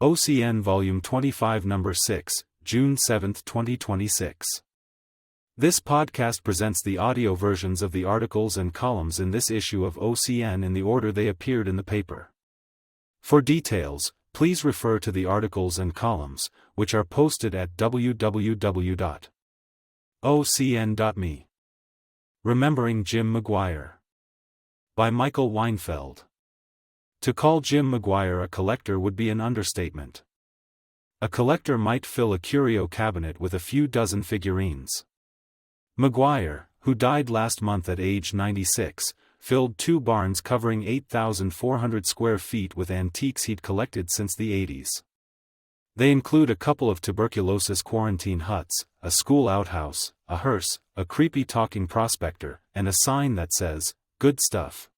OCN Volume 25 Number 6, June 7, 2026. This podcast presents the audio versions of the articles and columns in this issue of OCN in the order they appeared in the paper. For details, please refer to the articles and columns, which are posted at www.ocn.me. Remembering Jim McGuire. By Michael Weinfeld. To call Jim McGuire a collector would be an understatement. A collector might fill a curio cabinet with a few dozen figurines. McGuire, who died last month at age 96, filled 2 barns covering 8,400 square feet with antiques he'd collected since the 80s. They include a couple of tuberculosis quarantine huts, a school outhouse, a hearse, a creepy talking prospector, and a sign that says, "Good stuff."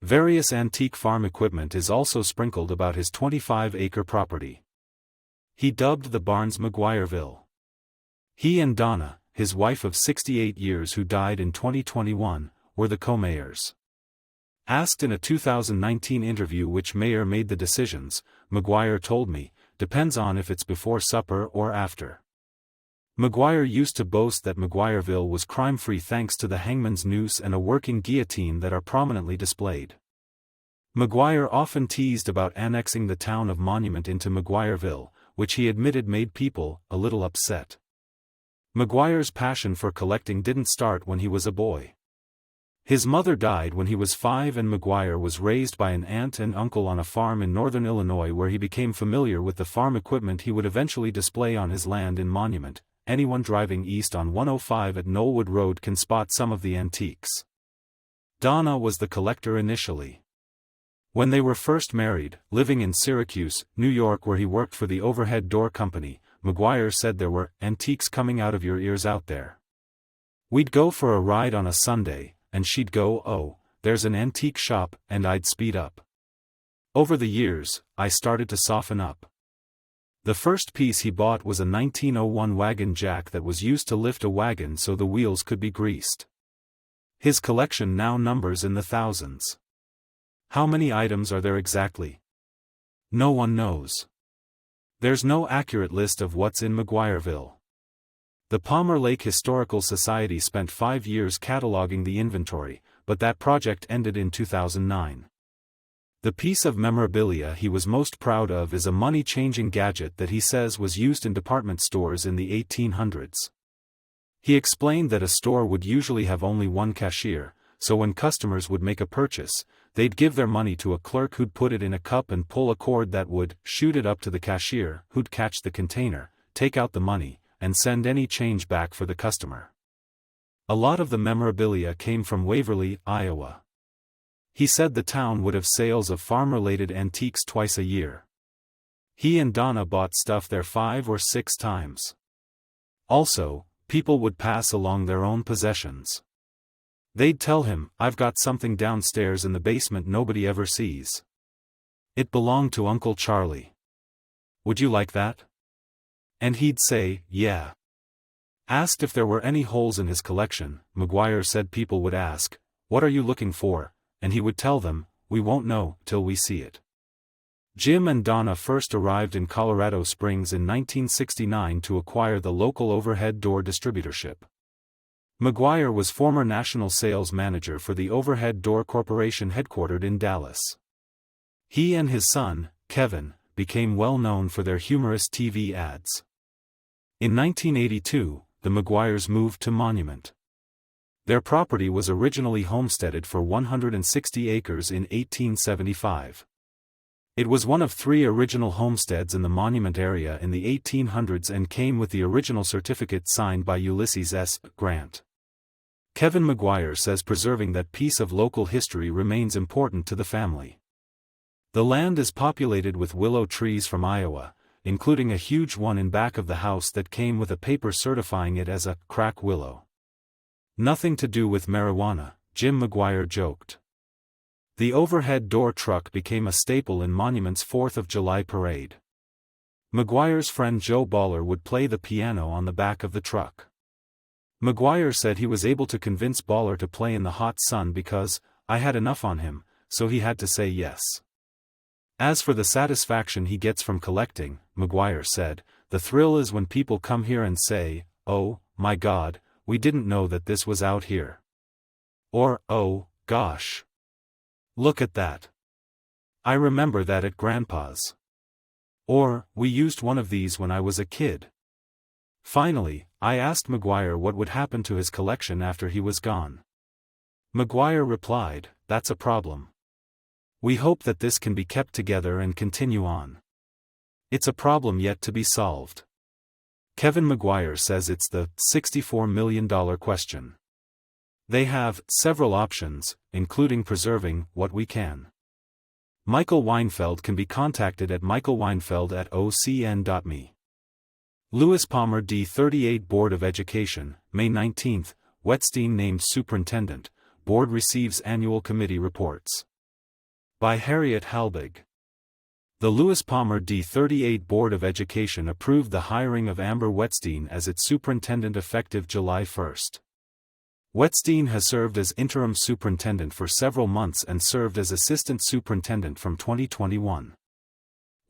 Various antique farm equipment is also sprinkled about his 25-acre property. He dubbed the barns McGuireville. He and Donna, his wife of 68 years who died in 2021, were the co-mayors. Asked in a 2019 interview which mayor made the decisions, McGuire told me, "Depends on if it's before supper or after." McGuire used to boast that McGuireville was crime-free thanks to the hangman's noose and a working guillotine that are prominently displayed. McGuire often teased about annexing the town of Monument into McGuireville, which he admitted made people a little upset. McGuire's passion for collecting didn't start when he was a boy. His mother died when he was 5 and McGuire was raised by an aunt and uncle on a farm in northern Illinois where he became familiar with the farm equipment he would eventually display on his land in Monument. Anyone driving east on 105 at Knollwood Road can spot some of the antiques. Donna was the collector initially. When they were first married, living in Syracuse, New York where he worked for the overhead door company, McGuire said there were antiques coming out of your ears out there. We'd go for a ride on a Sunday, and she'd go, "Oh, there's an antique shop," and I'd speed up. Over the years, I started to soften up. The first piece he bought was a 1901 wagon jack that was used to lift a wagon so the wheels could be greased. His collection now numbers in the thousands. How many items are there exactly? No one knows. There's no accurate list of what's in McGuireville. The Palmer Lake Historical Society spent 5 years cataloging the inventory, but that project ended in 2009. The piece of memorabilia he was most proud of is a money-changing gadget that he says was used in department stores in the 1800s. He explained that a store would usually have only one cashier, so when customers would make a purchase, they'd give their money to a clerk who'd put it in a cup and pull a cord that would shoot it up to the cashier, who'd catch the container, take out the money, and send any change back for the customer. A lot of the memorabilia came from Waverly, Iowa. He said the town would have sales of farm-related antiques twice a year. He and Donna bought stuff there 5 or 6 times. Also, people would pass along their own possessions. They'd tell him, "I've got something downstairs in the basement nobody ever sees. It belonged to Uncle Charlie. Would you like that?" And he'd say, "Yeah." Asked if there were any holes in his collection, McGuire said people would ask, "What are you looking for?" and he would tell them, "We won't know till we see it." Jim and Donna first arrived in Colorado Springs in 1969 to acquire the local overhead door distributorship. McGuire was former national sales manager for the Overhead Door Corporation headquartered in Dallas. He and his son, Kevin, became well known for their humorous TV ads. In 1982, the McGuires moved to Monument. Their property was originally homesteaded for 160 acres in 1875. It was one of 3 original homesteads in the Monument area in the 1800s and came with the original certificate signed by Ulysses S. Grant. Kevin McGuire says preserving that piece of local history remains important to the family. The land is populated with willow trees from Iowa, including a huge one in back of the house that came with a paper certifying it as a crack willow. Nothing to do with marijuana, Jim McGuire joked. The overhead door truck became a staple in Monument's 4th of July parade. McGuire's friend Joe Baller would play the piano on the back of the truck. McGuire said he was able to convince Baller to play in the hot sun because, "I had enough on him, so he had to say yes." As for the satisfaction he gets from collecting, McGuire said, the thrill is when people come here and say, "Oh, my God, we didn't know that this was out here." Or, "Oh, gosh. Look at that. I remember that at Grandpa's." Or, "We used one of these when I was a kid." Finally, I asked McGuire what would happen to his collection after he was gone. McGuire replied, "That's a problem. We hope that this can be kept together and continue on. It's a problem yet to be solved." Kevin McGuire says it's the $64 million question. They have several options, including preserving what we can. Michael Weinfeld can be contacted at michaelweinfeld@ocn.me. Lewis Palmer D38 Board of Education, May 19, Whetstein named Superintendent, Board receives annual committee reports. By Harriet Halbig. The Lewis Palmer D38 Board of Education approved the hiring of Amber Whetstein as its superintendent effective July 1. Whetstein has served as interim superintendent for several months and served as assistant superintendent from 2021.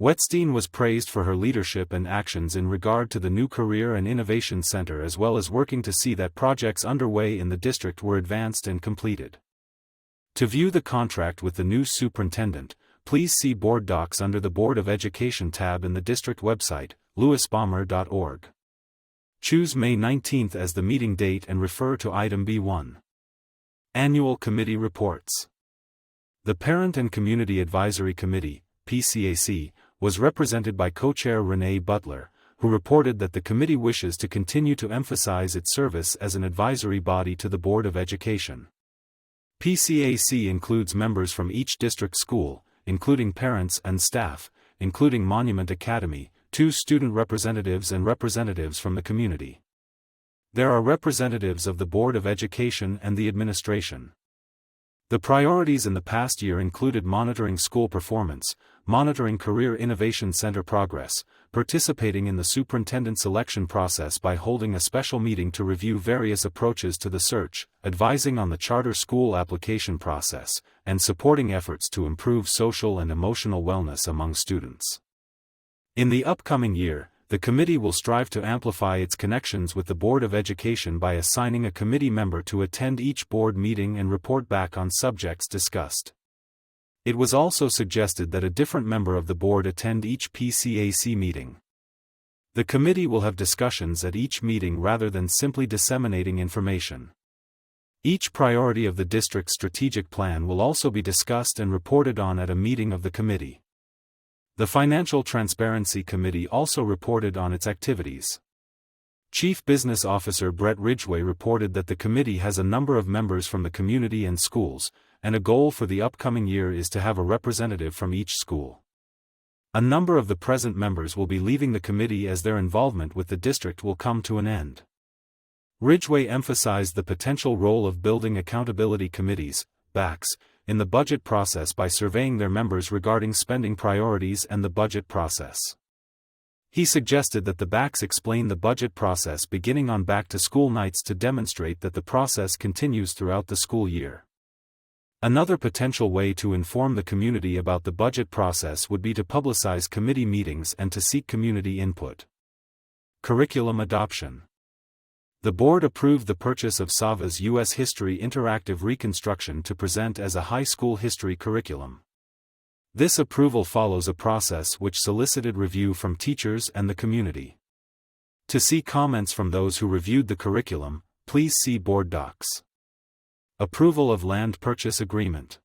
Whetstein was praised for her leadership and actions in regard to the new Career and Innovation Center as well as working to see that projects underway in the district were advanced and completed. To view the contract with the new superintendent, please see Board Docs under the Board of Education tab in the district website, lewispalmer.org. Choose May 19 as the meeting date and refer to item B1. Annual Committee Reports. The Parent and Community Advisory Committee, PCAC, was represented by co-chair Renee Butler, who reported that the committee wishes to continue to emphasize its service as an advisory body to the Board of Education. PCAC includes members from each district school, including parents and staff, including Monument Academy, 2 student representatives and representatives from the community. There are representatives of the Board of Education and the administration. The priorities in the past year included monitoring school performance, monitoring Career Innovation Center progress, participating in the superintendent selection process by holding a special meeting to review various approaches to the search, advising on the charter school application process, and supporting efforts to improve social and emotional wellness among students. In the upcoming year, the committee will strive to amplify its connections with the Board of Education by assigning a committee member to attend each board meeting and report back on subjects discussed. It was also suggested that a different member of the board attend each PCAC meeting. The committee will have discussions at each meeting rather than simply disseminating information. Each priority of the district's strategic plan will also be discussed and reported on at a meeting of the committee. The Financial Transparency Committee also reported on its activities. Chief Business Officer Brett Ridgway reported that the committee has a number of members from the community and schools, and a goal for the upcoming year is to have a representative from each school. A number of the present members will be leaving the committee as their involvement with the district will come to an end. Ridgway emphasized the potential role of building accountability committees, BACs, in the budget process by surveying their members regarding spending priorities and the budget process. He suggested that the BACs explain the budget process beginning on back-to-school nights to demonstrate that the process continues throughout the school year. Another potential way to inform the community about the budget process would be to publicize committee meetings and to seek community input. Curriculum adoption. The board approved the purchase of SAVA's U.S. History Interactive Reconstruction to present as a high school history curriculum. This approval follows a process which solicited review from teachers and the community. To see comments from those who reviewed the curriculum, please see Board Docs. Approval of Land Purchase Agreement.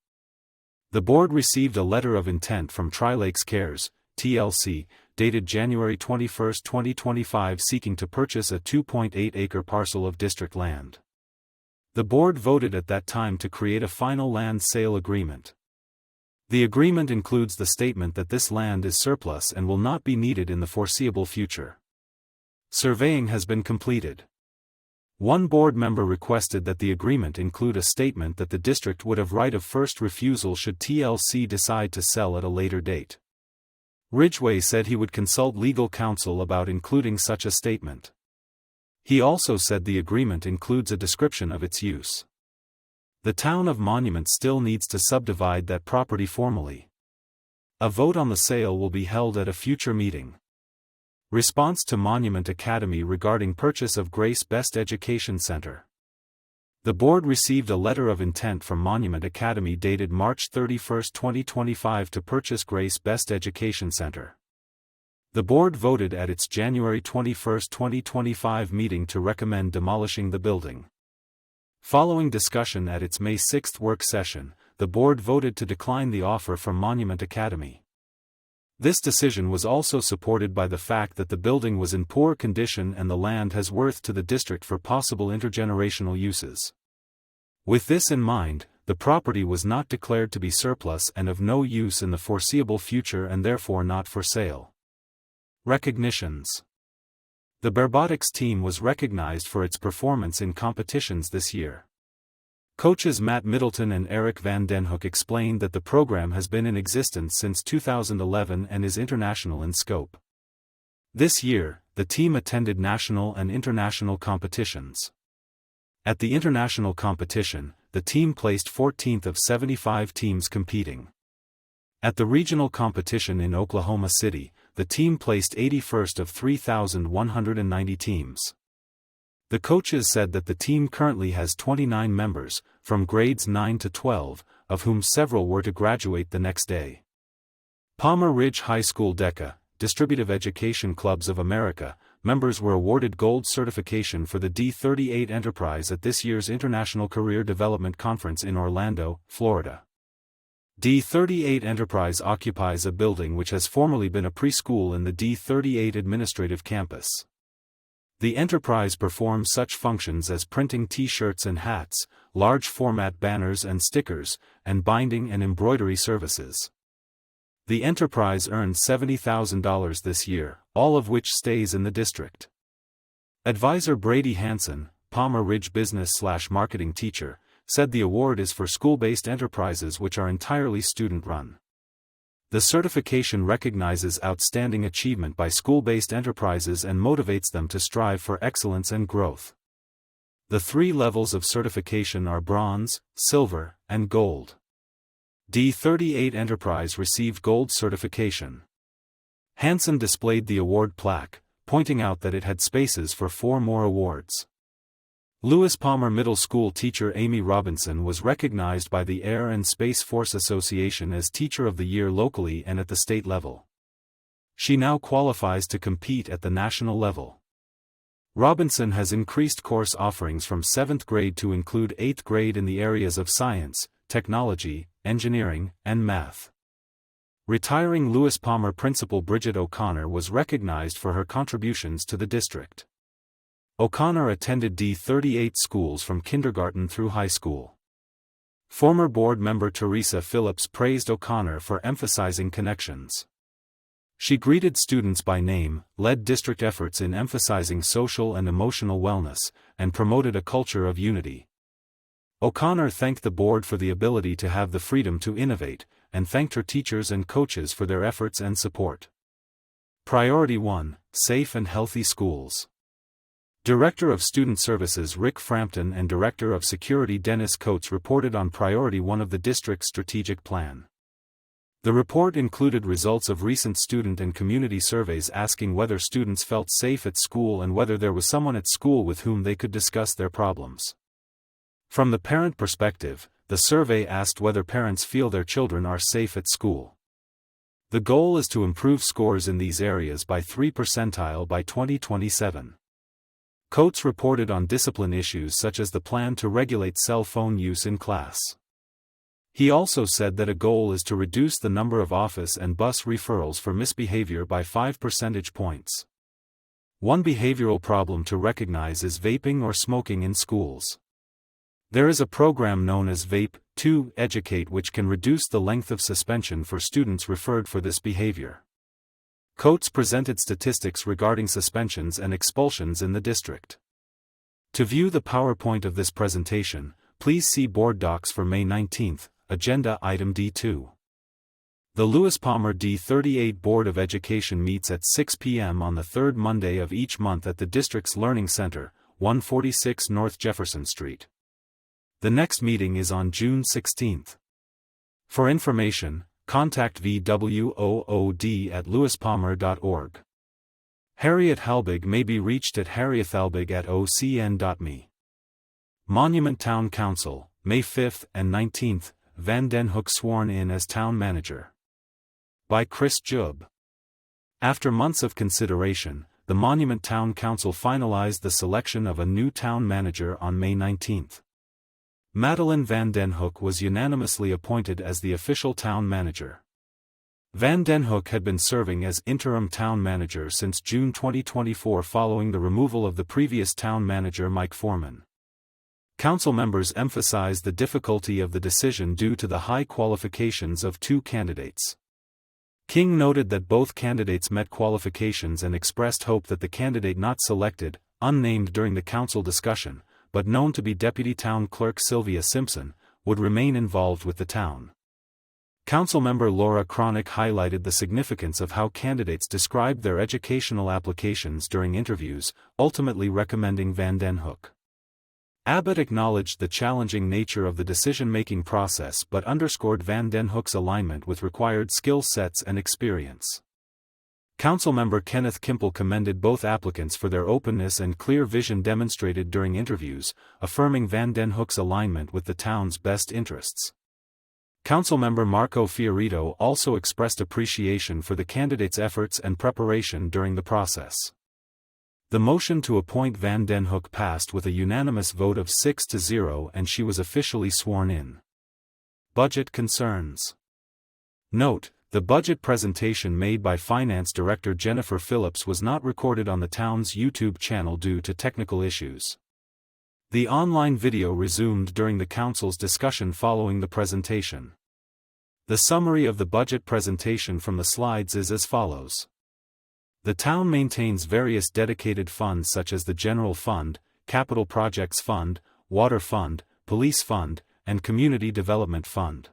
The board received a letter of intent from Tri-Lakes Cares, TLC, dated January 21, 2025 seeking to purchase a 2.8-acre parcel of district land. The board voted at that time to create a final land sale agreement. The agreement includes the statement that this land is surplus and will not be needed in the foreseeable future. Surveying has been completed. One board member requested that the agreement include a statement that the district would have right of first refusal should TLC decide to sell at a later date. Ridgway said he would consult legal counsel about including such a statement. He also said the agreement includes a description of its use. The town of Monument still needs to subdivide that property formally. A vote on the sale will be held at a future meeting. Response to Monument Academy regarding purchase of Grace Best Education Center. The board received a letter of intent from Monument Academy dated March 31, 2025 to purchase Grace Best Education Center. The board voted at its January 21, 2025 meeting to recommend demolishing the building. Following discussion at its May 6 work session, the board voted to decline the offer from Monument Academy. This decision was also supported by the fact that the building was in poor condition and the land has worth to the district for possible intergenerational uses. With this in mind, the property was not declared to be surplus and of no use in the foreseeable future and therefore not for sale. Recognitions. The Barbotics team was recognized for its performance in competitions this year. Coaches Matt Middleton and Eric Van Den Hoek explained that the program has been in existence since 2011 and is international in scope. This year, the team attended national and international competitions. At the international competition, the team placed 14th of 75 teams competing. At the regional competition in Oklahoma City, the team placed 81st of 3,190 teams. The coaches said that the team currently has 29 members, from grades 9 to 12, of whom several were to graduate the next day. Palmer Ridge High School DECA, Distributive Education Clubs of America, members were awarded gold certification for the D38 enterprise at this year's International Career Development Conference in Orlando, Florida. D38 Enterprise occupies a building which has formerly been a preschool in the D38 administrative campus. The enterprise performs such functions as printing T-shirts and hats, large format banners and stickers, and binding and embroidery services. The enterprise earned $70,000 this year, all of which stays in the district. Advisor Brady Hansen, Palmer Ridge business/marketing teacher, said the award is for school-based enterprises which are entirely student-run. The certification recognizes outstanding achievement by school-based enterprises and motivates them to strive for excellence and growth. The 3 levels of certification are bronze, silver, and gold. D38 Enterprise received gold certification. Hansen displayed the award plaque, pointing out that it had spaces for 4 more awards. Lewis Palmer Middle School teacher Amy Robinson was recognized by the Air and Space Force Association as Teacher of the Year locally and at the state level. She now qualifies to compete at the national level. Robinson has increased course offerings from 7th grade to include 8th grade in the areas of science, technology, engineering, and math. Retiring Lewis Palmer principal Bridget O'Connor was recognized for her contributions to the district. O'Connor attended D38 schools from kindergarten through high school. Former board member Teresa Phillips praised O'Connor for emphasizing connections. She greeted students by name, led district efforts in emphasizing social and emotional wellness, and promoted a culture of unity. O'Connor thanked the board for the ability to have the freedom to innovate, and thanked her teachers and coaches for their efforts and support. Priority 1: Safe and Healthy Schools. Director of Student Services Rick Frampton and Director of Security Dennis Coates reported on Priority 1 of the district's strategic plan. The report included results of recent student and community surveys asking whether students felt safe at school and whether there was someone at school with whom they could discuss their problems. From the parent perspective, the survey asked whether parents feel their children are safe at school. The goal is to improve scores in these areas by 3 percentile by 2027. Coates reported on discipline issues such as the plan to regulate cell phone use in class. He also said that a goal is to reduce the number of office and bus referrals for misbehavior by 5 percentage points. One behavioral problem to recognize is vaping or smoking in schools. There is a program known as Vape to Educate which can reduce the length of suspension for students referred for this behavior. Coates presented statistics regarding suspensions and expulsions in the district. To view the PowerPoint of this presentation, please see Board Docs for May 19, Agenda Item D2. The Lewis Palmer D38 Board of Education meets at 6 p.m. on the third Monday of each month at the district's Learning Center, 146 North Jefferson Street. The next meeting is on June 16. For information, contact VWOOD@lewispalmer.org. Harriet Halbig may be reached at harriethalbig@ocn.me. Monument Town Council, May 5 and 19, Van den Hoek sworn in as Town Manager. By Chris Jub. After months of consideration, the Monument Town Council finalized the selection of a new town manager on May 19. Madeline Van den Hoek was unanimously appointed as the official town manager. Van den Hoek had been serving as interim town manager since June 2024 following the removal of the previous town manager Mike Foreman. Council members emphasized the difficulty of the decision due to the high qualifications of two candidates. King noted that both candidates met qualifications and expressed hope that the candidate not selected, unnamed during the council discussion, but known to be Deputy Town Clerk Sylvia Simpson, would remain involved with the town. Councilmember Laura Cronick highlighted the significance of how candidates described their educational applications during interviews, ultimately recommending Van den Hoek. Abbott acknowledged the challenging nature of the decision-making process but underscored Van den Hoek's alignment with required skill sets and experience. Councilmember Kenneth Kimple commended both applicants for their openness and clear vision demonstrated during interviews, affirming Van den Hoek's alignment with the town's best interests. Councilmember Marco Fiorito also expressed appreciation for the candidates' efforts and preparation during the process. The motion to appoint Van den Hoek passed with a unanimous vote of 6-0 and she was officially sworn in. Budget concerns. Note: the budget presentation made by Finance Director Jennifer Phillips was not recorded on the town's YouTube channel due to technical issues. The online video resumed during the council's discussion following the presentation. The summary of the budget presentation from the slides is as follows. The town maintains various dedicated funds such as the General Fund, Capital Projects Fund, Water Fund, Police Fund, and Community Development Fund.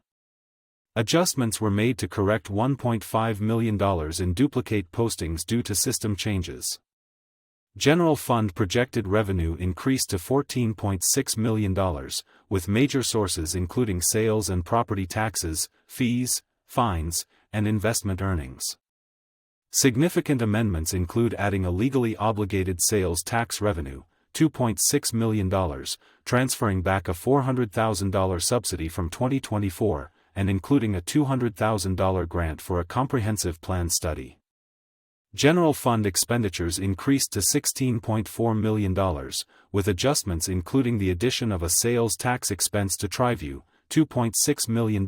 Adjustments were made to correct $1.5 million in duplicate postings due to system changes. General Fund projected revenue increased to $14.6 million, with major sources including sales and property taxes, fees, fines, and investment earnings. Significant amendments include adding a legally obligated sales tax revenue, $2.6 million, transferring back a $400,000 subsidy from 2024, and including a $200,000 grant for a comprehensive plan study. General Fund expenditures increased to $16.4 million, with adjustments including the addition of a sales tax expense to Triview, $2.6 million,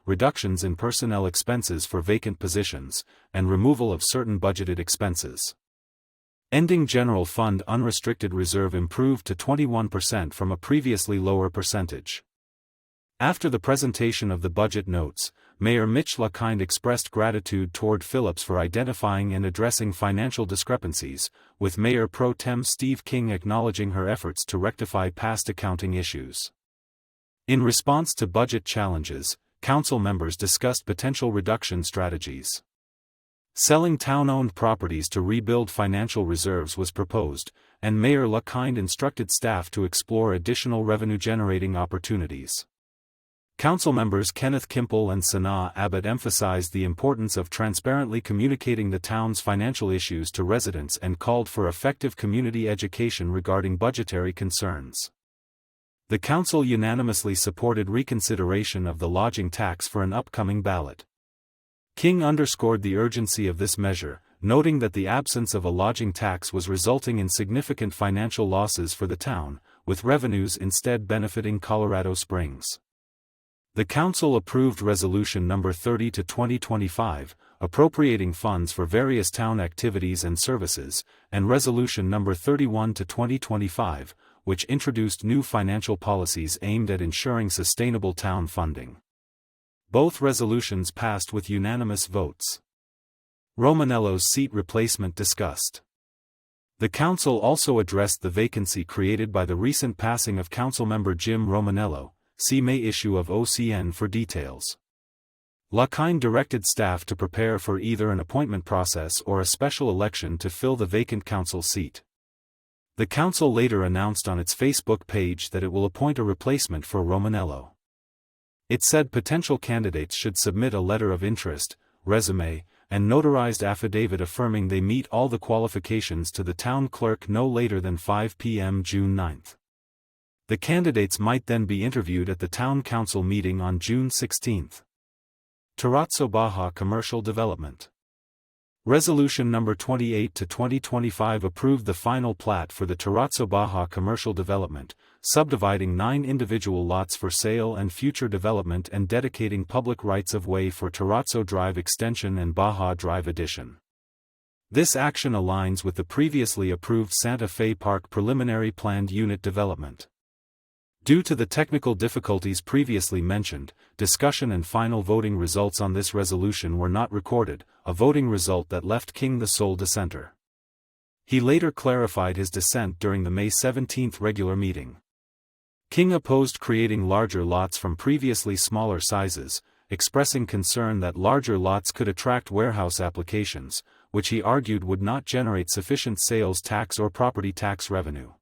reductions in personnel expenses for vacant positions, and removal of certain budgeted expenses. Ending General Fund unrestricted reserve improved to 21% from a previously lower percentage. After the presentation of the budget notes, Mayor Mitch LaKind expressed gratitude toward Phillips for identifying and addressing financial discrepancies, with Mayor Pro Tem Steve King acknowledging her efforts to rectify past accounting issues. In response to budget challenges, council members discussed potential reduction strategies. Selling town-owned properties to rebuild financial reserves was proposed, and Mayor LaKind instructed staff to explore additional revenue-generating opportunities. Council members Kenneth Kimple and Sanaa Abbott emphasized the importance of transparently communicating the town's financial issues to residents and called for effective community education regarding budgetary concerns. The council unanimously supported reconsideration of the lodging tax for an upcoming ballot. King underscored the urgency of this measure, noting that the absence of a lodging tax was resulting in significant financial losses for the town, with revenues instead benefiting Colorado Springs. The Council approved Resolution No. 30/2025, appropriating funds for various town activities and services, and Resolution No. 31/2025, which introduced new financial policies aimed at ensuring sustainable town funding. Both resolutions passed with unanimous votes. Romanello's seat replacement discussed. The Council also addressed the vacancy created by the recent passing of Councilmember Jim Romanello. See May issue of OCN for details. LaKind directed staff to prepare for either an appointment process or a special election to fill the vacant council seat. The council later announced on its Facebook page that it will appoint a replacement for Romanello. It said potential candidates should submit a letter of interest, resume, and notarized affidavit affirming they meet all the qualifications to the town clerk no later than 5 p.m. June 9. The candidates might then be interviewed at the town council meeting on June 16. Terrazzo Baja Commercial Development. Resolution number 28/2025 approved the final plat for the Terrazzo Baja Commercial Development, subdividing 9 individual lots for sale and future development and dedicating public rights-of-way for Terrazzo Drive Extension and Baja Drive Addition. This action aligns with the previously approved Santa Fe Park Preliminary Planned Unit Development. Due to the technical difficulties previously mentioned, discussion and final voting results on this resolution were not recorded, a voting result that left King the sole dissenter. He later clarified his dissent during the May 17 regular meeting. King opposed creating larger lots from previously smaller sizes, expressing concern that larger lots could attract warehouse applications, which he argued would not generate sufficient sales tax or property tax revenue.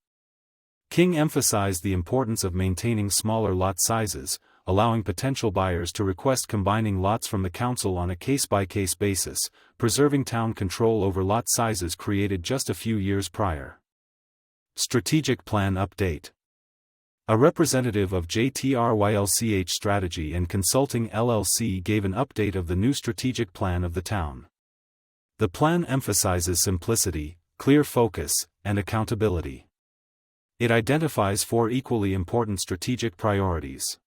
King emphasized the importance of maintaining smaller lot sizes, allowing potential buyers to request combining lots from the council on a case-by-case basis, preserving town control over lot sizes created just a few years prior. Strategic Plan Update. A representative of JTRYLCH Strategy and Consulting LLC gave an update of the new strategic plan of the town. The plan emphasizes simplicity, clear focus, and accountability. It identifies 4 equally important strategic priorities.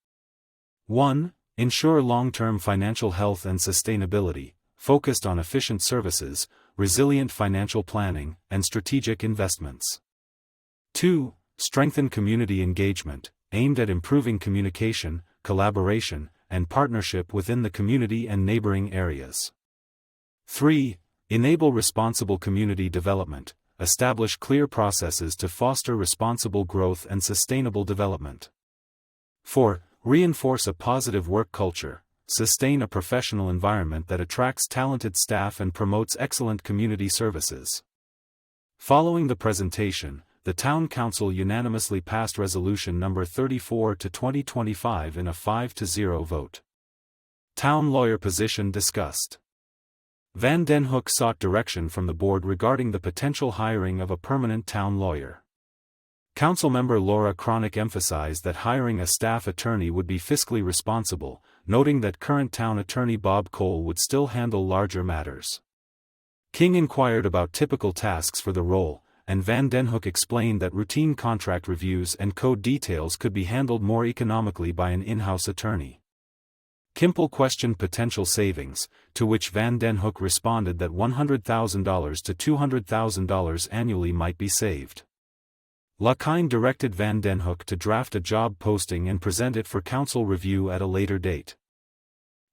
1. Ensure long-term financial health and sustainability, focused on efficient services, resilient financial planning, and strategic investments. 2. Strengthen community engagement, aimed at improving communication, collaboration, and partnership within the community and neighboring areas. 3. Enable responsible community development, establish clear processes to foster responsible growth and sustainable development. 4. Reinforce a positive work culture, sustain a professional environment that attracts talented staff and promotes excellent community services. Following the presentation, the Town Council unanimously passed Resolution number 34/2025 in a 5-0 vote. Town lawyer position discussed. Van den Hoek sought direction from the board regarding the potential hiring of a permanent town lawyer. Councilmember Laura Cronick emphasized that hiring a staff attorney would be fiscally responsible, noting that current town attorney Bob Cole would still handle larger matters. King inquired about typical tasks for the role, and Van den Hoek explained that routine contract reviews and code details could be handled more economically by an in-house attorney. Kimple questioned potential savings, to which Van den Hoek responded that $100,000 to $200,000 annually might be saved. LaKine directed Van den Hoek to draft a job posting and present it for council review at a later date.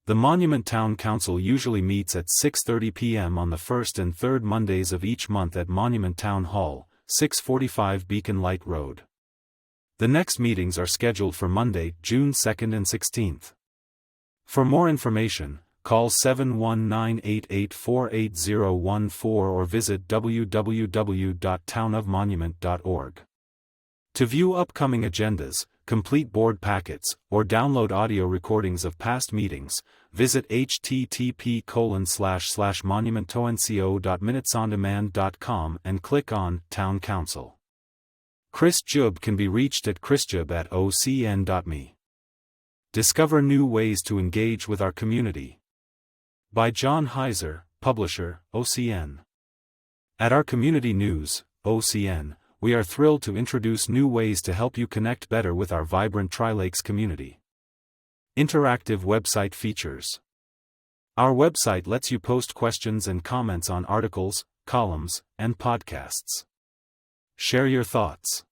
The Monument Town Council usually meets at 6:30 p.m. on the first and third Mondays of each month at Monument Town Hall, 645 Beacon Light Road. The next meetings are scheduled for Monday, June 2nd and 16th. For more information, call 719-884-8014 or visit www.townofmonument.org. To view upcoming agendas, complete board packets, or download audio recordings of past meetings, visit http://monumentonco.minutesondemand.com and click on Town Council. Chris Jub can be reached at chrisjub@ocn.me. Discover new ways to engage with our community. By John Heiser, Publisher, OCN. At our community news, OCN, we are thrilled to introduce new ways to help you connect better with our vibrant Tri-Lakes community. Interactive website features. Our website lets you post questions and comments on articles, columns, and podcasts. Share your thoughts.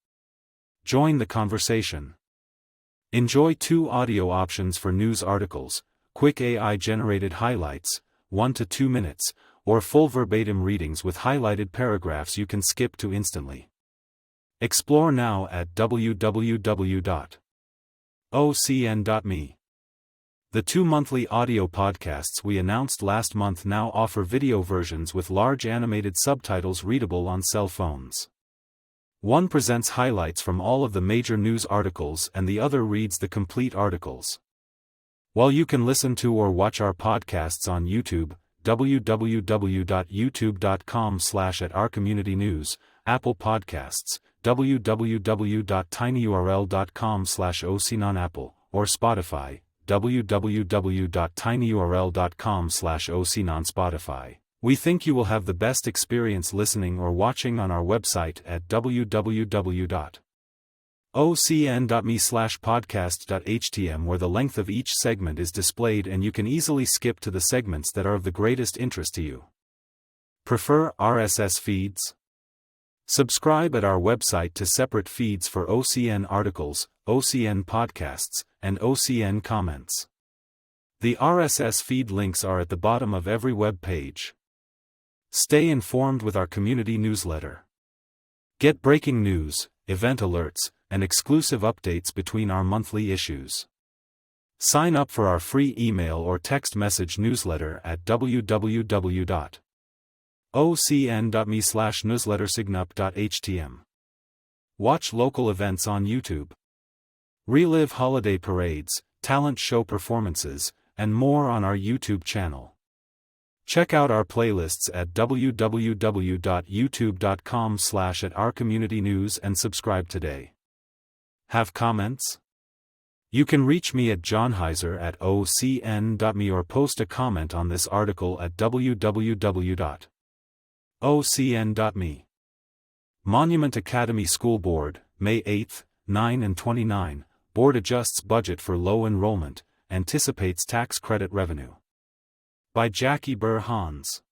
Join the conversation. Enjoy 2 audio options for news articles, quick AI-generated highlights, 1 to 2 minutes, or full verbatim readings with highlighted paragraphs you can skip to instantly. Explore now at www.ocn.me. The 2 monthly audio podcasts we announced last month now offer video versions with large animated subtitles readable on cell phones. One presents highlights from all of the major news articles and the other reads the complete articles. While you can listen to or watch our podcasts on YouTube, www.youtube.com/@ourcommunitynews, Apple Podcasts, www.tinyurl.com/OCNonApple, or Spotify, www.tinyurl.com/OCNonSpotify. We think you will have the best experience listening or watching on our website at www.ocn.me/podcast.htm, where the length of each segment is displayed and you can easily skip to the segments that are of the greatest interest to you. Prefer RSS feeds? Subscribe at our website to separate feeds for OCN articles, OCN podcasts, and OCN comments. The RSS feed links are at the bottom of every web page. Stay informed with our community newsletter. Get breaking news, event alerts, and exclusive updates between our monthly issues. Sign up for our free email or text message newsletter at www.ocn.me/newslettersignup.htm. Watch local events on YouTube. Relive holiday parades, talent show performances, and more on our YouTube channel. Check out our playlists at www.youtube.com/@ourcommunitynews and subscribe today. Have comments? You can reach me at johnheiser@ocn.me or post a comment on this article at www.ocn.me. Monument Academy School Board, May 8, 9 and 29, Board adjusts budget for low enrollment, anticipates tax credit revenue. By Jackie Burr-Hans.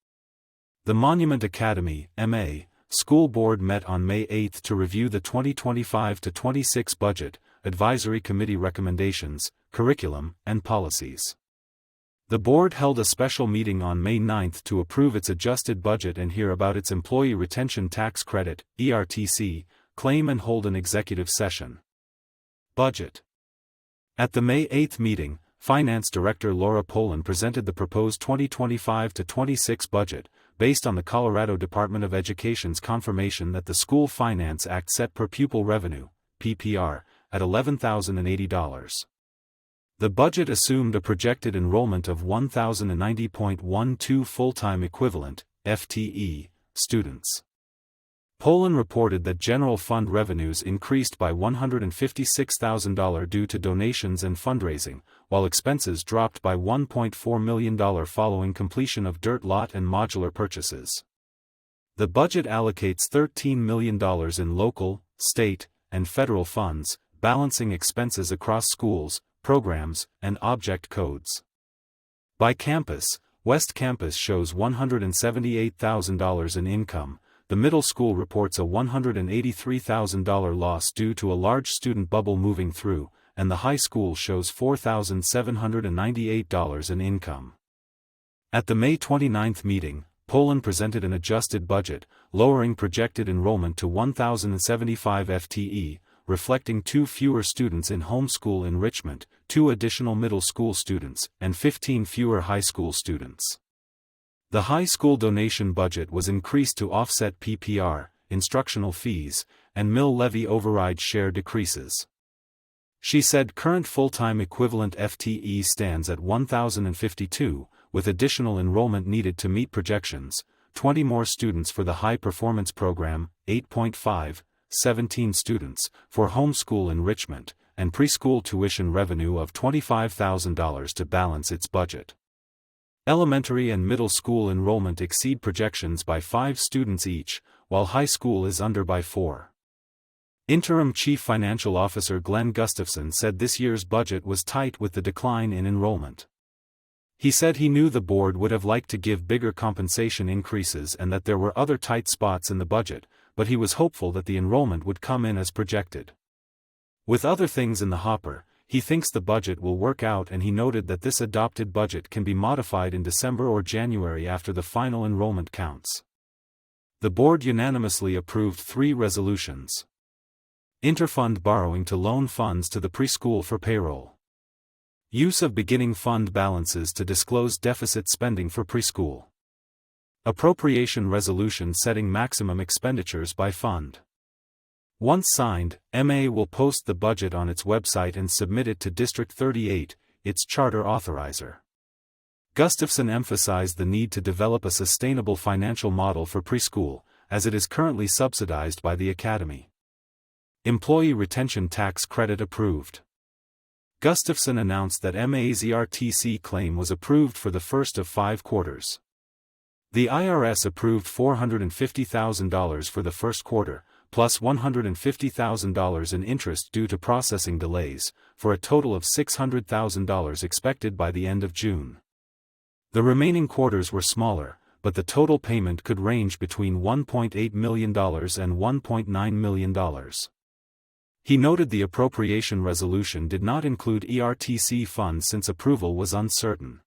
The Monument Academy, MA, School Board met on May 8 to review the 2025-26 budget, advisory committee recommendations, curriculum, and policies. The board held a special meeting on May 9 to approve its adjusted budget and hear about its Employee Retention Tax Credit, ERTC, claim and hold an executive session. Budget. At the May 8 meeting, Finance Director Laura Poland presented the proposed 2025-26 budget, based on the Colorado Department of Education's confirmation that the School Finance Act set per pupil revenue, PPR, at $11,080. The budget assumed a projected enrollment of 1,090.12 full-time equivalent, FTE, students. Poland reported that general fund revenues increased by $156,000 due to donations and fundraising, while expenses dropped by $1.4 million following completion of dirt lot and modular purchases. The budget allocates $13 million in local, state, and federal funds, balancing expenses across schools, programs, and object codes. By campus, West Campus shows $178,000 in income. The middle school reports a $183,000 loss due to a large student bubble moving through, and the high school shows $4,798 in income. At the May 29 meeting, Poland presented an adjusted budget, lowering projected enrollment to 1,075 FTE, reflecting 2 fewer students in homeschool enrichment, 2 additional middle school students, and 15 fewer high school students. The high school donation budget was increased to offset PPR, instructional fees, and mill levy override share decreases. She said current full-time equivalent FTE stands at 1,052, with additional enrollment needed to meet projections, 20 more students for the high performance program, 8.5, 17 students, for homeschool enrichment, and preschool tuition revenue of $25,000 to balance its budget. Elementary and middle school enrollment exceed projections by 5 students each, while high school is under by 4. Interim Chief Financial Officer Glenn Gustafson said this year's budget was tight with the decline in enrollment. He said he knew the board would have liked to give bigger compensation increases and that there were other tight spots in the budget, but he was hopeful that the enrollment would come in as projected. With other things in the hopper, he thinks the budget will work out, and he noted that this adopted budget can be modified in December or January after the final enrollment counts. The board unanimously approved 3 resolutions. Interfund borrowing to loan funds to the preschool for payroll. Use of beginning fund balances to disclose deficit spending for preschool. Appropriation resolution setting maximum expenditures by fund. Once signed, MA will post the budget on its website and submit it to District 38, its charter authorizer. Gustafson emphasized the need to develop a sustainable financial model for preschool, as it is currently subsidized by the Academy. Employee Retention Tax Credit approved. Gustafson announced that MA's ERTC claim was approved for the first of 5 quarters. The IRS approved $450,000 for the first quarter, plus $150,000 in interest due to processing delays, for a total of $600,000 expected by the end of June. The remaining quarters were smaller, but the total payment could range between $1.8 million and $1.9 million. He noted the appropriation resolution did not include ERTC funds since approval was uncertain.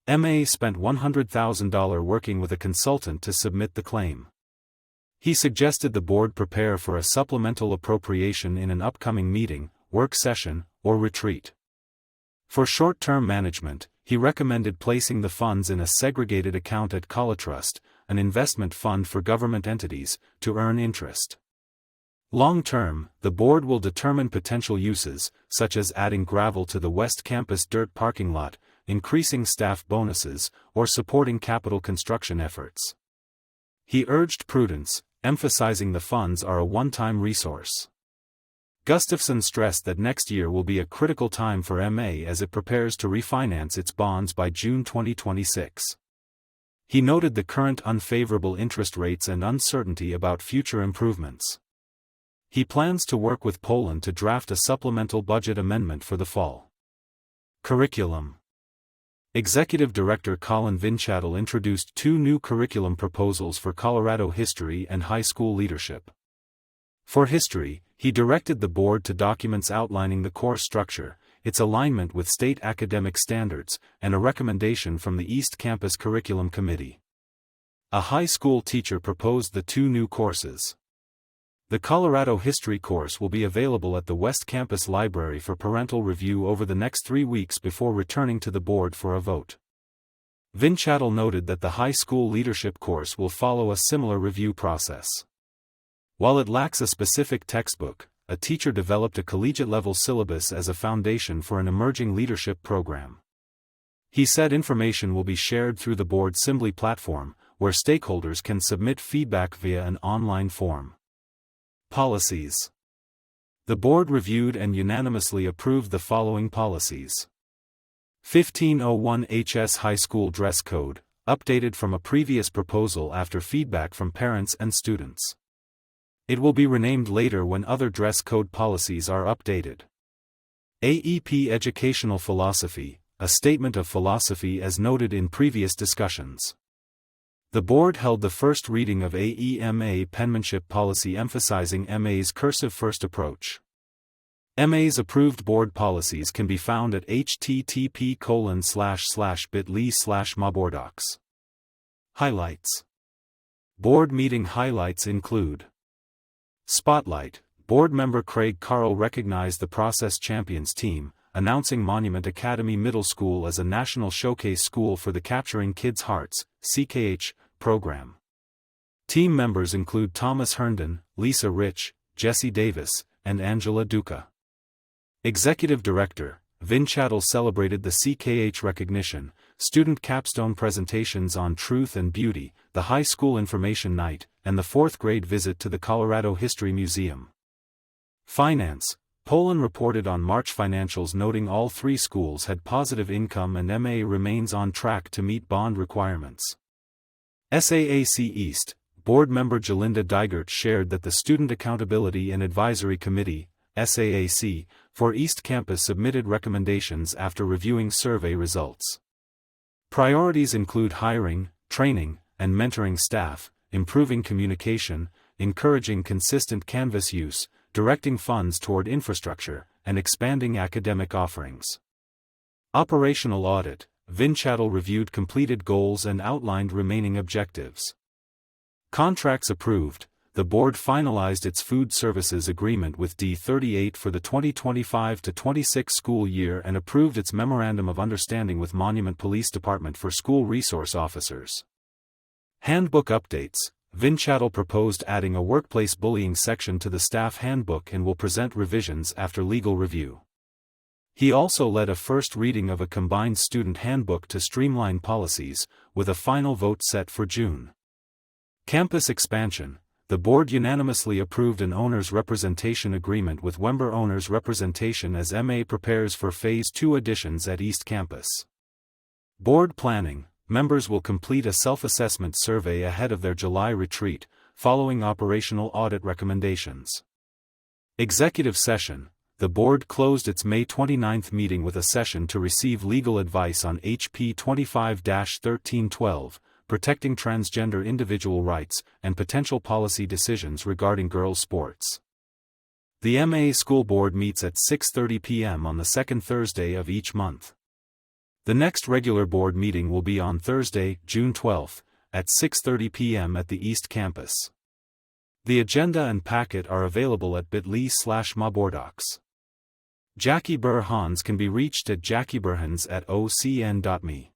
MA spent $100,000 working with a consultant to submit the claim. He suggested the board prepare for a supplemental appropriation in an upcoming meeting, work session, or retreat. For short-term management, he recommended placing the funds in a segregated account at Colatrust, an investment fund for government entities, to earn interest. Long-term, the board will determine potential uses, such as adding gravel to the West Campus dirt parking lot, increasing staff bonuses, or supporting capital construction efforts. He urged prudence, emphasizing the funds are a one-time resource. Gustafson stressed that next year will be a critical time for MA as it prepares to refinance its bonds by June 2026. He noted the current unfavorable interest rates and uncertainty about future improvements. He plans to work with Poland to draft a supplemental budget amendment for the fall. Curriculum. Executive Director Colin Vinchattel introduced 2 new curriculum proposals for Colorado history and high school leadership. For history, he directed the board to documents outlining the course structure, its alignment with state academic standards, and a recommendation from the East Campus Curriculum Committee. A high school teacher proposed the 2 new courses. The Colorado History course will be available at the West Campus Library for parental review over the next 3 weeks before returning to the board for a vote. Vinchattel noted that the high school leadership course will follow a similar review process. While it lacks a specific textbook, a teacher developed a collegiate-level syllabus as a foundation for an emerging leadership program. He said information will be shared through the board Simbly platform, where stakeholders can submit feedback via an online form. Policies. The board reviewed and unanimously approved the following policies. 1501 HS High School Dress Code, updated from a previous proposal after feedback from parents and students. It will be renamed later when other dress code policies are updated. AEP Educational Philosophy, a statement of philosophy as noted in previous discussions. The board held the first reading of AEMA penmanship policy emphasizing MA's cursive-first approach. MA's approved board policies can be found at http://bit.ly/maboardocs. Highlights. Board meeting highlights include: Spotlight, board member Craig Carl recognized the Process Champions team, announcing Monument Academy Middle School as a national showcase school for the Capturing Kids' Hearts, CKH, program. Team members include Thomas Herndon, Lisa Rich, Jesse Davis, and Angela Duca. Executive Director, Vinchattel celebrated the CKH recognition, student capstone presentations on truth and beauty, the high school information night, and the 4th grade visit to the Colorado History Museum. Finance, Poland reported on March financials noting all 3 schools had positive income and MA remains on track to meet bond requirements. SAAC East, board member Jalinda Digert shared that the Student Accountability and Advisory Committee, SAAC, for East Campus submitted recommendations after reviewing survey results. Priorities include hiring, training, and mentoring staff, improving communication, encouraging consistent Canvas use, directing funds toward infrastructure, and expanding academic offerings. Operational audit, Vinchattel reviewed completed goals and outlined remaining objectives. Contracts approved, the board finalized its food services agreement with D38 for the 2025-26 school year and approved its Memorandum of Understanding with Monument Police Department for school resource officers. Handbook updates, Vinchattel proposed adding a workplace bullying section to the staff handbook and will present revisions after legal review. He also led a first reading of a combined student handbook to streamline policies, with a final vote set for June. Campus expansion. The board unanimously approved an owner's representation agreement with Wember Owners Representation as MA prepares for Phase 2 additions at East Campus. Board planning. Members will complete a self-assessment survey ahead of their July retreat, following operational audit recommendations. Executive session. The board closed its May 29 meeting with a session to receive legal advice on HP 25-1312, protecting transgender individual rights, and potential policy decisions regarding girls' sports. The MA School Board meets at 6:30 p.m. on the second Thursday of each month. The next regular board meeting will be on Thursday, June 12, at 6:30 p.m. at the East Campus. The agenda and packet are available at bit.ly/maboardocs. Jackie Burr-Hans can be reached at jackieburhans@ocn.me.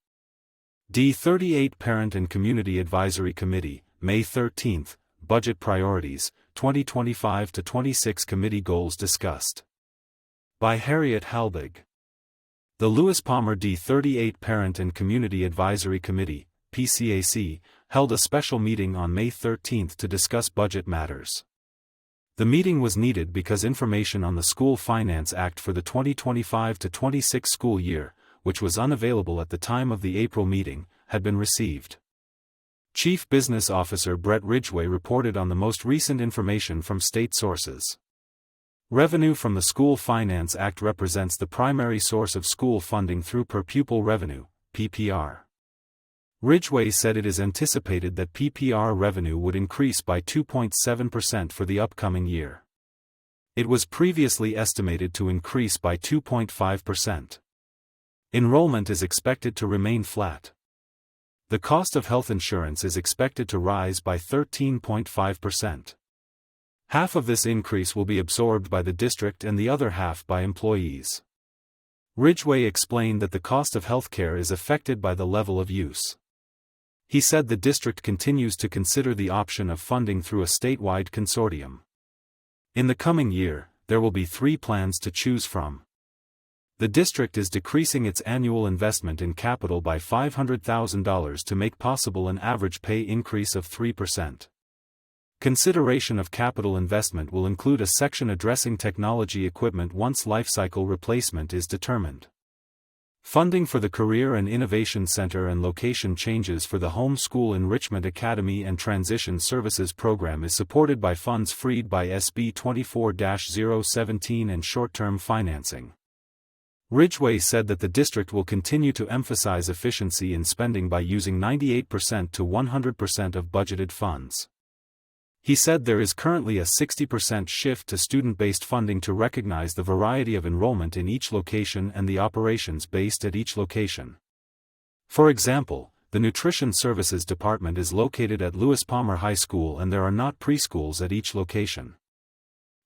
D38 Parent and Community Advisory Committee, May 13, Budget Priorities, 2025-26 Committee Goals Discussed. By Harriet Halbig. The Lewis Palmer D38 Parent and Community Advisory Committee, PCAC, held a special meeting on May 13 to discuss budget matters. The meeting was needed because information on the School Finance Act for the 2025-26 school year, which was unavailable at the time of the April meeting, had been received. Chief Business Officer Brett Ridgway reported on the most recent information from state sources. Revenue from the School Finance Act represents the primary source of school funding through per-pupil revenue, PPR. Ridgway said it is anticipated that PPR revenue would increase by 2.7% for the upcoming year. It was previously estimated to increase by 2.5%. Enrollment is expected to remain flat. The cost of health insurance is expected to rise by 13.5%. Half of this increase will be absorbed by the district and the other half by employees. Ridgway explained that the cost of healthcare is affected by the level of use. He said the district continues to consider the option of funding through a statewide consortium. In the coming year, there will be 3 plans to choose from. The district is decreasing its annual investment in capital by $500,000 to make possible an average pay increase of 3%. Consideration of capital investment will include a section addressing technology equipment once lifecycle replacement is determined. Funding for the Career and Innovation Center and location changes for the Home School Enrichment Academy and Transition Services Program is supported by funds freed by SB 24-017 and short-term financing. Ridgway said that the district will continue to emphasize efficiency in spending by using 98% to 100% of budgeted funds. He said there is currently a 60% shift to student-based funding to recognize the variety of enrollment in each location and the operations based at each location. For example, the Nutrition Services Department is located at Lewis Palmer High School and there are not preschools at each location.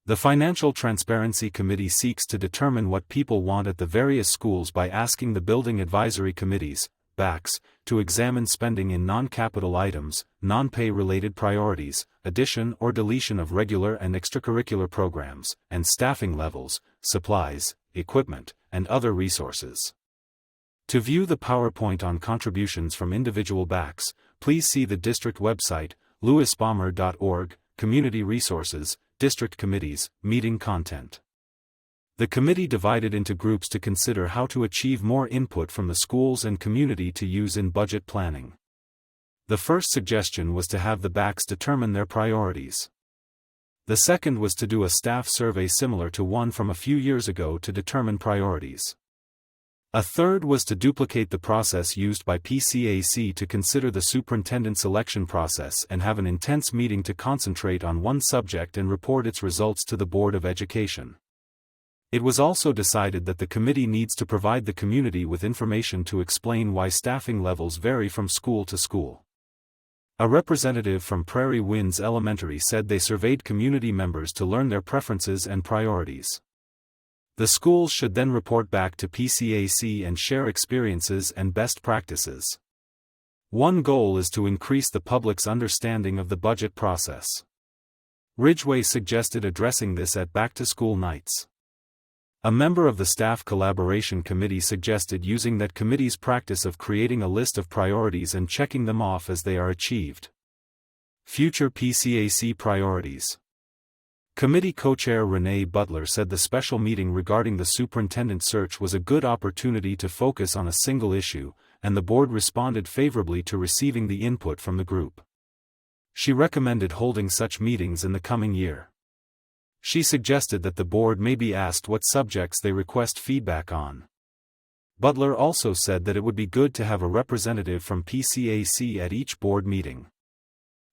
The Financial Transparency Committee seeks to determine what people want at the various schools by asking the Building Advisory Committees, BACs, to examine spending in non-capital items, non-pay-related priorities, addition or deletion of regular and extracurricular programs, and staffing levels, supplies, equipment, and other resources. To view the PowerPoint on contributions from individual BACs, please see the district website, lewispalmer.org, Community Resources, District Committees, Meeting Content. The committee divided into groups to consider how to achieve more input from the schools and community to use in budget planning. The first suggestion was to have the BACs determine their priorities. The second was to do a staff survey similar to one from a few years ago to determine priorities. A third was to duplicate the process used by PCAC to consider the superintendent selection process and have an intense meeting to concentrate on one subject and report its results to the Board of Education. It was also decided that the committee needs to provide the community with information to explain why staffing levels vary from school to school. A representative from Prairie Winds Elementary said they surveyed community members to learn their preferences and priorities. The schools should then report back to PCAC and share experiences and best practices. One goal is to increase the public's understanding of the budget process. Ridgway suggested addressing this at back-to-school nights. A member of the Staff Collaboration Committee suggested using that committee's practice of creating a list of priorities and checking them off as they are achieved. Future PCAC priorities. Committee co-chair Renee Butler said the special meeting regarding the superintendent search was a good opportunity to focus on a single issue, and the board responded favorably to receiving the input from the group. She recommended holding such meetings in the coming year. She suggested that the board may be asked what subjects they request feedback on. Butler also said that it would be good to have a representative from PCAC at each board meeting.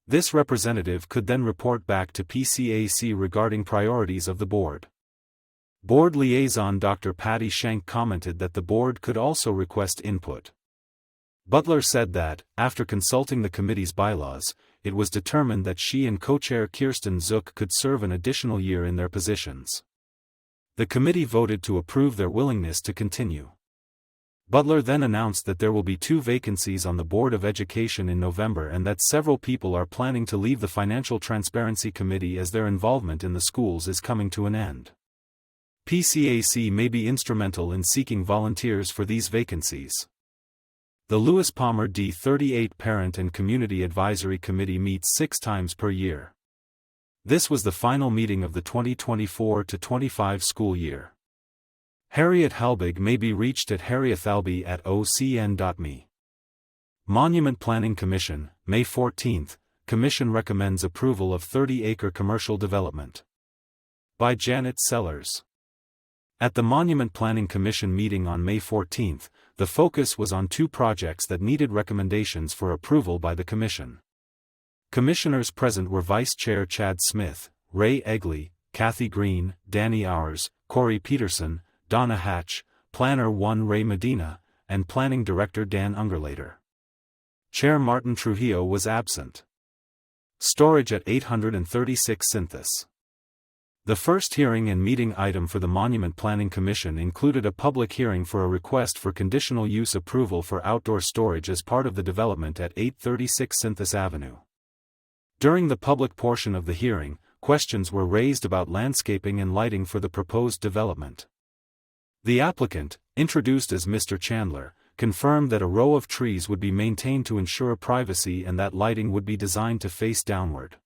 This representative could then report back to PCAC regarding priorities of the board. Board liaison Dr. Patty Schenk commented that the board could also request input. Butler said that, after consulting the committee's bylaws, it was determined that she and co-chair Kirsten Zook could serve an additional year in their positions. The committee voted to approve their willingness to continue. Butler then announced that there will be 2 vacancies on the Board of Education in November and that several people are planning to leave the Financial Transparency Committee as their involvement in the schools is coming to an end. PCAC may be instrumental in seeking volunteers for these vacancies. The Lewis Palmer D38 Parent and Community Advisory Committee meets 6 times per year. This was the final meeting of the 2024-25 school year. Harriet Halbig may be reached at harriethalby@ocn.me. Monument Planning Commission, May 14. Commission recommends approval of 30-acre commercial development. By Janet Sellers. At the Monument Planning Commission meeting on May 14, the focus was on 2 projects that needed recommendations for approval by the Commission. Commissioners present were Vice Chair Chad Smith, Ray Egley, Kathy Green, Danny Hours, Corey Peterson, Donna Hatch, Planner 1 Ray Medina, and Planning Director Dan Ungerlater. Chair Martin Trujillo was absent. Storage at 836 Synthus. The first hearing and meeting item for the Monument Planning Commission included a public hearing for a request for conditional use approval for outdoor storage as part of the development at 836 Synthus Avenue. During the public portion of the hearing, questions were raised about landscaping and lighting for the proposed development. The applicant, introduced as Mr. Chandler, confirmed that a row of trees would be maintained to ensure privacy and that lighting would be designed to face downward.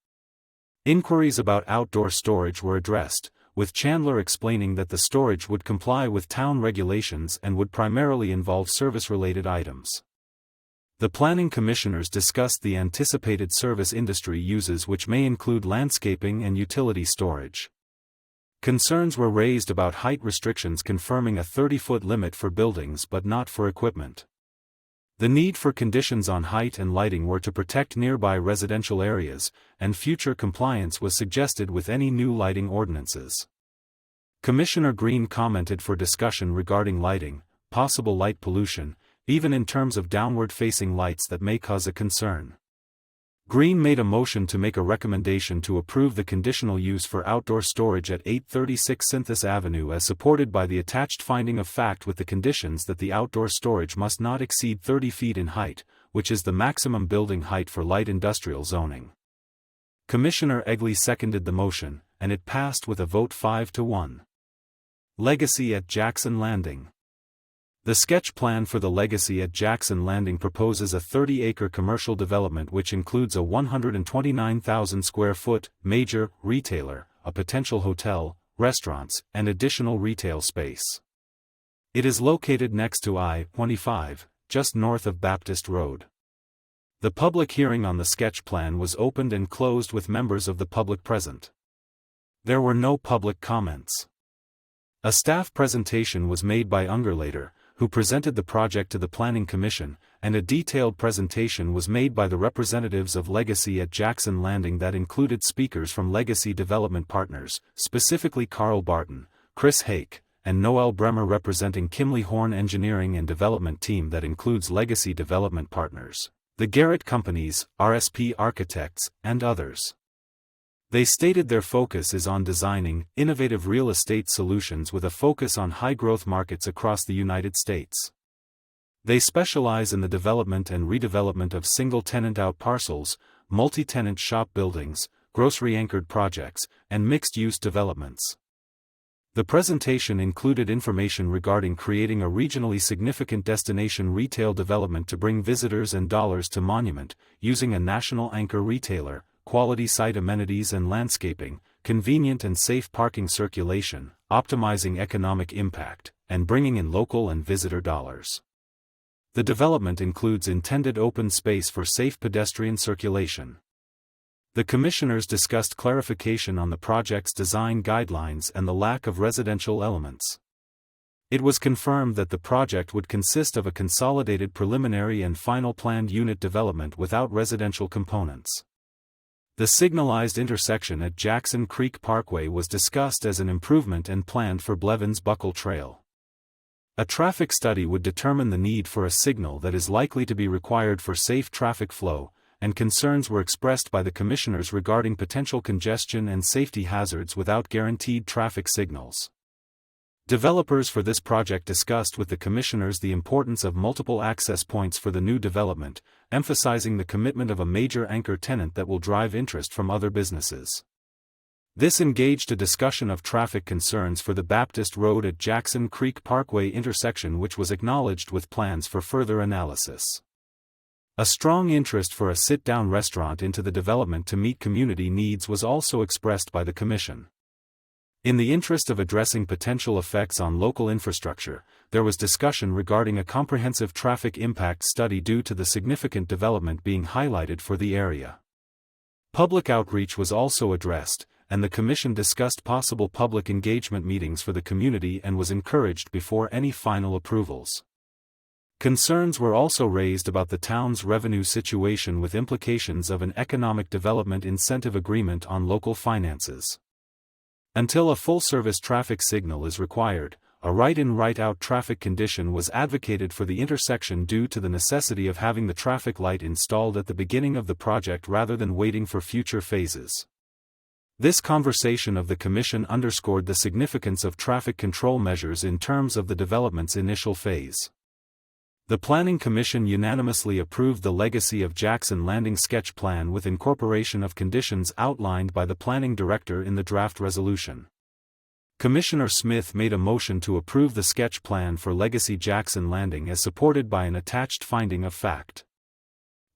Inquiries about outdoor storage were addressed, with Chandler explaining that the storage would comply with town regulations and would primarily involve service-related items. The planning commissioners discussed the anticipated service industry uses, which may include landscaping and utility storage. Concerns were raised about height restrictions, confirming a 30-foot limit for buildings but not for equipment. The need for conditions on height and lighting were to protect nearby residential areas, and future compliance was suggested with any new lighting ordinances. Commissioner Green commented for discussion regarding lighting, possible light pollution, even in terms of downward-facing lights that may cause a concern. Green made a motion to make a recommendation to approve the conditional use for outdoor storage at 836 Synthus Avenue as supported by the attached finding of fact, with the conditions that the outdoor storage must not exceed 30 feet in height, which is the maximum building height for light industrial zoning. Commissioner Egley seconded the motion, and it passed with a vote 5-1. Legacy at Jackson Landing. The sketch plan for the Legacy at Jackson Landing proposes a 30-acre commercial development which includes a 129,000 square foot major retailer, a potential hotel, restaurants, and additional retail space. It is located next to I-25, just north of Baptist Road. The public hearing on the sketch plan was opened and closed with members of the public present. There were no public comments. A staff presentation was made by Ungerlater, who presented the project to the Planning Commission, and a detailed presentation was made by the representatives of Legacy at Jackson Landing that included speakers from Legacy Development Partners, specifically Carl Barton, Chris Hake, and Noel Bremer, representing Kimley Horn Engineering and Development Team that includes Legacy Development Partners, the Garrett Companies, RSP Architects, and others. They stated their focus is on designing innovative real estate solutions with a focus on high-growth markets across the United States. They specialize in the development and redevelopment of single-tenant out parcels, multi-tenant shop buildings, grocery-anchored projects, and mixed-use developments. The presentation included information regarding creating a regionally significant destination retail development to bring visitors and dollars to Monument, using a national anchor retailer, quality site amenities and landscaping, convenient and safe parking circulation, optimizing economic impact, and bringing in local and visitor dollars. The development includes intended open space for safe pedestrian circulation. The commissioners discussed clarification on the project's design guidelines and the lack of residential elements. It was confirmed that the project would consist of a consolidated preliminary and final planned unit development without residential components. The signalized intersection at Jackson Creek Parkway was discussed as an improvement and planned for Blevins Buckle Trail. A traffic study would determine the need for a signal that is likely to be required for safe traffic flow, and concerns were expressed by the commissioners regarding potential congestion and safety hazards without guaranteed traffic signals. Developers for this project discussed with the commissioners the importance of multiple access points for the new development, emphasizing the commitment of a major anchor tenant that will drive interest from other businesses. This engaged a discussion of traffic concerns for the Baptist Road at Jackson Creek Parkway intersection, which was acknowledged with plans for further analysis. A strong interest for a sit-down restaurant into the development to meet community needs was also expressed by the Commission. In the interest of addressing potential effects on local infrastructure, there was discussion regarding a comprehensive traffic impact study due to the significant development being highlighted for the area. Public outreach was also addressed, and the Commission discussed possible public engagement meetings for the community and was encouraged before any final approvals. Concerns were also raised about the town's revenue situation with implications of an economic development incentive agreement on local finances. Until a full-service traffic signal is required, a right-in right-out traffic condition was advocated for the intersection due to the necessity of having the traffic light installed at the beginning of the project rather than waiting for future phases. This conversation of the Commission underscored the significance of traffic control measures in terms of the development's initial phase. The Planning Commission unanimously approved the Legacy of Jackson Landing sketch plan with incorporation of conditions outlined by the Planning Director in the draft resolution. Commissioner Smith made a motion to approve the sketch plan for Legacy Jackson Landing as supported by an attached finding of fact.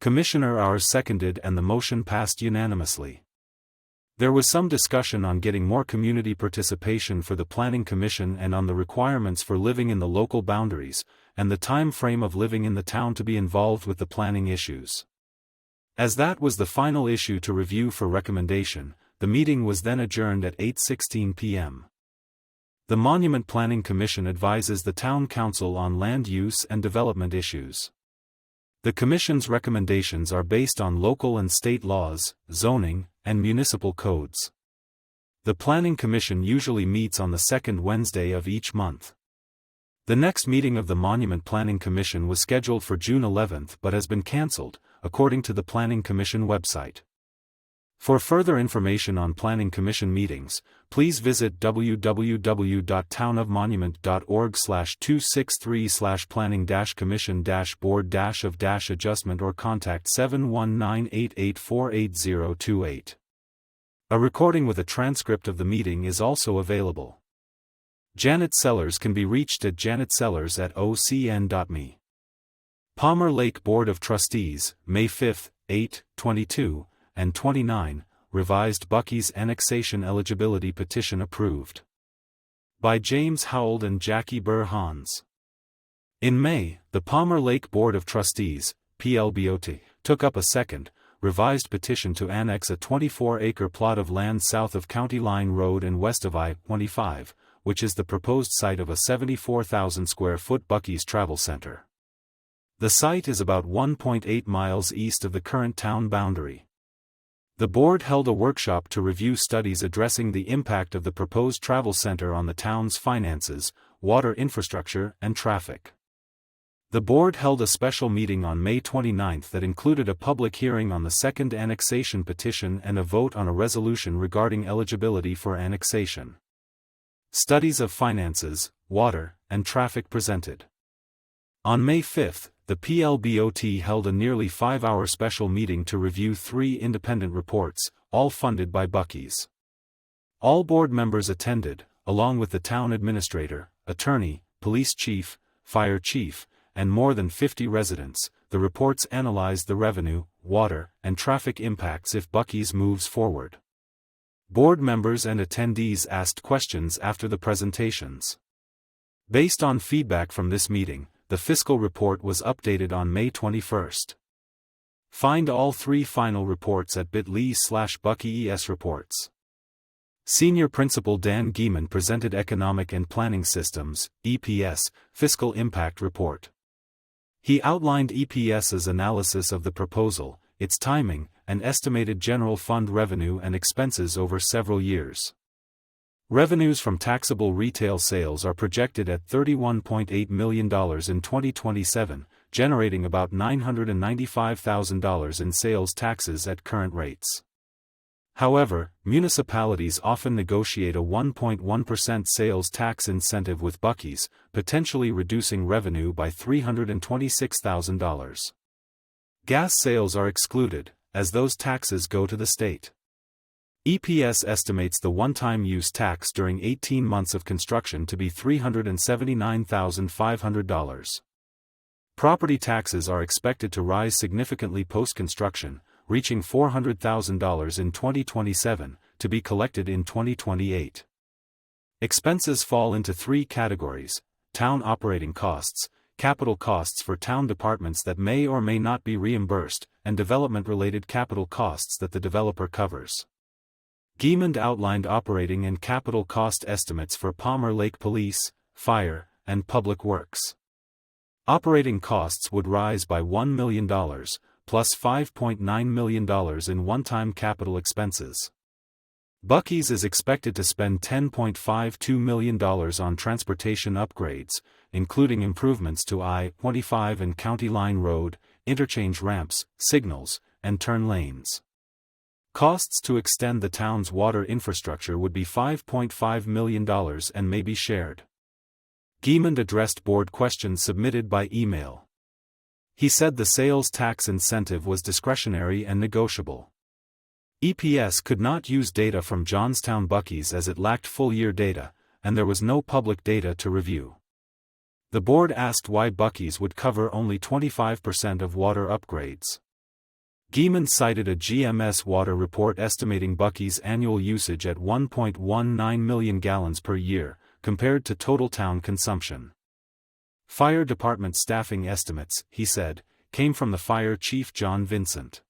Commissioner Ayers seconded and the motion passed unanimously. There was some discussion on getting more community participation for the Planning Commission and on the requirements for living in the local boundaries, and the time frame of living in the town to be involved with the planning issues. As that was the final issue to review for recommendation, the meeting was then adjourned at 8:16 p.m. The Monument Planning Commission advises the Town Council on land use and development issues. The Commission's recommendations are based on local and state laws, zoning, and municipal codes. The Planning Commission usually meets on the second Wednesday of each month. The next meeting of the Monument Planning Commission was scheduled for June 11 but has been cancelled, according to the Planning Commission website. For further information on Planning Commission meetings, please visit www.townofmonument.org/263/planning-commission-board-of-adjustment or contact 719-884-8028. A recording with a transcript of the meeting is also available. Janet Sellers can be reached at janetsellers@ocn.me. Palmer Lake Board of Trustees, May 5, 8, 22, and 29, revised Bucky's annexation eligibility petition approved. By James Howell and Jackie Burr-Hans. In May, the Palmer Lake Board of Trustees, PLBOT, took up a second, revised petition to annex a 24-acre plot of land south of County Line Road and west of I-25, which is the proposed site of a 74,000-square-foot Bucky's Travel Center. The site is about 1.8 miles east of the current town boundary. The board held a workshop to review studies addressing the impact of the proposed travel center on the town's finances, water infrastructure, and traffic. The board held a special meeting on May 29 that included a public hearing on the second annexation petition and a vote on a resolution regarding eligibility for annexation. Studies of finances, water, and traffic presented. On May 5, the PLBOT held a nearly 5-hour special meeting to review 3 independent reports, all funded by Bucky's. All board members attended, along with the town administrator, attorney, police chief, fire chief, and more than 50 residents. The reports analyzed the revenue, water, and traffic impacts if Buc-ee's moves forward. Board members and attendees asked questions after the presentations. Based on feedback from this meeting, the fiscal report was updated on May 21. Find all 3 final reports at bit.ly/Buc-ee's-reports. Senior Principal Dan Gieman presented Economic and Planning Systems, EPS, Fiscal Impact Report. He outlined EPS's analysis of the proposal, its timing, and estimated general fund revenue and expenses over several years. Revenues from taxable retail sales are projected at $31.8 million in 2027, generating about $995,000 in sales taxes at current rates. However, municipalities often negotiate a 1.1% sales tax incentive with Buc-ee's, potentially reducing revenue by $326,000. Gas sales are excluded, as those taxes go to the state. EPS estimates the one-time use tax during 18 months of construction to be $379,500. Property taxes are expected to rise significantly post-construction, reaching $400,000 in 2027, to be collected in 2028. Expenses fall into 3 categories: town operating costs, capital costs for town departments that may or may not be reimbursed, and development-related capital costs that the developer covers. Gieman outlined operating and capital cost estimates for Palmer Lake Police, Fire, and Public Works. Operating costs would rise by $1 million, plus $5.9 million in one-time capital expenses. Buc-ee's is expected to spend $10.52 million on transportation upgrades, including improvements to I-25 and County Line Road, interchange ramps, signals, and turn lanes. Costs to extend the town's water infrastructure would be $5.5 million and may be shared. Gieman addressed board questions submitted by email. He said the sales tax incentive was discretionary and negotiable. EPS could not use data from Johnstown Buc-ee's as it lacked full-year data, and there was no public data to review. The board asked why Buc-ee's would cover only 25% of water upgrades. Gieman cited a GMS water report estimating Buc-ee's annual usage at 1.19 million gallons per year, compared to total town consumption. Fire department staffing estimates, he said, came from the fire chief John Vincent.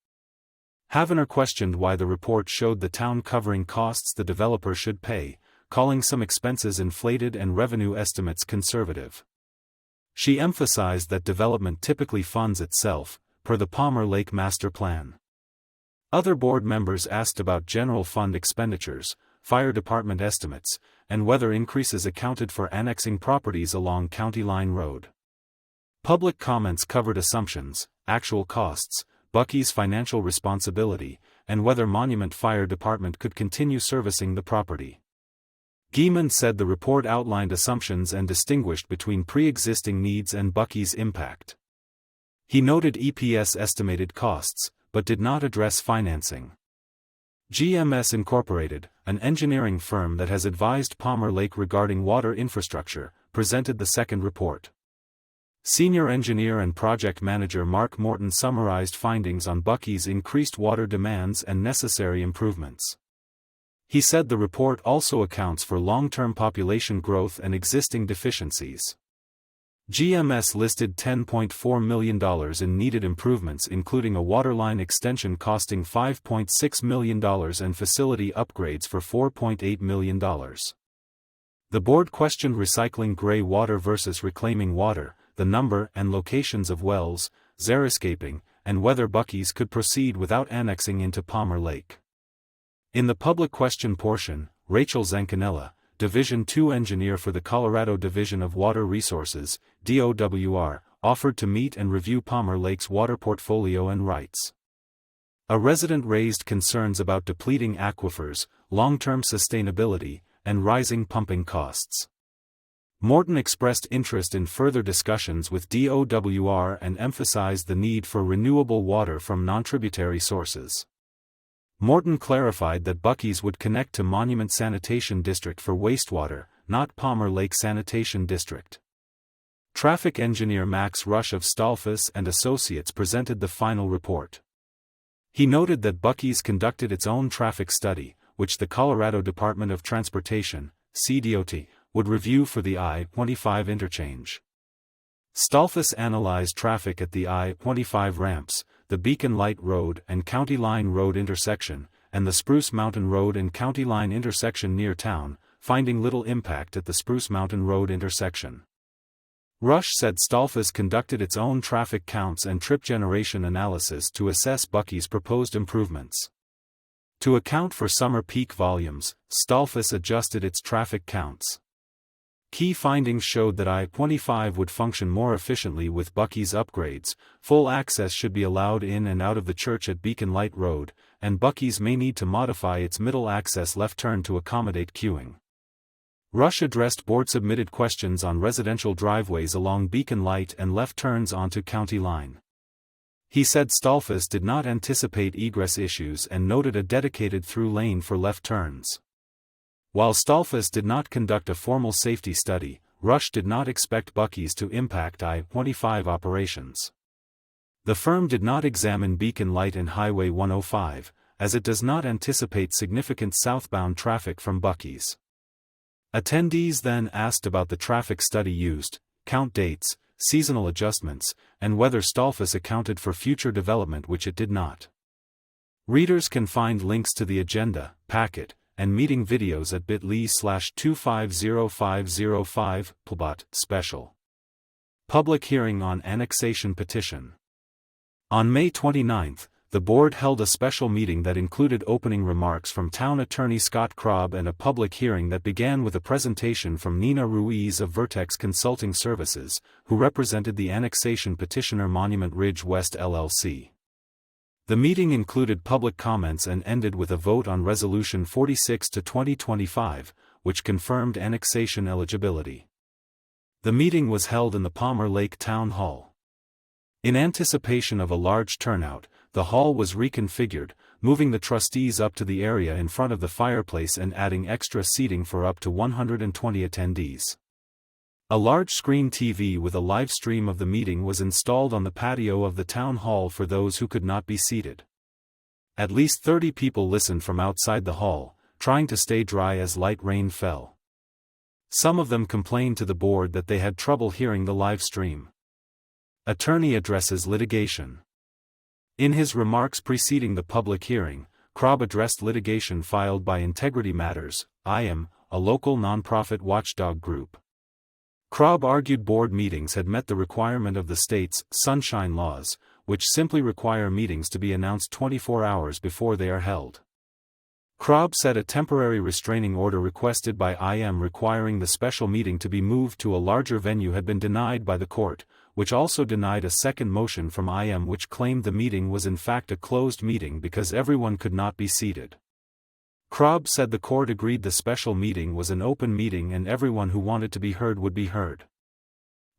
Havener questioned why the report showed the town covering costs the developer should pay, calling some expenses inflated and revenue estimates conservative. She emphasized that development typically funds itself, per the Palmer Lake Master Plan. Other board members asked about general fund expenditures, fire department estimates, and whether increases accounted for annexing properties along County Line Road. Public comments covered assumptions, actual costs, Buc-ee's financial responsibility, and whether Monument Fire Department could continue servicing the property. Gieman said the report outlined assumptions and distinguished between pre-existing needs and Buc-ee's impact. He noted EPS estimated costs, but did not address financing. GMS Incorporated, an engineering firm that has advised Palmer Lake regarding water infrastructure, presented the second report. Senior engineer and project manager Mark Morton summarized findings on Buc-ee's increased water demands and necessary improvements. He said the report also accounts for long-term population growth and existing deficiencies. GMS listed $10.4 million in needed improvements, including a waterline extension costing $5.6 million and facility upgrades for $4.8 million. The board questioned recycling gray water versus reclaiming water, the number and locations of wells, xeriscaping, and whether Buc-ee's could proceed without annexing into Palmer Lake. In the public question portion, Rachel Zancanella, Division II engineer for the Colorado Division of Water Resources, DOWR, offered to meet and review Palmer Lake's water portfolio and rights. A resident raised concerns about depleting aquifers, long-term sustainability, and rising pumping costs. Morton expressed interest in further discussions with DOWR and emphasized the need for renewable water from non-tributary sources. Morton clarified that Buc-ee's would connect to Monument Sanitation District for wastewater, not Palmer Lake Sanitation District. Traffic engineer Max Rush of Stolfus and Associates presented the final report. He noted that Buc-ee's conducted its own traffic study, which the Colorado Department of Transportation, CDOT, would review for the I-25 interchange. Stolfus analyzed traffic at the I-25 ramps, the Beacon Light Road and County Line Road intersection, and the Spruce Mountain Road and County Line intersection near town, finding little impact at the Spruce Mountain Road intersection. Rush said Stolfus conducted its own traffic counts and trip generation analysis to assess Buc-ee's proposed improvements. To account for summer peak volumes, Stolfus adjusted its traffic counts. Key findings showed that I-25 would function more efficiently with Buc-ee's upgrades, full access should be allowed in and out of the church at Beacon Light Road, and Buc-ee's may need to modify its middle access left turn to accommodate queuing. Rush addressed board-submitted questions on residential driveways along Beacon Light and left turns onto County Line. He said Stolfus did not anticipate egress issues and noted a dedicated through lane for left turns. While Stolfus did not conduct a formal safety study, Rush did not expect Buc-ee's to impact I-25 operations. The firm did not examine Beacon Light and Highway 105, as it does not anticipate significant southbound traffic from Buc-ee's. Attendees then asked about the traffic study used, count dates, seasonal adjustments, and whether Stolfus accounted for future development, which it did not. Readers can find links to the agenda, packet, and meeting videos at bit.ly/250505 PLBOT special. Public hearing on annexation petition. On May 29, the board held a special meeting that included opening remarks from Town Attorney Scott Krob and a public hearing that began with a presentation from Nina Ruiz of Vertex Consulting Services, who represented the annexation petitioner Monument Ridge West LLC. The meeting included public comments and ended with a vote on Resolution 46/2025, which confirmed annexation eligibility. The meeting was held in the Palmer Lake Town Hall. In anticipation of a large turnout, the hall was reconfigured, moving the trustees up to the area in front of the fireplace and adding extra seating for up to 120 attendees. A large screen TV with a live stream of the meeting was installed on the patio of the town hall for those who could not be seated. At least 30 people listened from outside the hall, trying to stay dry as light rain fell. Some of them complained to the board that they had trouble hearing the live stream. Attorney addresses litigation. In his remarks preceding the public hearing, Krob addressed litigation filed by Integrity Matters, IM, a local nonprofit watchdog group. Krob argued board meetings had met the requirement of the state's sunshine laws, which simply require meetings to be announced 24 hours before they are held. Krob said a temporary restraining order requested by IM requiring the special meeting to be moved to a larger venue had been denied by the court, which also denied a second motion from IM which claimed the meeting was in fact a closed meeting because everyone could not be seated. Krob said the court agreed the special meeting was an open meeting and everyone who wanted to be heard would be heard.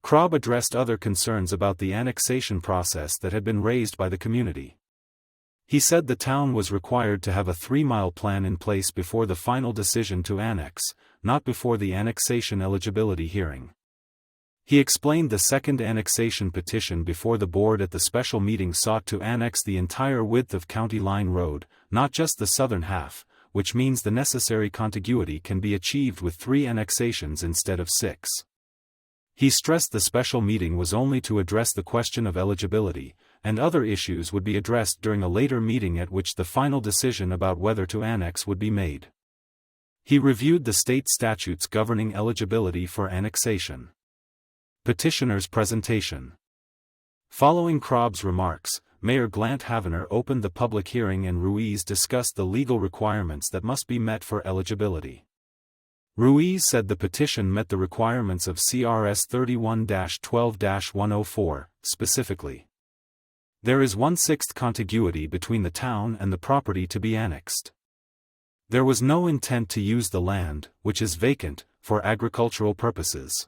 Krob addressed other concerns about the annexation process that had been raised by the community. He said the town was required to have a 3-mile plan in place before the final decision to annex, not before the annexation eligibility hearing. He explained the second annexation petition before the board at the special meeting sought to annex the entire width of County Line Road, not just the southern half, which means the necessary contiguity can be achieved with 3 annexations instead of 6. He stressed the special meeting was only to address the question of eligibility, and other issues would be addressed during a later meeting at which the final decision about whether to annex would be made. He reviewed the state statutes governing eligibility for annexation. Petitioner's presentation. Following Krob's remarks, Mayor Glant Havener opened the public hearing and Ruiz discussed the legal requirements that must be met for eligibility. Ruiz said the petition met the requirements of CRS 31-12-104, specifically. There is 1/6 contiguity between the town and the property to be annexed. There was no intent to use the land, which is vacant, for agricultural purposes.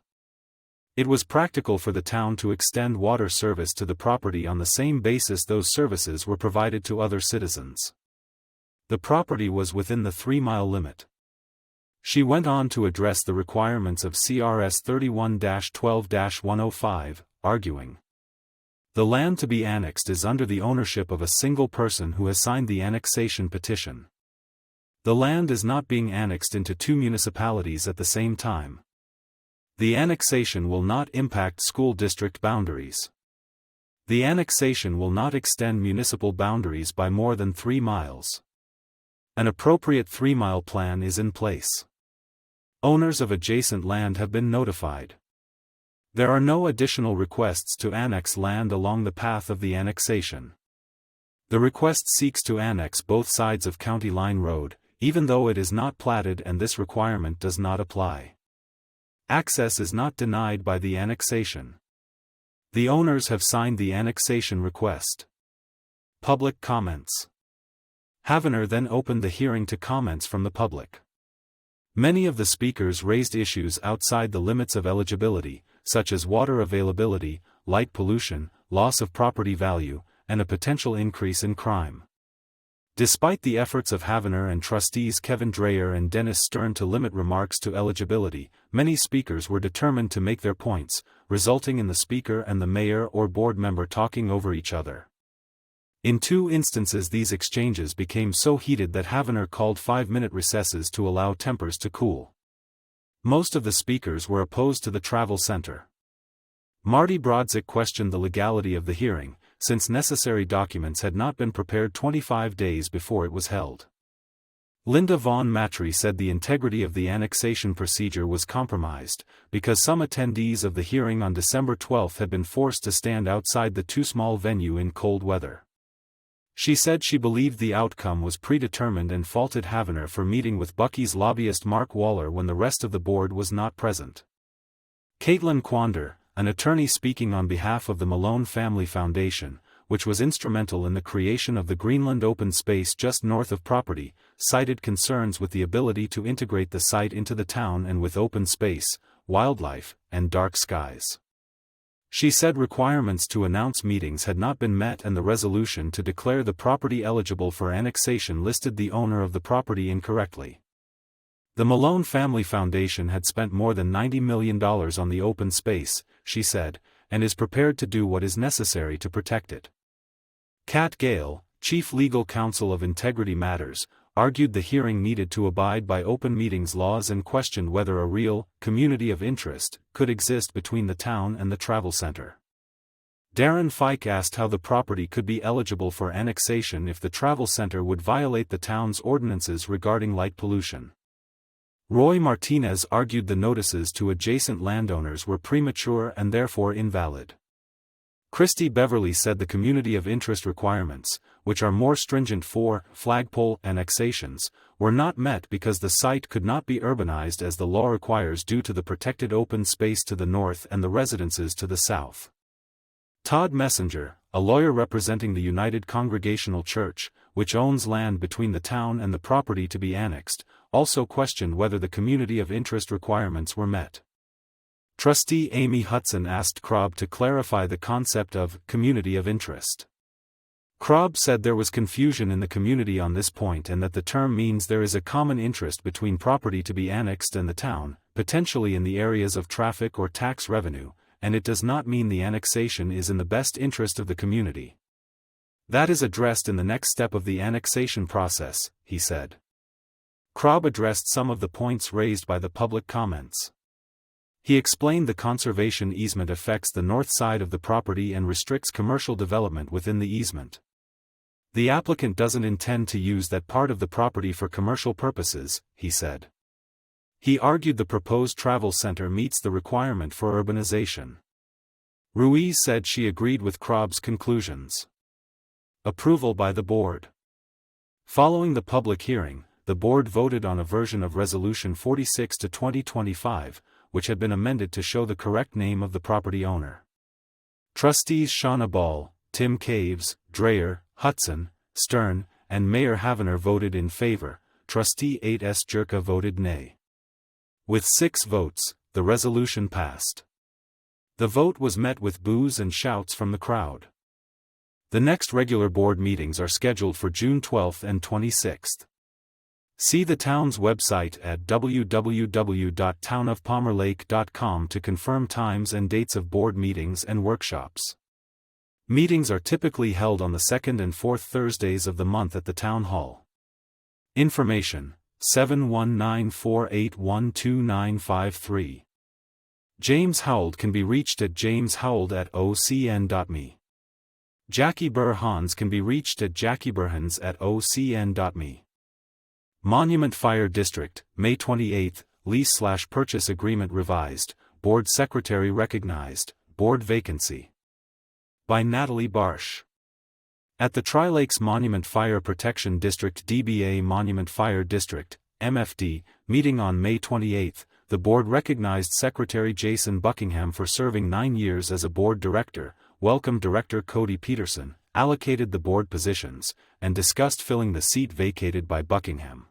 It was practical for the town to extend water service to the property on the same basis those services were provided to other citizens. The property was within the 3-mile limit. She went on to address the requirements of CRS 31-12-105, arguing, "The land to be annexed is under the ownership of a single person who has signed the annexation petition. The land is not being annexed into 2 municipalities at the same time. The annexation will not impact school district boundaries. The annexation will not extend municipal boundaries by more than 3 miles. An appropriate 3-mile plan is in place. Owners of adjacent land have been notified. There are no additional requests to annex land along the path of the annexation. The request seeks to annex both sides of County Line Road, even though it is not platted, and this requirement does not apply. Access is not denied by the annexation. The owners have signed the annexation request." Public comments. Havener then opened the hearing to comments from the public. Many of the speakers raised issues outside the limits of eligibility, such as water availability, light pollution, loss of property value, and a potential increase in crime. Despite the efforts of Havener and trustees Kevin Dreyer and Dennis Stern to limit remarks to eligibility, many speakers were determined to make their points, resulting in the speaker and the mayor or board member talking over each other. In 2 instances these exchanges became so heated that Havener called 5-minute recesses to allow tempers to cool. Most of the speakers were opposed to the travel center. Marty Brodzik questioned the legality of the hearing, since necessary documents had not been prepared 25 days before it was held. Linda Vaughn Matry said the integrity of the annexation procedure was compromised, because some attendees of the hearing on December 12 had been forced to stand outside the too small venue in cold weather. She said she believed the outcome was predetermined and faulted Havener for meeting with Bucky's lobbyist Mark Waller when the rest of the board was not present. Caitlin Quander, an attorney speaking on behalf of the Malone Family Foundation, which was instrumental in the creation of the Greenland open space just north of property, cited concerns with the ability to integrate the site into the town and with open space, wildlife, and dark skies. She said requirements to announce meetings had not been met and the resolution to declare the property eligible for annexation listed the owner of the property incorrectly. The Malone Family Foundation had spent more than $90 million on the open space, she said, and is prepared to do what is necessary to protect it. Kat Gale, chief legal counsel of Integrity Matters, argued the hearing needed to abide by open meetings laws and questioned whether a real community of interest could exist between the town and the travel center. Darren Fike asked how the property could be eligible for annexation if the travel center would violate the town's ordinances regarding light pollution. Roy Martinez argued the notices to adjacent landowners were premature and therefore invalid. Christy Beverly said the community of interest requirements, which are more stringent for flagpole annexations, were not met because the site could not be urbanized as the law requires due to the protected open space to the north and the residences to the south. Todd Messenger, a lawyer representing the United Congregational Church, which owns land between the town and the property to be annexed, also questioned whether the community of interest requirements were met. Trustee Amy Hudson asked Krob to clarify the concept of community of interest. Krob said there was confusion in the community on this point and that the term means there is a common interest between property to be annexed and the town, potentially in the areas of traffic or tax revenue, and it does not mean the annexation is in the best interest of the community. That is addressed in the next step of the annexation process, he said. Krob addressed some of the points raised by the public comments. He explained the conservation easement affects the north side of the property and restricts commercial development within the easement. The applicant doesn't intend to use that part of the property for commercial purposes, he said. He argued the proposed travel center meets the requirement for urbanization. Ruiz said she agreed with Krob's conclusions. Approval by the board. Following the public hearing, the board voted on a version of Resolution 46/2025, which had been amended to show the correct name of the property owner. Trustees Shauna Ball, Tim Caves, Dreyer, Hudson, Stern, and Mayor Havener voted in favor. Trustee 8S Jerka voted nay. With 6 votes, the resolution passed. The vote was met with boos and shouts from the crowd. The next regular board meetings are scheduled for June 12 and 26. See the town's website at www.townofpalmerlake.com to confirm times and dates of board meetings and workshops. Meetings are typically held on the second and fourth Thursdays of the month at the Town Hall. Information: 719-481-2953. James Howell can be reached at jameshowell@ocn.me. Jackie Burr-Hans can be reached at jackieburhans@ocn.me. Monument Fire District, May 28, Lease/Purchase Agreement revised, Board Secretary recognized, Board vacancy. By Natalie Barsh. At the Tri-Lakes Monument Fire Protection District DBA Monument Fire District, MFD, meeting on May 28, the board recognized Secretary Jason Buckingham for serving 9 years as a board director, welcomed Director Cody Peterson, allocated the board positions, and discussed filling the seat vacated by Buckingham.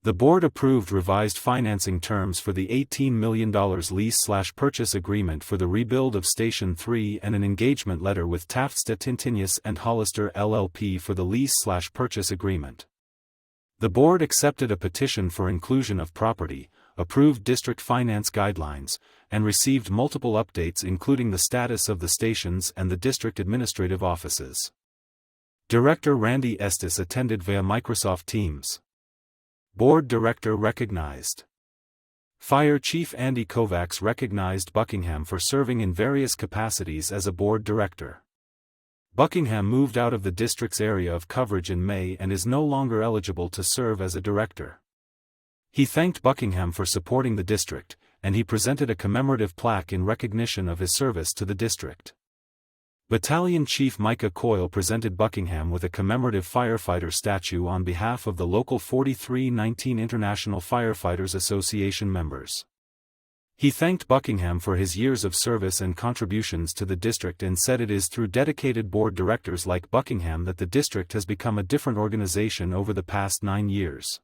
The board approved revised financing terms for the $18 million lease/purchase agreement for the rebuild of Station 3 and an engagement letter with Taft Stettinius and Hollister LLP for the lease/purchase agreement. The board accepted a petition for inclusion of property, approved district finance guidelines, and received multiple updates including the status of the stations and the district administrative offices. Director Randy Estes attended via Microsoft Teams. Board Director recognized. Fire Chief Andy Kovacs recognized Buckingham for serving in various capacities as a board director. Buckingham moved out of the district's area of coverage in May and is no longer eligible to serve as a director. He thanked Buckingham for supporting the district, and he presented a commemorative plaque in recognition of his service to the district. Battalion Chief Micah Coyle presented Buckingham with a commemorative firefighter statue on behalf of the local 4319 International Firefighters Association members. He thanked Buckingham for his years of service and contributions to the district and said it is through dedicated board directors like Buckingham that the district has become a different organization over the past 9 years.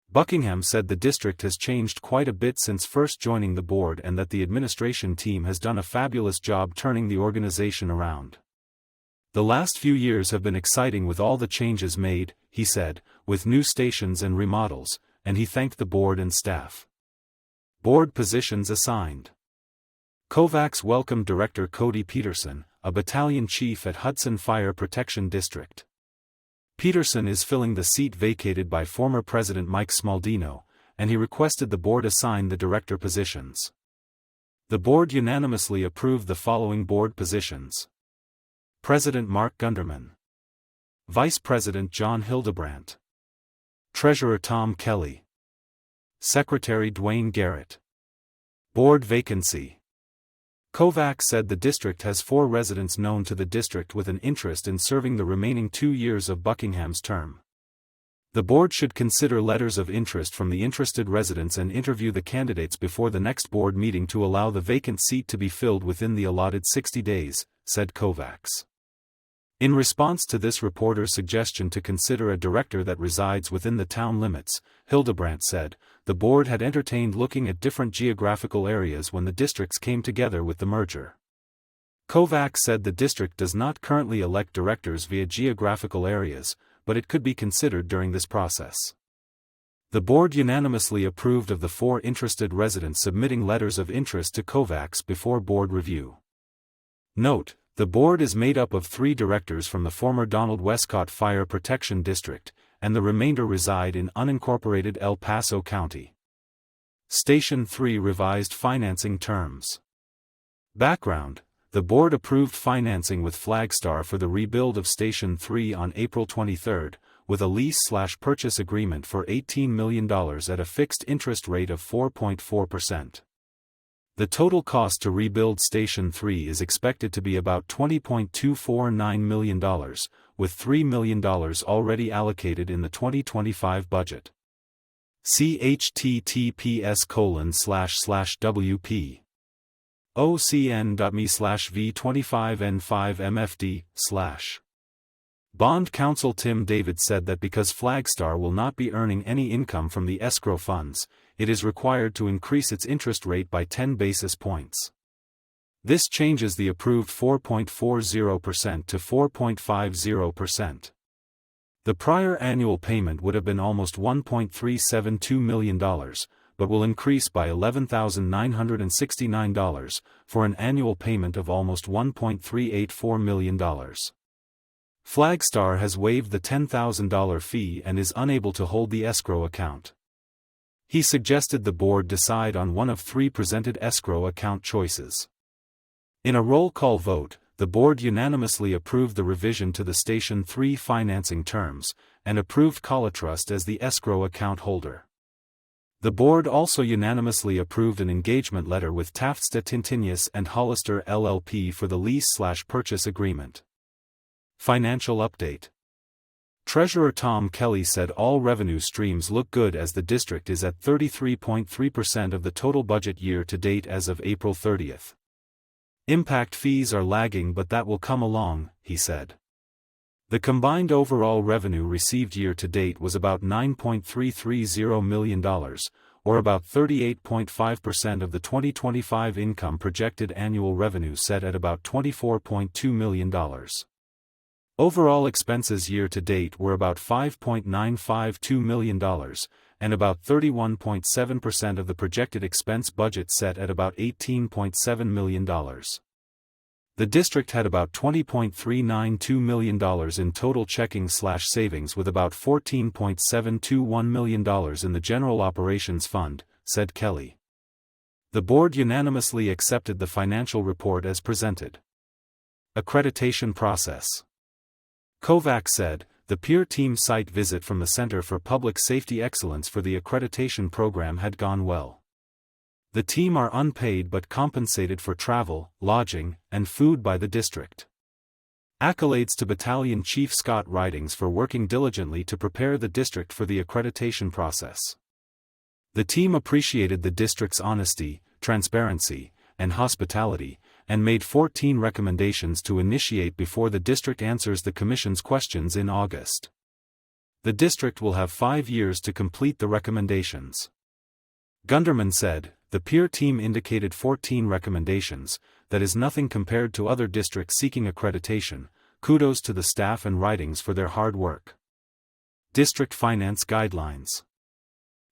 Buckingham said the district has changed quite a bit since first joining the board and that the administration team has done a fabulous job turning the organization around. The last few years have been exciting with all the changes made, he said, with new stations and remodels, and he thanked the board and staff. Board positions assigned. Kovacs welcomed Director Cody Peterson, a battalion chief at Hudson Fire Protection District. Peterson is filling the seat vacated by former President Mike Smaldino, and he requested the board assign the director positions. The board unanimously approved the following board positions: President Mark Gunderman, Vice President John Hildebrandt, Treasurer Tom Kelly, Secretary Dwayne Garrett. Board vacancy. Kovacs said the district has 4 residents known to the district with an interest in serving the remaining 2 years of Buckingham's term. The board should consider letters of interest from the interested residents and interview the candidates before the next board meeting to allow the vacant seat to be filled within the allotted 60 days, said Kovacs. In response to this reporter's suggestion to consider a director that resides within the town limits, Hildebrandt said, the board had entertained looking at different geographical areas when the districts came together with the merger. Kovacs said the district does not currently elect directors via geographical areas, but it could be considered during this process. The board unanimously approved of the 4 interested residents submitting letters of interest to Kovacs before board review. Note: the board is made up of 3 directors from the former Donald Westcott Fire Protection District, and the remainder reside in unincorporated El Paso County. Station 3 revised financing terms. Background: the board approved financing with Flagstar for the rebuild of Station 3 on April 23, with a lease/purchase agreement for $18 million at a fixed interest rate of 4.4%. The total cost to rebuild Station 3 is expected to be about $20.249 million, with $3 million already allocated in the 2025 budget. See https://wp. ocn.me/v25n5mfd/. Bond counsel Tim David said that because Flagstar will not be earning any income from the escrow funds, it is required to increase its interest rate by 10 basis points. This changes the approved 4.40% to 4.50%. The prior annual payment would have been almost $1.372 million, but will increase by $11,969, for an annual payment of almost $1.384 million. Flagstar has waived the $10,000 fee and is unable to hold the escrow account. He suggested the board decide on one of three presented escrow account choices. In a roll call vote, the board unanimously approved the revision to the Station 3 financing terms, and approved Colatrust as the escrow account holder. The board also unanimously approved an engagement letter with Tafsta Tintinius and Hollister LLP for the lease/purchase agreement. Financial update. Treasurer Tom Kelly said all revenue streams look good as the district is at 33.3% of the total budget year to date as of April 30th. Impact fees are lagging, but that will come along, he said. The combined overall revenue received year to date was about $9.330 million, or about 38.5% of the 2025 income projected annual revenue set at about $24.2 million. Overall expenses year to date were about $5.952 million, and about 31.7% of the projected expense budget set at about $18.7 million. The district had about $20.392 million in total checking/savings, with about $14.721 million in the General Operations Fund, said Kelly. The board unanimously accepted the financial report as presented. Accreditation process. Kovacs said, the peer team site visit from the Center for Public Safety Excellence for the accreditation program had gone well. The team are unpaid but compensated for travel, lodging, and food by the district. Accolades to Battalion Chief Scott Ridings for working diligently to prepare the district for the accreditation process. The team appreciated the district's honesty, transparency, and hospitality, and made 14 recommendations to initiate before the district answers the Commission's questions in August. The district will have 5 years to complete the recommendations. Gunderman said, the peer team indicated 14 recommendations, that is nothing compared to other districts seeking accreditation. Kudos to the staff and Ridings for their hard work. District Finance Guidelines.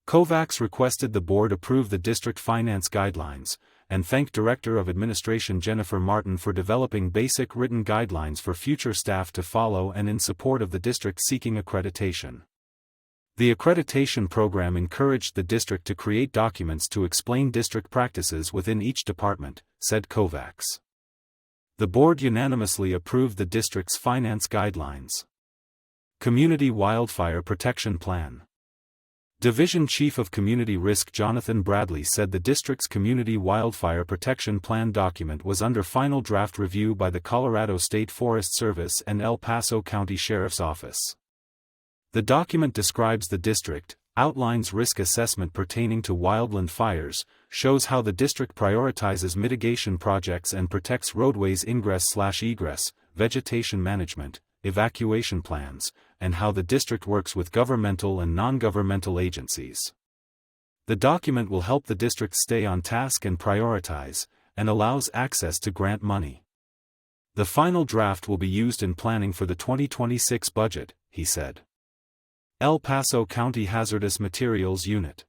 Kovacs requested the board approve the District Finance Guidelines, and thanked Director of Administration Jennifer Martin for developing basic written guidelines for future staff to follow and in support of the district seeking accreditation. The accreditation program encouraged the district to create documents to explain district practices within each department, said Kovacs. The board unanimously approved the district's finance guidelines. Community Wildfire Protection Plan. Division Chief of Community Risk Jonathan Bradley said the district's Community Wildfire Protection Plan document was under final draft review by the Colorado State Forest Service and El Paso County Sheriff's Office. The document describes the district, outlines risk assessment pertaining to wildland fires, shows how the district prioritizes mitigation projects and protects roadways ingress/egress, vegetation management, evacuation plans, and how the district works with governmental and non-governmental agencies. The document will help the district stay on task and prioritize, and allows access to grant money. The final draft will be used in planning for the 2026 budget, he said. El Paso County Hazardous Materials Unit.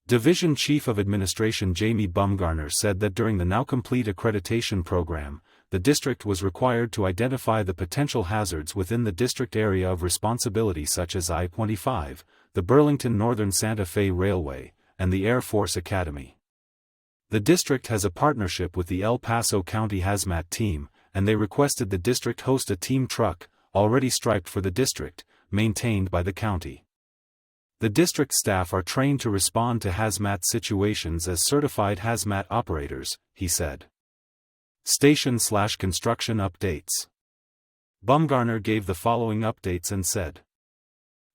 Division Chief of Administration Jamie Bumgarner said that during the now complete accreditation program, the district was required to identify the potential hazards within the district area of responsibility such as I-25, the Burlington Northern Santa Fe Railway, and the Air Force Academy. The district has a partnership with the El Paso County Hazmat Team, and they requested the district host a team truck, already striped for the district, maintained by the county. The district staff are trained to respond to hazmat situations as certified hazmat operators, he said. Station/construction updates. Bumgarner gave the following updates and said,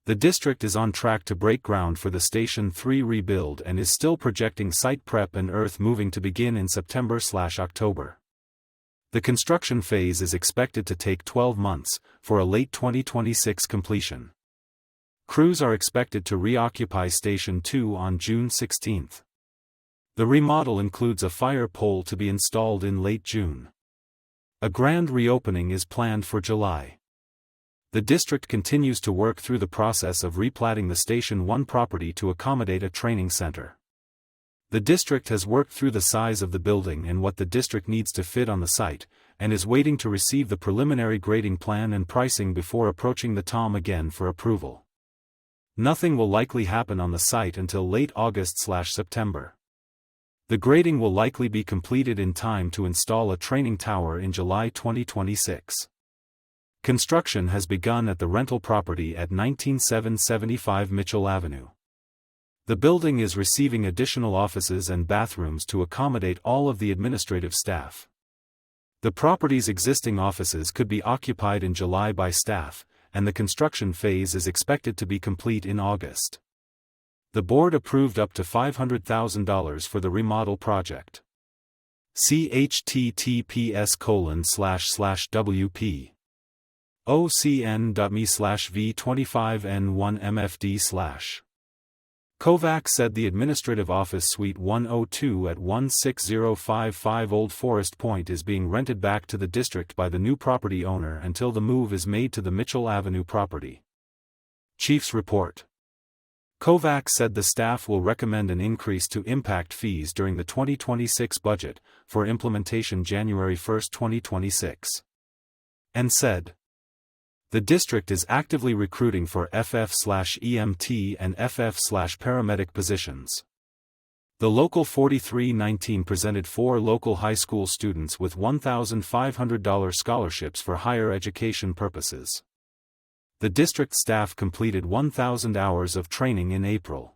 the district is on track to break ground for the Station 3 rebuild and is still projecting site prep and earth moving to begin in September/October. The construction phase is expected to take 12 months, for a late 2026 completion. Crews are expected to reoccupy Station 2 on June 16. The remodel includes a fire pole to be installed in late June. A grand reopening is planned for July. The district continues to work through the process of replatting the Station 1 property to accommodate a training center. The district has worked through the size of the building and what the district needs to fit on the site, and is waiting to receive the preliminary grading plan and pricing before approaching the TOM again for approval. Nothing will likely happen on the site until late August/September. The grading will likely be completed in time to install a training tower in July 2026. Construction has begun at the rental property at 19775 Mitchell Avenue. The building is receiving additional offices and bathrooms to accommodate all of the administrative staff. The property's existing offices could be occupied in July by staff, and the construction phase is expected to be complete in August. The board approved up to $500,000 for the remodel project. See https://wp. OCN.me/V25N1MFD/. Kovac said the Administrative Office Suite 102 at 16055 Old Forest Point is being rented back to the district by the new property owner until the move is made to the Mitchell Avenue property. Chief's report. Kovac said the staff will recommend an increase to impact fees during the 2026 budget, for implementation January 1, 2026. And said, the district is actively recruiting for FF/EMT and FF/paramedic positions. The Local 4319 presented 4 local high school students with $1,500 scholarships for higher education purposes. The district staff completed 1,000 hours of training in April.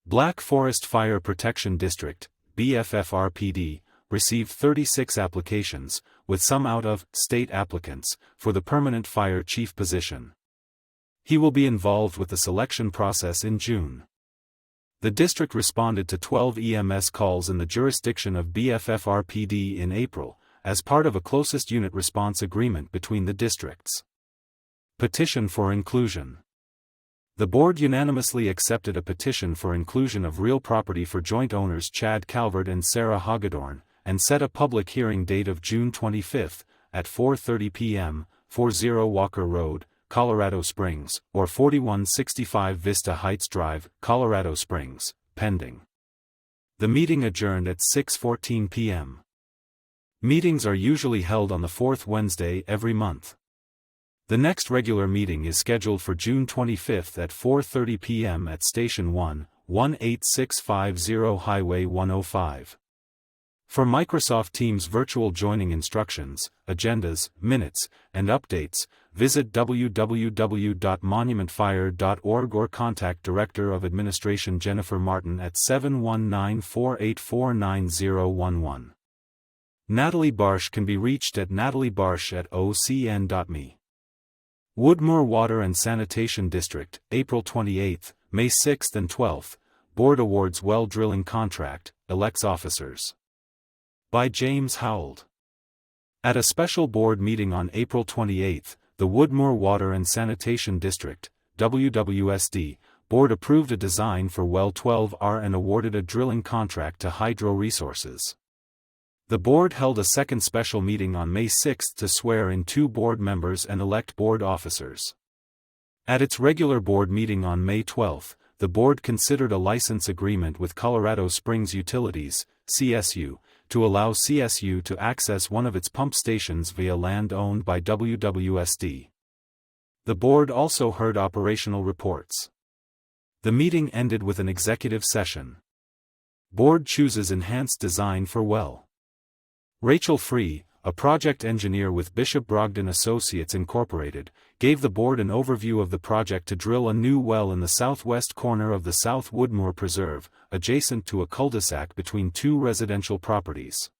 Black Forest Fire Protection District, BFFRPD, received 36 applications, with some out-of-state applicants, for the permanent fire chief position. He will be involved with the selection process in June. The district responded to 12 EMS calls in the jurisdiction of BFFRPD in April, as part of a closest unit response agreement between the districts. Petition for inclusion. The board unanimously accepted a petition for inclusion of real property for joint owners Chad Calvert and Sarah Hagedorn, and set a public hearing date of June 25, at 4:30 p.m., 40 Walker Road, Colorado Springs, or 4165 Vista Heights Drive, Colorado Springs, pending. The meeting adjourned at 6:14 p.m. Meetings are usually held on the fourth Wednesday every month. The next regular meeting is scheduled for June 25 at 4:30 p.m. at Station 1, 18650 Highway 105. For Microsoft Teams virtual joining instructions, agendas, minutes, and updates, visit www.monumentfire.org or contact Director of Administration Jennifer Martin at 719-484-9011. Natalie Barsh can be reached at nataliebarsh@ocn.me. Woodmoor Water and Sanitation District, April 28, May 6 and 12, Board awards well drilling contract, elects officers. By James Howell. At a special board meeting on April 28, the Woodmoor Water and Sanitation District, WWSD, board approved a design for Well 12R and awarded a drilling contract to Hydro Resources. The board held a second special meeting on May 6 to swear in 2 board members and elect board officers. At its regular board meeting on May 12, the board considered a license agreement with Colorado Springs Utilities, CSU, to allow CSU to access one of its pump stations via land owned by WWSD. The board also heard operational reports. The meeting ended with an executive session. Board chooses enhanced design for well. Rachel Free, a project engineer with Bishop Brogdon Associates Incorporated, gave the board an overview of the project to drill a new well in the southwest corner of the South Woodmoor Preserve, adjacent to a cul-de-sac between 2 residential properties.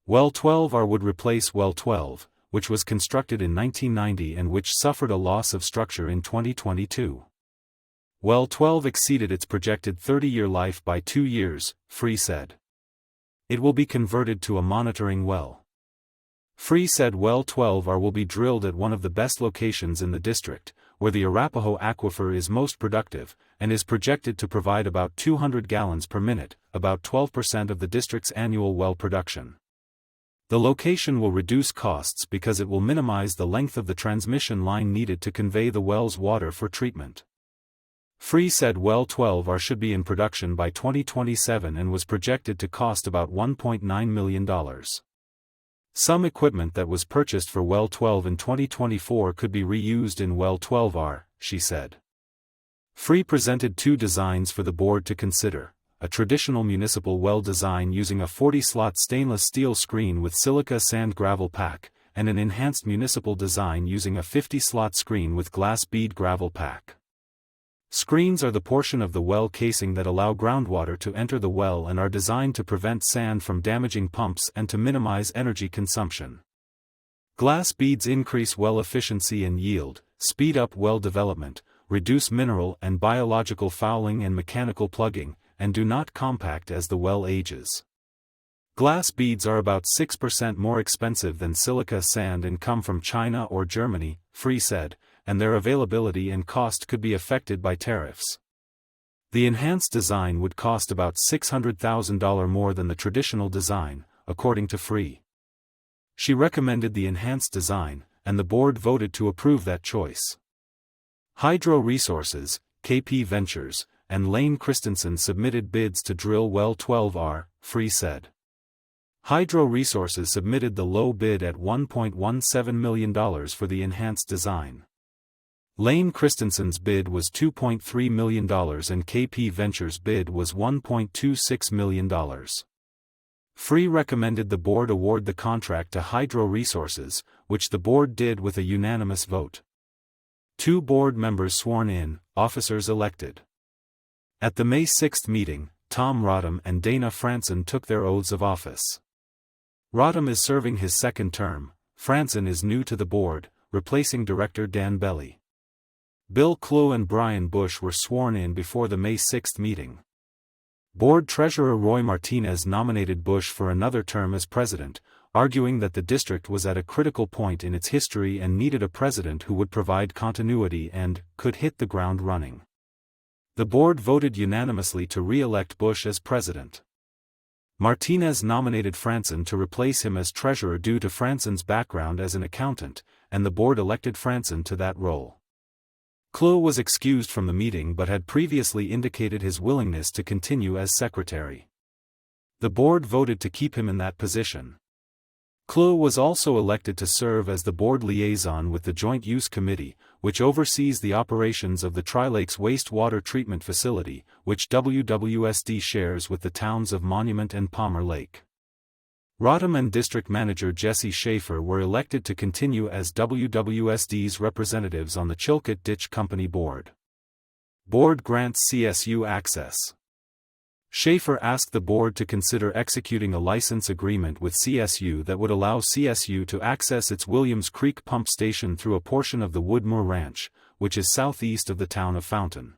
Well 12R would replace Well 12, which was constructed in 1990 and which suffered a loss of structure in 2022. Well 12 exceeded its projected 30-year life by 2 years, Free said. It will be converted to a monitoring well. Free said Well 12R will be drilled at one of the best locations in the district, where the Arapahoe Aquifer is most productive, and is projected to provide about 200 gallons per minute, about 12% of the district's annual well production. The location will reduce costs because it will minimize the length of the transmission line needed to convey the well's water for treatment. Free said Well 12R should be in production by 2027 and was projected to cost about $1.9 million. Some equipment that was purchased for Well 12 in 2024 could be reused in Well 12R, she said. Free presented two designs for the board to consider: a traditional municipal well design using a 40-slot stainless steel screen with silica sand gravel pack, and an enhanced municipal design using a 50-slot screen with glass bead gravel pack. Screens are the portion of the well casing that allow groundwater to enter the well and are designed to prevent sand from damaging pumps and to minimize energy consumption. Glass beads increase well efficiency and yield, speed up well development, reduce mineral and biological fouling and mechanical plugging, and do not compact as the well ages. Glass beads are about 6% more expensive than silica sand and come from China or Germany, Free said, and their availability and cost could be affected by tariffs. The enhanced design would cost about $600,000 more than the traditional design, according to Free. She recommended the enhanced design, and the board voted to approve that choice. Hydro Resources, KP Ventures, and Lane Christensen submitted bids to drill Well 12R, Free said. Hydro Resources submitted the low bid at $1.17 million for the enhanced design. Lane Christensen's bid was $2.3 million and KP Ventures' bid was $1.26 million. Free recommended the board award the contract to Hydro Resources, which the board did with a unanimous vote. 2 board members sworn in, officers elected. At the May 6 meeting, Tom Rodham and Dana Franson took their oaths of office. Rodham is serving his second term. Franson is new to the board, replacing Director Dan Belli. Bill Clough and Brian Bush were sworn in before the May 6 meeting. Board Treasurer Roy Martinez nominated Bush for another term as president, arguing that the district was at a critical point in its history and needed a president who would provide continuity and could hit the ground running. The board voted unanimously to re-elect Bush as president. Martinez nominated Franson to replace him as treasurer due to Franson's background as an accountant, and the board elected Franson to that role. Clough was excused from the meeting but had previously indicated his willingness to continue as secretary. The board voted to keep him in that position. Clough was also elected to serve as the board liaison with the Joint Use Committee, which oversees the operations of the Tri-Lakes Wastewater Treatment Facility, which WWSD shares with the towns of Monument and Palmer Lake. Rodham and District Manager Jesse Schaefer were elected to continue as WWSD's representatives on the Chilkat Ditch Company Board. Board grants CSU access. Schaefer asked the board to consider executing a license agreement with CSU that would allow CSU to access its Williams Creek pump station through a portion of the Woodmoor Ranch, which is southeast of the town of Fountain.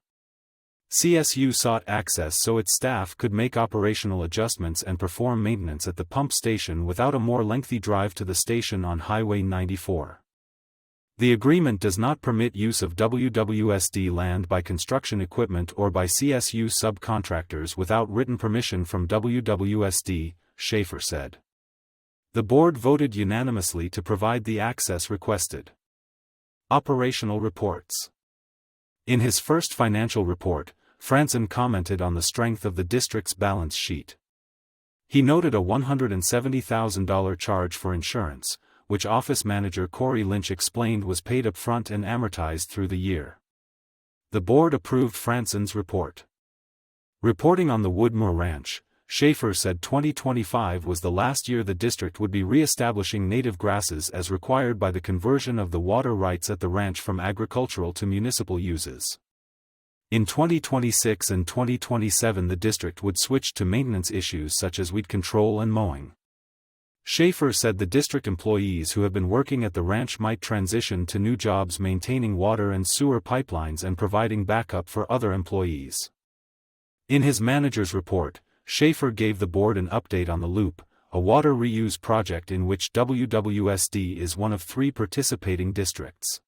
CSU sought access so its staff could make operational adjustments and perform maintenance at the pump station without a more lengthy drive to the station on Highway 94. The agreement does not permit use of WWSD land by construction equipment or by CSU subcontractors without written permission from WWSD, Schaefer said. The board voted unanimously to provide the access requested. Operational reports. In his first financial report, Franson commented on the strength of the district's balance sheet. He noted a $170,000 charge for insurance, which Office Manager Corey Lynch explained was paid up front and amortized through the year. The board approved Franson's report. Reporting on the Woodmoor Ranch, Schaefer said 2025 was the last year the district would be re-establishing native grasses as required by the conversion of the water rights at the ranch from agricultural to municipal uses. In 2026 and 2027 the district would switch to maintenance issues such as weed control and mowing. Schaefer said the district employees who have been working at the ranch might transition to new jobs maintaining water and sewer pipelines and providing backup for other employees. In his manager's report, Schaefer gave the board an update on the Loop, a water reuse project in which WWSD is one of 3 participating districts.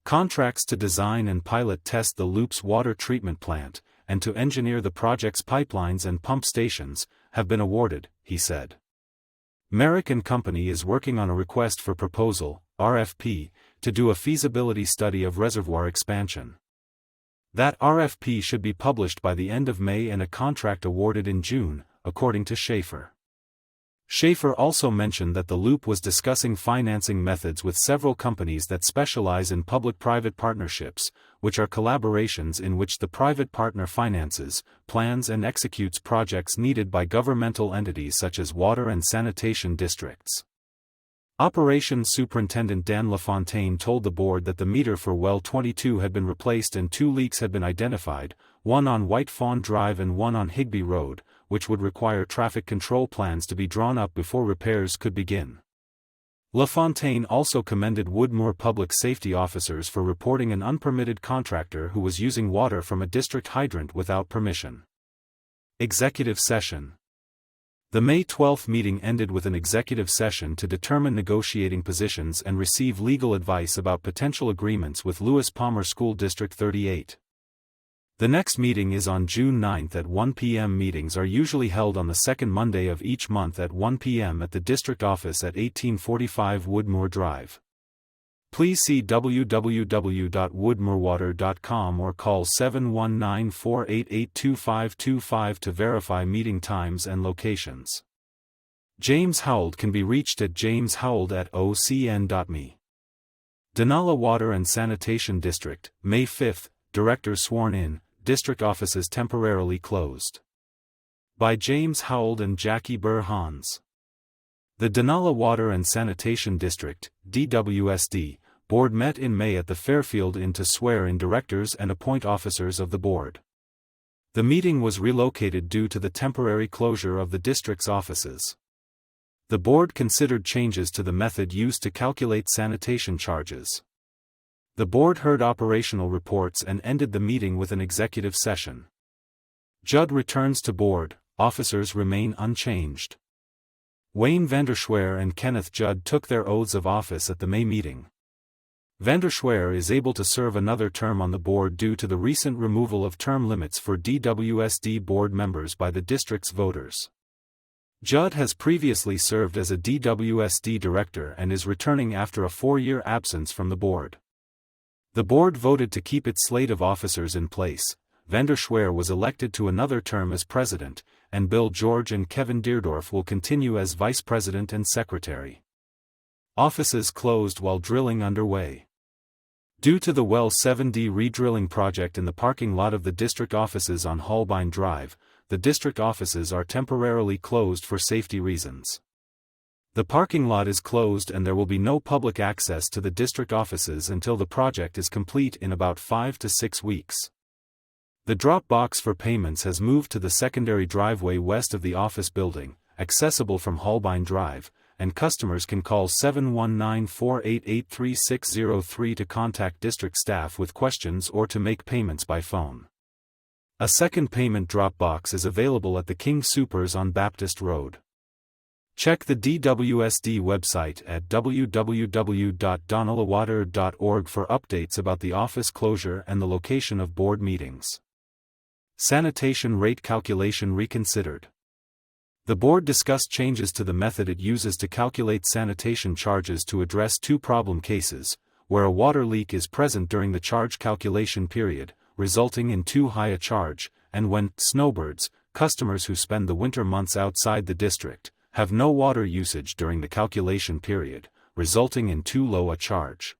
Contracts to design and pilot test the loop's water treatment plant, and to engineer the project's pipelines and pump stations, have been awarded, he said. Merrick & Company is working on a request for proposal, RFP, to do a feasibility study of reservoir expansion. That RFP should be published by the end of May and a contract awarded in June, according to Schaefer. Schaefer also mentioned that the loop was discussing financing methods with several companies that specialize in public-private partnerships, which are collaborations in which the private partner finances, plans and executes projects needed by governmental entities such as water and sanitation districts. Operations Superintendent Dan LaFontaine told the board that the meter for well 22 had been replaced and 2 leaks had been identified, one on White Fawn Drive and one on Higbee Road, which would require traffic control plans to be drawn up before repairs could begin. LaFontaine also commended Woodmoor public safety officers for reporting an unpermitted contractor who was using water from a district hydrant without permission. Executive Session. The May 12 meeting ended with an executive session to determine negotiating positions and receive legal advice about potential agreements with Lewis Palmer School District 38. The next meeting is on June 9 at 1 p.m. Meetings are usually held on the second Monday of each month at 1 p.m. at the district office at 1845 Woodmoor Drive. Please see www.woodmoorwater.com or call 719-488-2525 to verify meeting times and locations. James Howell can be reached at jameshowell@ocn.me. Donala Water and Sanitation District, May 5, Director sworn in, District offices temporarily closed. By James Howell and Jackie Burr-Hans. The Donala Water and Sanitation District, DWSD, Board met in May at the Fairfield Inn to swear in directors and appoint officers of the board. The meeting was relocated due to the temporary closure of the district's offices. The board considered changes to the method used to calculate sanitation charges. The board heard operational reports and ended the meeting with an executive session. Judd returns to board, officers remain unchanged. Wayne Vanderschwer and Kenneth Judd took their oaths of office at the May meeting. Vanderschwer is able to serve another term on the board due to the recent removal of term limits for DWSD board members by the district's voters. Judd has previously served as a DWSD director and is returning after a 4-year absence from the board. The board voted to keep its slate of officers in place. Vanderschwer was elected to another term as president, and Bill George and Kevin Deerdorf will continue as vice president and secretary. Offices closed while drilling underway. Due to the Well 7D re-drilling project in the parking lot of the district offices on Holbein Drive, the district offices are temporarily closed for safety reasons. The parking lot is closed and there will be no public access to the district offices until the project is complete in about 5 to 6 weeks. The drop box for payments has moved to the secondary driveway west of the office building, accessible from Holbein Drive, and customers can call 719-488-3603 to contact district staff with questions or to make payments by phone. A second payment drop box is available at the King Soopers on Baptist Road. Check the DWSD website at www.donalawater.org for updates about the office closure and the location of board meetings. Sanitation rate calculation reconsidered. The board discussed changes to the method it uses to calculate sanitation charges to address 2 problem cases, where a water leak is present during the charge calculation period, resulting in too high a charge, and when snowbirds, customers who spend the winter months outside the district, have no water usage during the calculation period, resulting in too low a charge.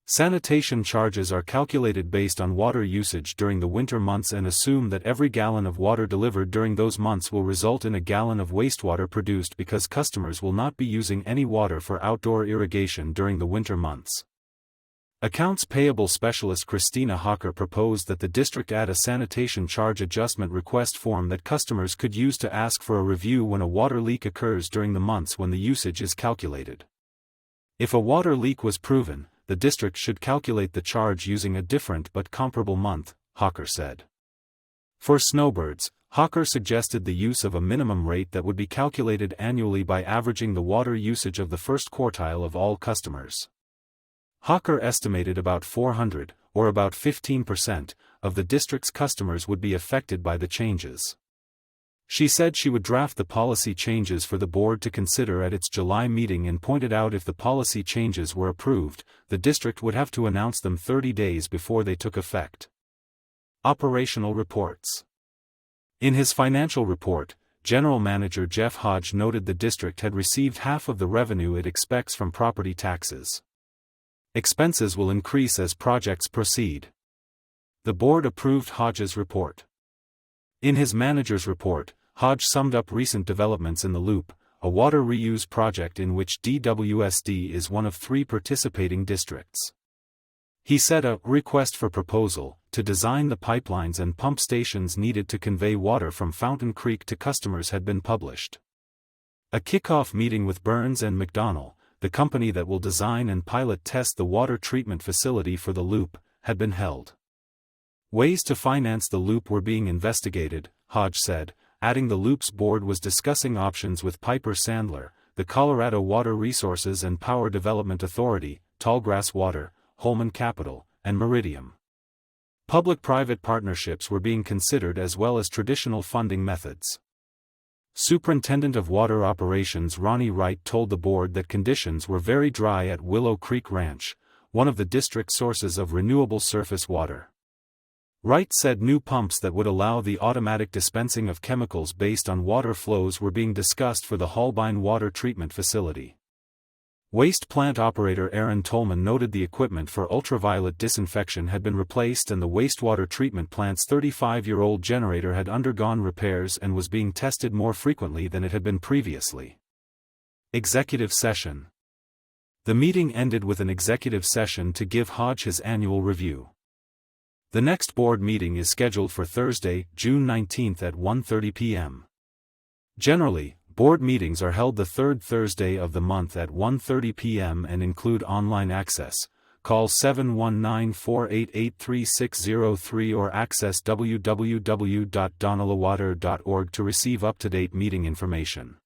Sanitation charges are calculated based on water usage during the winter months and assume that every gallon of water delivered during those months will result in a gallon of wastewater produced because customers will not be using any water for outdoor irrigation during the winter months. Accounts Payable Specialist Christina Hawker proposed that the district add a sanitation charge adjustment request form that customers could use to ask for a review when a water leak occurs during the months when the usage is calculated. If a water leak was proven, the district should calculate the charge using a different but comparable month, Hawker said. For snowbirds, Hawker suggested the use of a minimum rate that would be calculated annually by averaging the water usage of the first quartile of all customers. Hawker estimated about 400, or about 15%, of the district's customers would be affected by the changes. She said she would draft the policy changes for the board to consider at its July meeting and pointed out if the policy changes were approved, the district would have to announce them 30 days before they took effect. Operational reports. In his financial report, General Manager Jeff Hodge noted the district had received half of the revenue it expects from property taxes. Expenses will increase as projects proceed. The board approved Hodge's report. In his manager's report, Hodge summed up recent developments in the Loop, a water reuse project in which DWSD is one of 3 participating districts. He said a request for proposal to design the pipelines and pump stations needed to convey water from Fountain Creek to customers had been published. A kickoff meeting with Burns and McDonnell, the company that will design and pilot test the water treatment facility for the Loop, had been held. Ways to finance the Loop were being investigated, Hodge said, adding the Loop's board was discussing options with Piper Sandler, the Colorado Water Resources and Power Development Authority, Tallgrass Water, Holman Capital, and Meridium. Public-private partnerships were being considered as well as traditional funding methods. Superintendent of Water Operations Ronnie Wright told the board that conditions were very dry at Willow Creek Ranch, one of the district's sources of renewable surface water. Wright said new pumps that would allow the automatic dispensing of chemicals based on water flows were being discussed for the Holbein Water Treatment Facility. Waste plant operator Aaron Tolman noted the equipment for ultraviolet disinfection had been replaced and the wastewater treatment plant's 35-year-old generator had undergone repairs and was being tested more frequently than it had been previously. Executive session. The meeting ended with an executive session to give Hodge his annual review. The next board meeting is scheduled for Thursday, June 19 at 1:30 p.m. Generally, board meetings are held the third Thursday of the month at 1:30 p.m. and include online access. Call 719-488-3603 or access www.donalawater.org to receive up-to-date meeting information.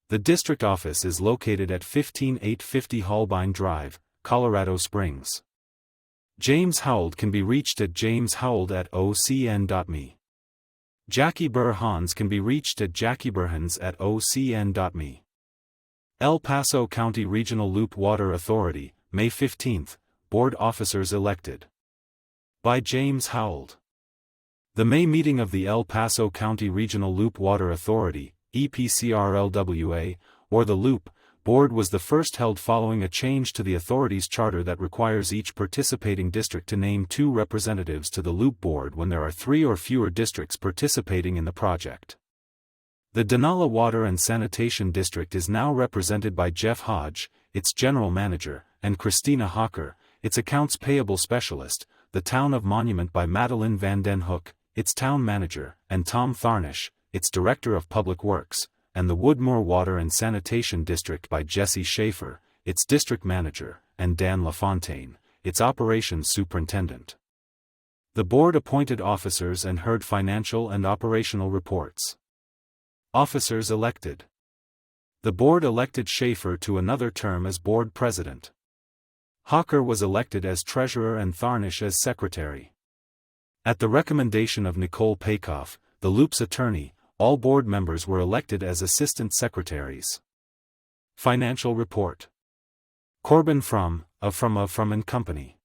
The district office is located at 15850 Holbein Drive, Colorado Springs. James Howell can be reached at jameshowell@ocn.me. Jackie Burr-Hans can be reached at jackieburhans@ocn.me. El Paso County Regional Loop Water Authority, May 15, Board Officers elected by James Howell. The May meeting of the El Paso County Regional Loop Water Authority, EPCRLWA, or the Loop, Board was the first held following a change to the authority's charter that requires each participating district to name 2 representatives to the Loop Board when there are 3 or fewer districts participating in the project. The Donala Water and Sanitation District is now represented by Jeff Hodge, its general manager, and Christina Hawker, its accounts payable specialist, the Town of Monument by Madeline Van Den Hook, its town manager, and Tom Tharnish, its director of public works, and the Woodmoor Water and Sanitation District by Jesse Schaefer, its district manager, and Dan LaFontaine, its operations superintendent. The board appointed officers and heard financial and operational reports. Officers elected. The board elected Schaefer to another term as board president. Hawker was elected as treasurer and Tharnish as secretary. At the recommendation of Nicole Paykoff, the Loop's attorney, all board members were elected as assistant secretaries. Financial report. Corbin from and Company,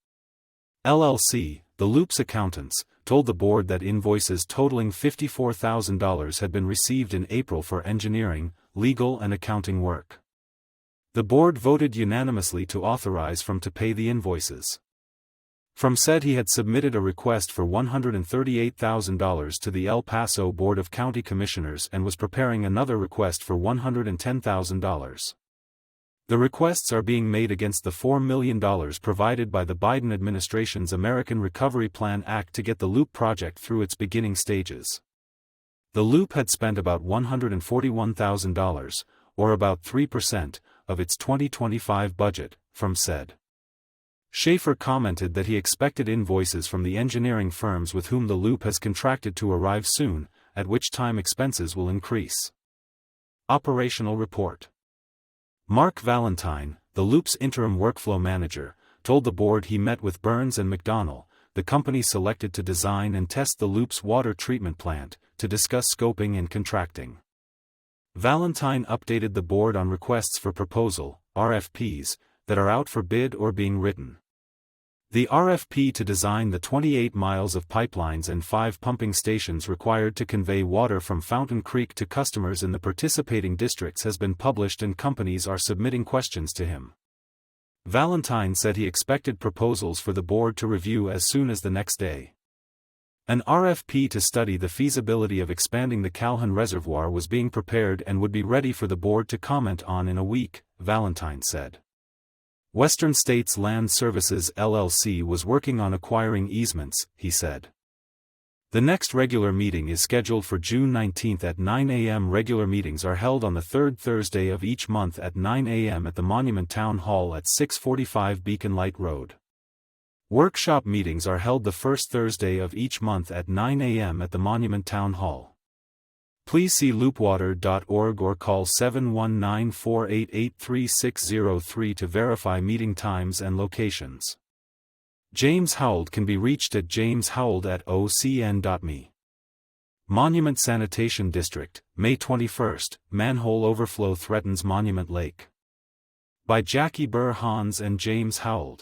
LLC, the Loop's accountants, told the board that invoices totaling $54,000 had been received in April for engineering, legal and accounting work. The board voted unanimously to authorize From to pay the invoices. From said he had submitted a request for $138,000 to the El Paso Board of County Commissioners and was preparing another request for $110,000. The requests are being made against the $4 million provided by the Biden administration's American Recovery Plan Act to get the Loop project through its beginning stages. The Loop had spent about $141,000, or about 3%, of its 2025 budget, From said. Schaefer commented that he expected invoices from the engineering firms with whom the Loop has contracted to arrive soon, at which time expenses will increase. Operational report. Mark Valentine, the Loop's interim workflow manager, told the board he met with Burns and McDonnell, the company selected to design and test the loop's water treatment plant, to discuss scoping and contracting. Valentine updated the board on requests for proposal, RFPs, that are out for bid or being written. The RFP to design the 28 miles of pipelines and 5 pumping stations required to convey water from Fountain Creek to customers in the participating districts has been published and companies are submitting questions to him. Valentine said he expected proposals for the board to review as soon as the next day. An RFP to study the feasibility of expanding the Calhoun Reservoir was being prepared and would be ready for the board to comment on in a week, Valentine said. Western States Land Services LLC was working on acquiring easements, he said. The next regular meeting is scheduled for June 19 at 9 a.m. Regular meetings are held on the third Thursday of each month at 9 a.m. at the Monument Town Hall at 645 Beacon Light Road. Workshop meetings are held the first Thursday of each month at 9 a.m. at the Monument Town Hall. Please see loopwater.org or call 719-488-3603 to verify meeting times and locations. James Howell can be reached at jameshowell@ocn.me. Monument Sanitation District, May 21, manhole overflow threatens Monument Lake. By Jackie Burr Hans and James Howell.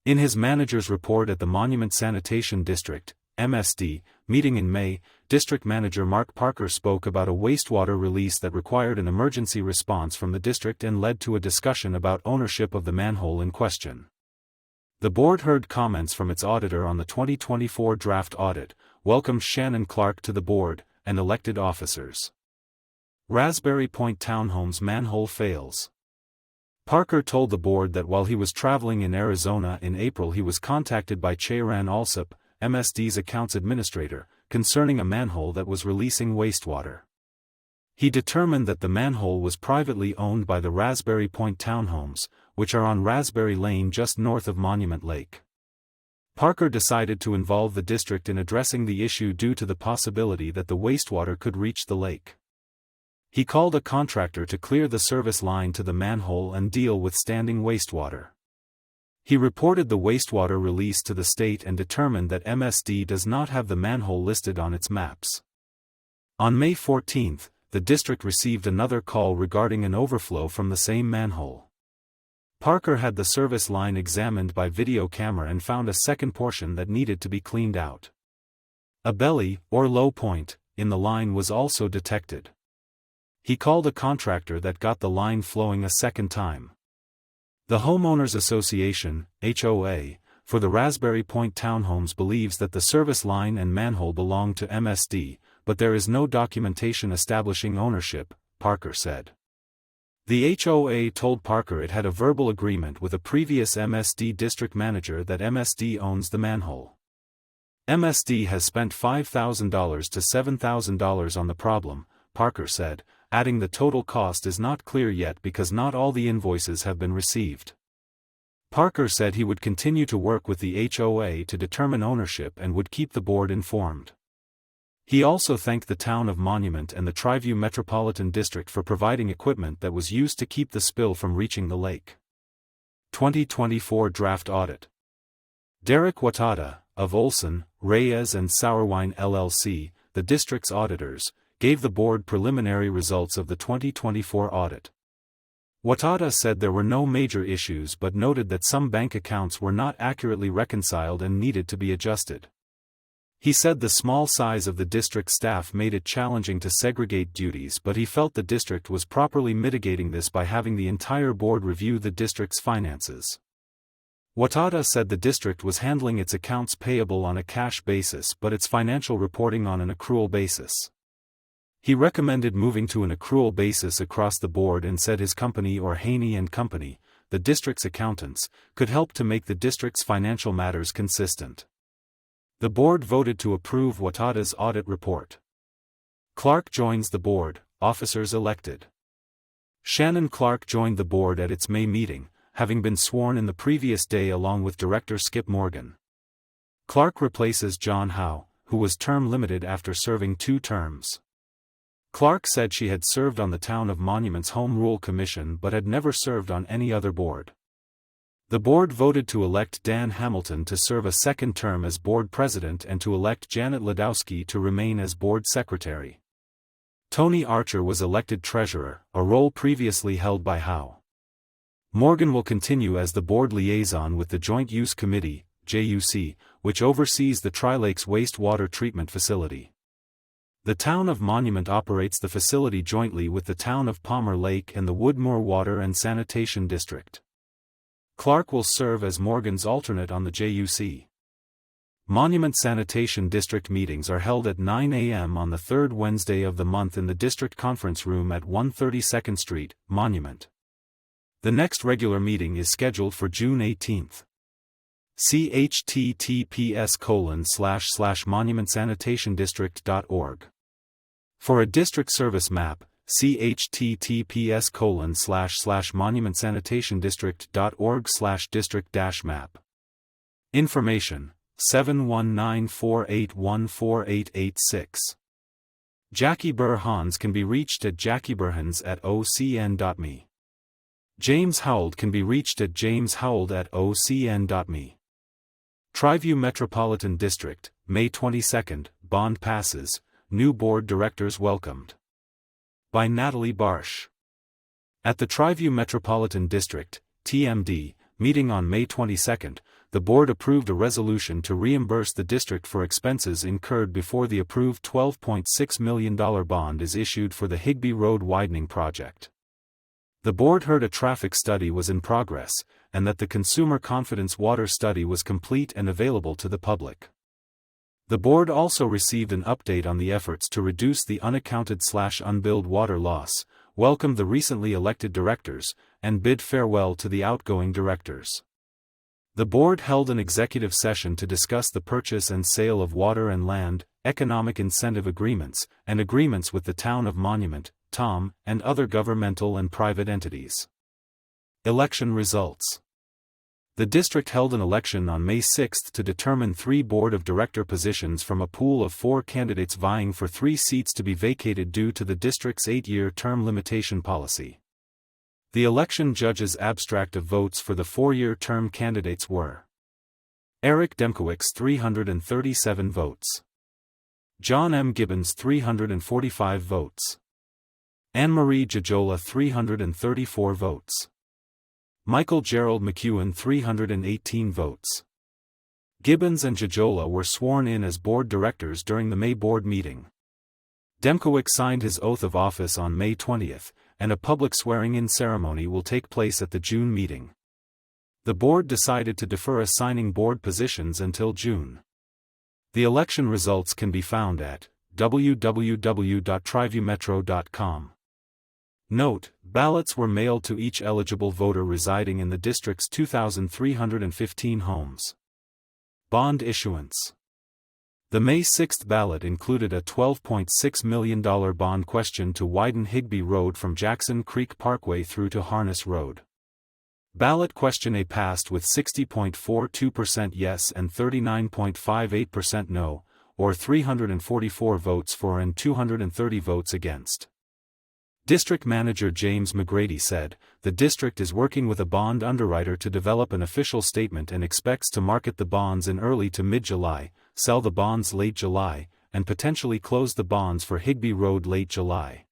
In his manager's report at the Monument Sanitation District, MSD, meeting in May, District Manager Mark Parker spoke about a wastewater release that required an emergency response from the district and led to a discussion about ownership of the manhole in question. The board heard comments from its auditor on the 2024 draft audit, welcomed Shannon Clark to the board, and elected officers. Raspberry Point Townhomes manhole fails. Parker told the board that while he was traveling in Arizona in April he was contacted by Cheyran Alsop, MSD's accounts administrator, concerning a manhole that was releasing wastewater. He determined that the manhole was privately owned by the Raspberry Point Townhomes, which are on Raspberry Lane just north of Monument Lake. Parker decided to involve the district in addressing the issue due to the possibility that the wastewater could reach the lake. He called a contractor to clear the service line to the manhole and deal with standing wastewater. He reported the wastewater release to the state and determined that MSD does not have the manhole listed on its maps. On May 14, the district received another call regarding an overflow from the same manhole. Parker had the service line examined by video camera and found a second portion that needed to be cleaned out. A belly, or low point, in the line was also detected. He called a contractor that got the line flowing a second time. The Homeowners Association, HOA, for the Raspberry Point Townhomes believes that the service line and manhole belong to MSD, but there is no documentation establishing ownership, Parker said. The HOA told Parker it had a verbal agreement with a previous MSD district manager that MSD owns the manhole. MSD has spent $5,000 to $7,000 on the problem, Parker said, adding the total cost is not clear yet because not all the invoices have been received. Parker said he would continue to work with the HOA to determine ownership and would keep the board informed. He also thanked the town of Monument and the Triview Metropolitan District for providing equipment that was used to keep the spill from reaching the lake. 2024 Draft Audit. Derek Watada, of Olson, Reyes and Sauerwein LLC, the district's auditors, gave the board preliminary results of the 2024 audit. Watada said there were no major issues but noted that some bank accounts were not accurately reconciled and needed to be adjusted. He said the small size of the district staff made it challenging to segregate duties, but he felt the district was properly mitigating this by having the entire board review the district's finances. Watada said the district was handling its accounts payable on a cash basis but its financial reporting on an accrual basis. He recommended moving to an accrual basis across the board and said his company or Haney & Company, the district's accountants, could help to make the district's financial matters consistent. The board voted to approve Watada's audit report. Clark joins the board, officers elected. Shannon Clark joined the board at its May meeting, having been sworn in the previous day along with Director Skip Morgan. Clark replaces John Howe, who was term limited after serving 2 terms. Clark said she had served on the Town of Monument's Home Rule Commission but had never served on any other board. The board voted to elect Dan Hamilton to serve a second term as board president and to elect Janet Ladowski to remain as board secretary. Tony Archer was elected treasurer, a role previously held by Howe. Morgan will continue as the board liaison with the Joint Use Committee, JUC, which oversees the Tri-Lakes wastewater treatment facility. The town of Monument operates the facility jointly with the town of Palmer Lake and the Woodmoor Water and Sanitation District. Clark will serve as Morgan's alternate on the JUC. Monument Sanitation District meetings are held at 9 a.m. on the third Wednesday of the month in the District Conference Room at 130 2nd Street, Monument. The next regular meeting is scheduled for June 18. See https://monumentsanitation.org. For a district service map, see https://monumentsanitation.org/district-map. Information: 719-481-4886. Jackie Burr Hans can be reached at jackieburhans@ocn.me. James Howell can be reached at jameshowell@ocn.me. Triview Metropolitan District, May 22, bond passes, new board directors welcomed. By Natalie Barsh. At the Triview Metropolitan District, TMD, meeting on May 22, the board approved a resolution to reimburse the district for expenses incurred before the approved $12.6 million bond is issued for the Higbee Road widening project. The board heard a traffic study was in progress, and that the Consumer Confidence Water Study was complete and available to the public. The board also received an update on the efforts to reduce the unaccounted/unbilled water loss, welcomed the recently elected directors, and bid farewell to the outgoing directors. The board held an executive session to discuss the purchase and sale of water and land, economic incentive agreements, and agreements with the town of Monument, TOM, and other governmental and private entities. Election results. The district held an election on May 6 to determine 3 board of director positions from a pool of 4 candidates vying for 3 seats to be vacated due to the district's 8-year term limitation policy. The election judge's abstract of votes for the 4-year term candidates were: Eric Demkowicz 337 votes. John M. Gibbons 345 votes. Anne-Marie Jajola 334 votes. Michael Gerald McEwen 318 votes. Gibbons and Jajola were sworn in as board directors during the May board meeting. Demkowicz signed his oath of office on May 20, and a public swearing-in ceremony will take place at the June meeting. The board decided to defer assigning board positions until June. The election results can be found at www.triviewmetro.com. Note: ballots were mailed to each eligible voter residing in the district's 2,315 homes. Bond issuance. The May 6 ballot included a $12.6 million bond question to widen Higbee Road from Jackson Creek Parkway through to Harness Road. Ballot question A passed with 60.42% yes and 39.58% no, or 344 votes for and 230 votes against. District Manager James McGrady said, "The district is working with a bond underwriter to develop an official statement and expects to market the bonds in early to mid-July, sell the bonds late July, and potentially close the bonds for Higbee Road late July."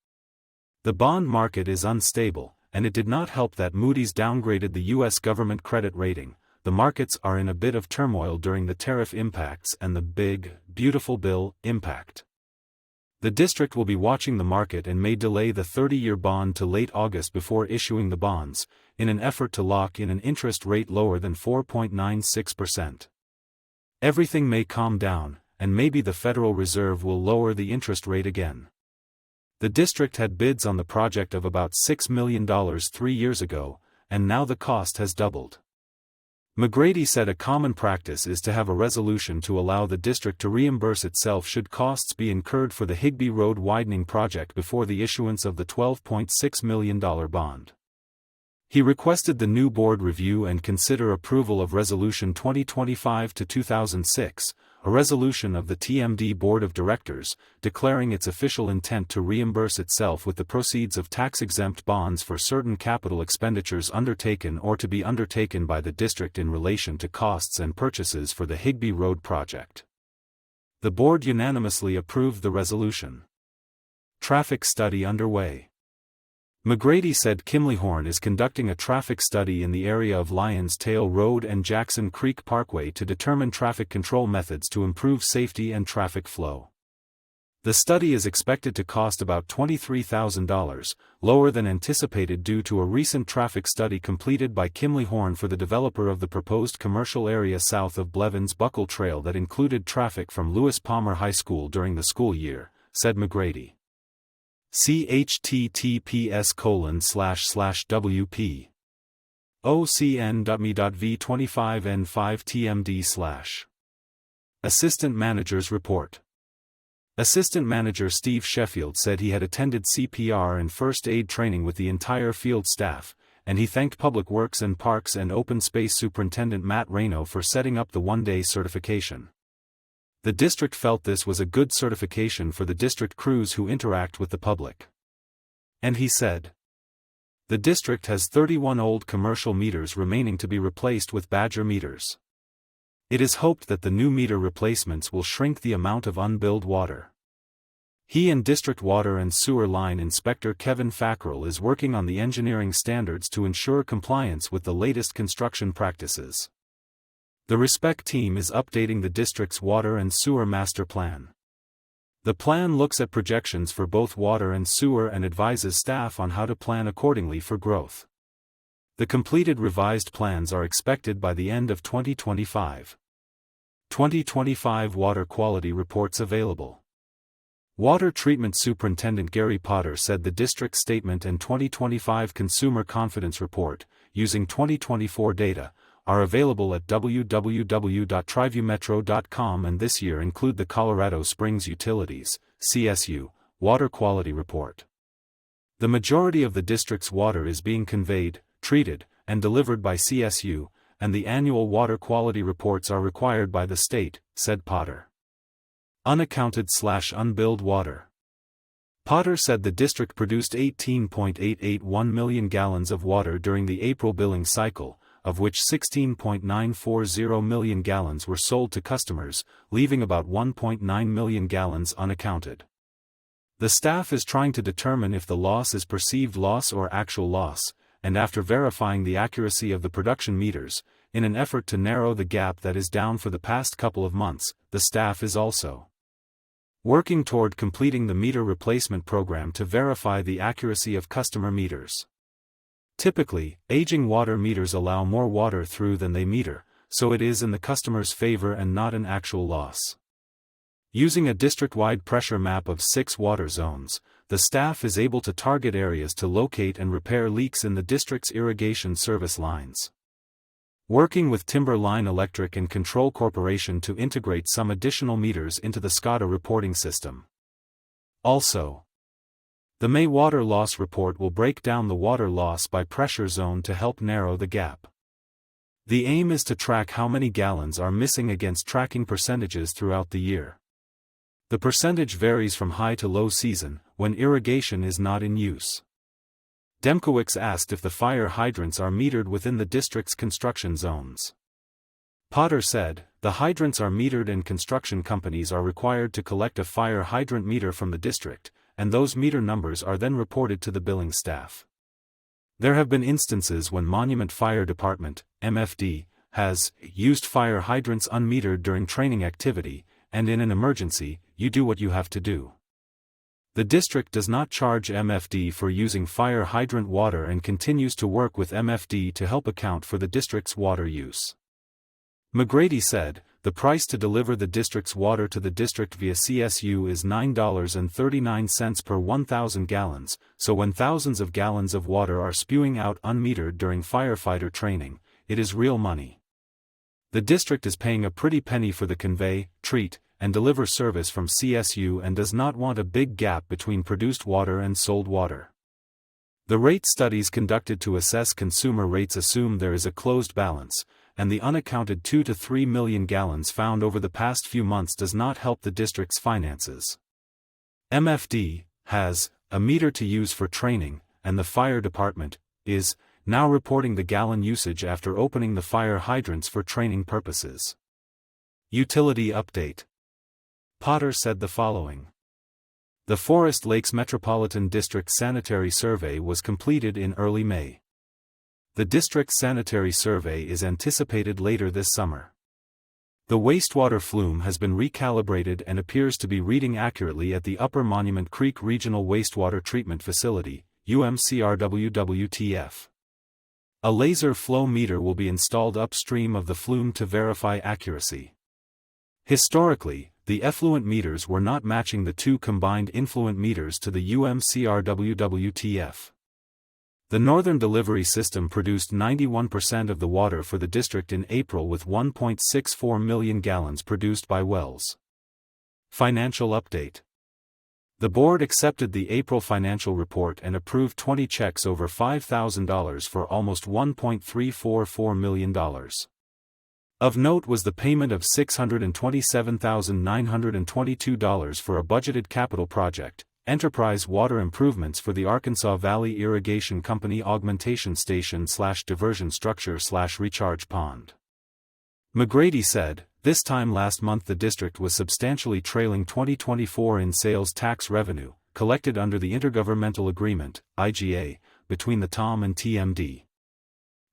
The bond market is unstable, and it did not help that Moody's downgraded the U.S. government credit rating. The markets are in a bit of turmoil during the tariff impacts and the big, beautiful bill impact. The district will be watching the market and may delay the 30-year bond to late August before issuing the bonds, in an effort to lock in an interest rate lower than 4.96%. Everything may calm down, and maybe the Federal Reserve will lower the interest rate again. The district had bids on the project of about $6 million 3 years ago, and now the cost has doubled. McGrady said a common practice is to have a resolution to allow the district to reimburse itself should costs be incurred for the Higbee Road widening project before the issuance of the $12.6 million bond. He requested the new board review and consider approval of Resolution 2025-2006, a resolution of the TMD Board of Directors, declaring its official intent to reimburse itself with the proceeds of tax-exempt bonds for certain capital expenditures undertaken or to be undertaken by the district in relation to costs and purchases for the Higbee Road project. The board unanimously approved the resolution. Traffic study underway. McGrady said Kimleyhorn is conducting a traffic study in the area of Lyons Tail Road and Jackson Creek Parkway to determine traffic control methods to improve safety and traffic flow. The study is expected to cost about $23,000, lower than anticipated due to a recent traffic study completed by Kimleyhorn for the developer of the proposed commercial area south of Blevins Buckle Trail that included traffic from Lewis Palmer High School during the school year, said McGrady. See https://wp ocn.me.v25n5tmd/. Assistant Manager's Report. Assistant Manager Steve Sheffield said he had attended CPR and first aid training with the entire field staff, and he thanked Public Works and Parks and Open Space Superintendent Matt Reno for setting up the one-day certification. The district felt this was a good certification for the district crews who interact with the public. And he said, the district has 31 old commercial meters remaining to be replaced with Badger meters. It is hoped that the new meter replacements will shrink the amount of unbilled water. He and District Water and Sewer Line Inspector Kevin Fackrell is working on the engineering standards to ensure compliance with the latest construction practices. The Respect team is updating the district's water and sewer master plan. The plan looks at projections for both water and sewer and advises staff on how to plan accordingly for growth. The completed revised plans are expected by the end of 2025. 2025 water quality reports available. Water Treatment Superintendent Gary Potter said the district statement and 2025 Consumer Confidence Report, using 2024 data, are available at www.triviewmetro.com and this year include the Colorado Springs Utilities, CSU, Water Quality Report. The majority of the district's water is being conveyed, treated, and delivered by CSU, and the annual water quality reports are required by the state, said Potter. Unaccounted/unbilled water. Potter said the district produced 18.881 million gallons of water during the April billing cycle, of which 16.940 million gallons were sold to customers, leaving about 1.9 million gallons unaccounted. The staff is trying to determine if the loss is perceived loss or actual loss, and after verifying the accuracy of the production meters, in an effort to narrow the gap that is down for the past couple of months, the staff is also working toward completing the meter replacement program to verify the accuracy of customer meters. Typically, aging water meters allow more water through than they meter, so it is in the customer's favor and not an actual loss. Using a district-wide pressure map of 6 water zones, the staff is able to target areas to locate and repair leaks in the district's irrigation service lines. Working with Timberline Electric and Control Corporation to integrate some additional meters into the SCADA reporting system. Also, the May water loss report will break down the water loss by pressure zone to help narrow the gap. The aim is to track how many gallons are missing against tracking percentages throughout the year. The percentage varies from high to low season, when irrigation is not in use. Demkowicz asked if the fire hydrants are metered within the district's construction zones. Potter said, the hydrants are metered and construction companies are required to collect a fire hydrant meter from the district, and those meter numbers are then reported to the billing staff. There have been instances when Monument Fire Department, MFD, has used fire hydrants unmetered during training activity, and in an emergency, you do what you have to do. The district does not charge MFD for using fire hydrant water and continues to work with MFD to help account for the district's water use. McGrady said, the price to deliver the district's water to the district via CSU is $9.39 per 1,000 gallons, so when thousands of gallons of water are spewing out unmetered during firefighter training, it is real money. The district is paying a pretty penny for the convey, treat, and deliver service from CSU and does not want a big gap between produced water and sold water. The rate studies conducted to assess consumer rates assume there is a closed balance, and the unaccounted 2 to 3 million gallons found over the past few months does not help the district's finances. MFD has a meter to use for training, and the fire department is now reporting the gallon usage after opening the fire hydrants for training purposes. Utility update. Potter said the following. The Forest Lakes Metropolitan District Sanitary Survey was completed in early May. The district sanitary survey is anticipated later this summer. The wastewater flume has been recalibrated and appears to be reading accurately at the Upper Monument Creek Regional Wastewater Treatment Facility, UMCRWWTF. A laser flow meter will be installed upstream of the flume to verify accuracy. Historically, the effluent meters were not matching the two combined influent meters to the UMCRWWTF. The Northern Delivery System produced 91% of the water for the district in April with 1.64 million gallons produced by wells. Financial update. The board accepted the April financial report and approved 20 checks over $5,000 for almost $1.344 million. Of note was the payment of $627,922 for a budgeted capital project, Enterprise Water Improvements for the Arkansas Valley Irrigation Company Augmentation Station/Diversion Structure/Recharge Pond. McGrady said, this time last month the district was substantially trailing 2024 in sales tax revenue, collected under the Intergovernmental Agreement, IGA, between the TOM and TMD.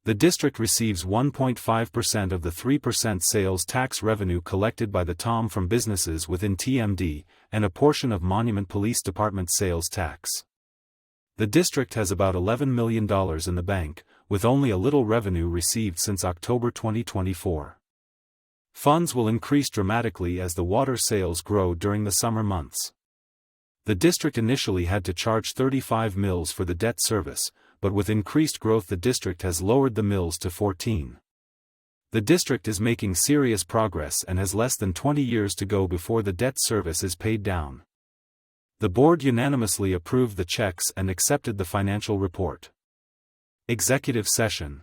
The district receives 1.5% of the 3% sales tax revenue collected by the TOM from businesses within TMD, and a portion of Monument Police Department sales tax. The district has about $11 million in the bank, with only a little revenue received since October 2024. Funds will increase dramatically as the water sales grow during the summer months. The district initially had to charge 35 mills for the debt service, but with increased growth the district has lowered the mills to 14. The district is making serious progress and has less than 20 years to go before the debt service is paid down. The board unanimously approved the checks and accepted the financial report. Executive session.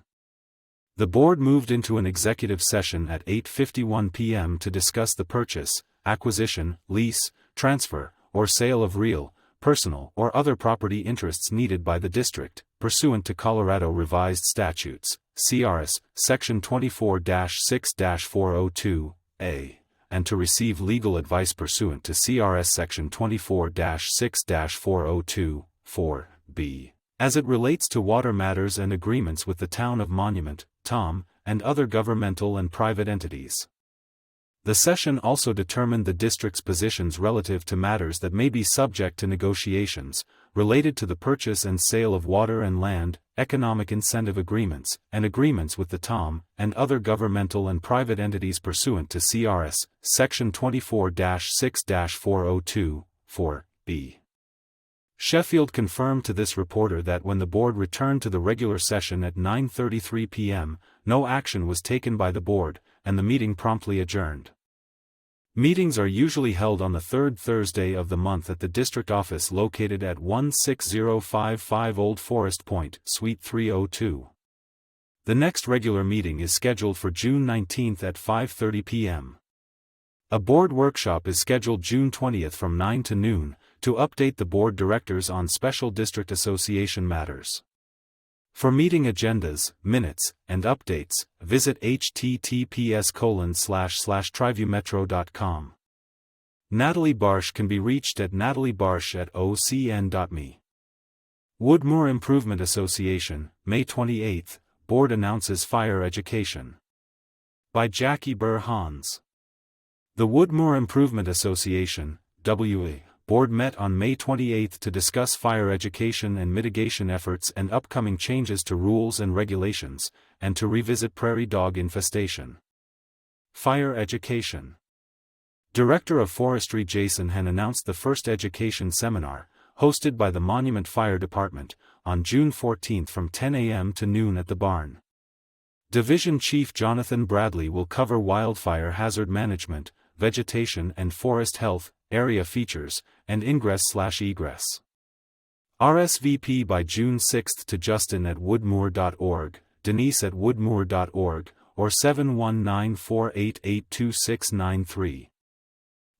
The board moved into an executive session at 8:51 p.m. to discuss the purchase, acquisition, lease, transfer, or sale of real, personal or other property interests needed by the district, pursuant to Colorado Revised Statutes, CRS, Section 24-6-402A, and to receive legal advice pursuant to CRS Section 24-6-402-4B, as it relates to water matters and agreements with the Town of Monument, TOM, and other governmental and private entities. The session also determined the district's positions relative to matters that may be subject to negotiations, related to the purchase and sale of water and land, economic incentive agreements, and agreements with the TOM, and other governmental and private entities pursuant to CRS, Section 24-6-402-4B. Sheffield confirmed to this reporter that when the board returned to the regular session at 9:33 p.m., no action was taken by the board, and the meeting promptly adjourned. Meetings are usually held on the third Thursday of the month at the district office located at 16055 Old Forest Point, Suite 302. The next regular meeting is scheduled for June 19 at 5:30 p.m. A board workshop is scheduled June 20 from 9 to noon, to update the board directors on special district association matters. For meeting agendas, minutes, and updates, visit https://triviewmetro.com. Natalie Barsh can be reached at nataliebarsh@ocn.me. Woodmoor Improvement Association, May 28, Board announces fire education. By Jackie Burr Hans. The Woodmoor Improvement Association, WA, Board met on May 28 to discuss fire education and mitigation efforts and upcoming changes to rules and regulations, and to revisit prairie dog infestation. Fire education. Director of Forestry Jason Han announced the first education seminar, hosted by the Monument Fire Department, on June 14 from 10 a.m. to noon at the barn. Division Chief Jonathan Bradley will cover wildfire hazard management, vegetation and forest health, area features, and ingress/egress. RSVP by June 6 to Justin at woodmoor.org, Denise at woodmoor.org, or 719-488-2693.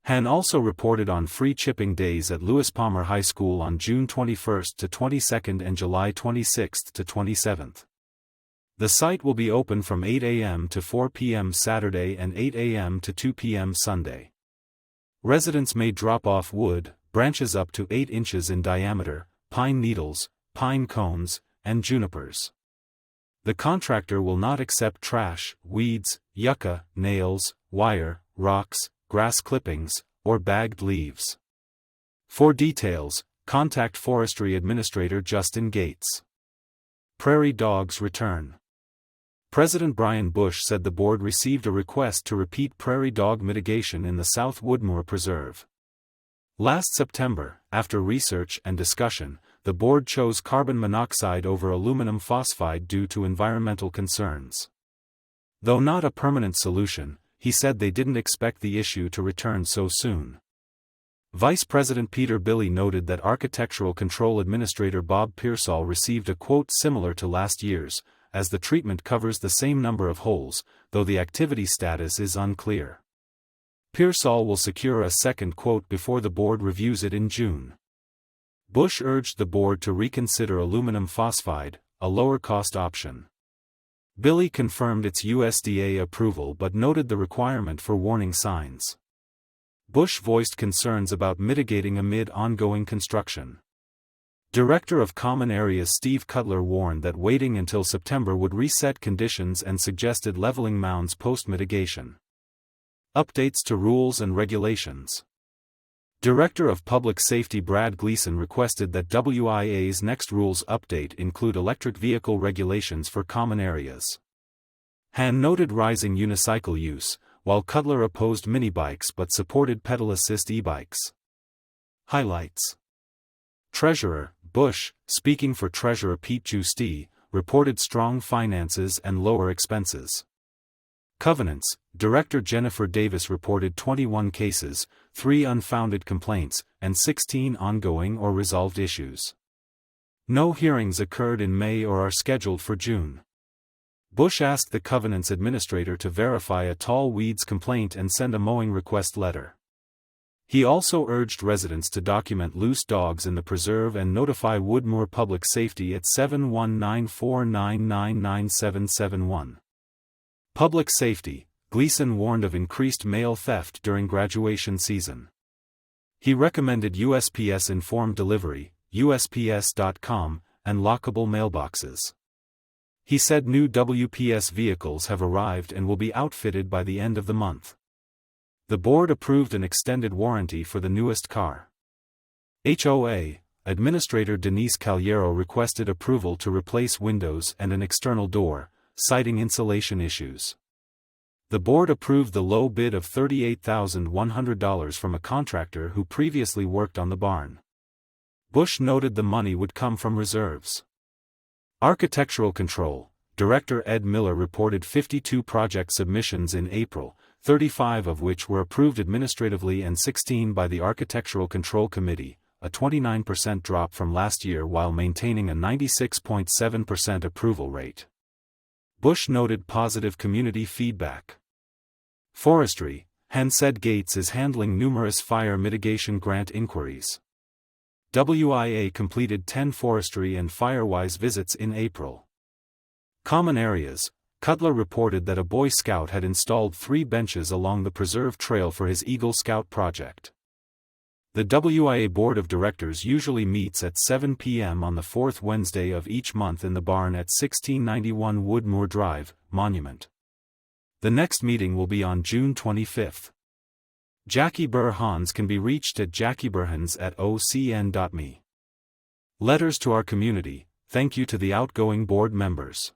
Han also reported on free chipping days at Lewis Palmer High School on June 21 to 22 and July 26 to 27. The site will be open from 8 a.m. to 4 p.m. Saturday and 8 a.m. to 2 p.m. Sunday. Residents may drop off wood, branches up to 8 inches in diameter, pine needles, pine cones, and junipers. The contractor will not accept trash, weeds, yucca, nails, wire, rocks, grass clippings, or bagged leaves. For details, contact Forestry Administrator Justin Gates. Prairie dogs return. President Brian Bush said the board received a request to repeat prairie dog mitigation in the South Woodmoor Preserve. Last September, after research and discussion, the board chose carbon monoxide over aluminum phosphide due to environmental concerns. Though not a permanent solution, he said they didn't expect the issue to return so soon. Vice President Peter Billy noted that Architectural Control Administrator Bob Pearsall received a quote similar to last year's, as the treatment covers the same number of holes, though the activity status is unclear. Pearsall will secure a second quote before the board reviews it in June. Bush urged the board to reconsider aluminum phosphide, a lower-cost option. Billy confirmed its USDA approval but noted the requirement for warning signs. Bush voiced concerns about mitigating amid ongoing construction. Director of Common Areas Steve Cutler warned that waiting until September would reset conditions and suggested leveling mounds post-mitigation. Updates to rules and regulations. Director of Public Safety Brad Gleason requested that WIA's next rules update include electric vehicle regulations for common areas. Han noted rising unicycle use, while Cutler opposed minibikes but supported pedal assist e-bikes. Highlights. Treasurer Bush, speaking for Treasurer Pete Giusti, reported strong finances and lower expenses. Covenants, Director Jennifer Davis reported 21 cases, 3 unfounded complaints, and 16 ongoing or resolved issues. No hearings occurred in May or are scheduled for June. Bush asked the Covenants administrator to verify a tall weeds complaint and send a mowing request letter. He also urged residents to document loose dogs in the preserve and notify Woodmoor Public Safety at 719-499-9771. Public Safety, Gleason warned of increased mail theft during graduation season. He recommended USPS Informed Delivery, USPS.com, and lockable mailboxes. He said new WPS vehicles have arrived and will be outfitted by the end of the month. The board approved an extended warranty for the newest car. HOA, Administrator Denise Caliero requested approval to replace windows and an external door, citing insulation issues. The board approved the low bid of $38,100 from a contractor who previously worked on the barn. Bush noted the money would come from reserves. Architectural Control, Director Ed Miller reported 52 project submissions in April, 35 of which were approved administratively and 16 by the Architectural Control Committee, a 29% drop from last year while maintaining a 96.7% approval rate. Bush noted positive community feedback. Forestry, Han said Gates is handling numerous fire mitigation grant inquiries. WIA completed 10 forestry and firewise visits in April. Common Areas, Cutler reported that a Boy Scout had installed 3 benches along the preserve trail for his Eagle Scout project. The WIA Board of Directors usually meets at 7 p.m. on the 4th Wednesday of each month in the barn at 1691 Woodmoor Drive, Monument. The next meeting will be on June 25. Jackie Burr-Hans can be reached at jackieburhans@ocn.me. Letters to our community, thank you to the outgoing board members.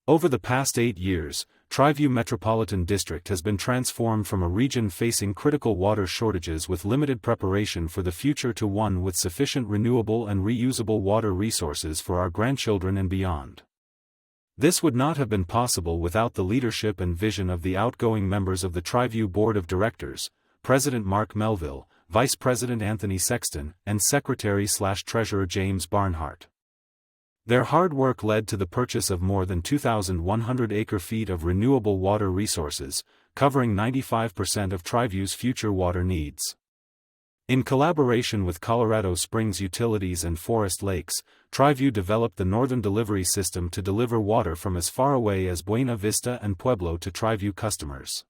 Over the past 8 years, Triview Metropolitan District has been transformed from a region facing critical water shortages with limited preparation for the future to one with sufficient renewable and reusable water resources for our grandchildren and beyond. This would not have been possible without the leadership and vision of the outgoing members of the Triview Board of Directors, President Mark Melville, Vice President Anthony Sexton, and Secretary/Treasurer James Barnhart. Their hard work led to the purchase of more than 2,100 acre-feet of renewable water resources, covering 95% of Triview's future water needs. In collaboration with Colorado Springs Utilities and Forest Lakes, Triview developed the northern delivery system to deliver water from as far away as Buena Vista and Pueblo to Triview customers.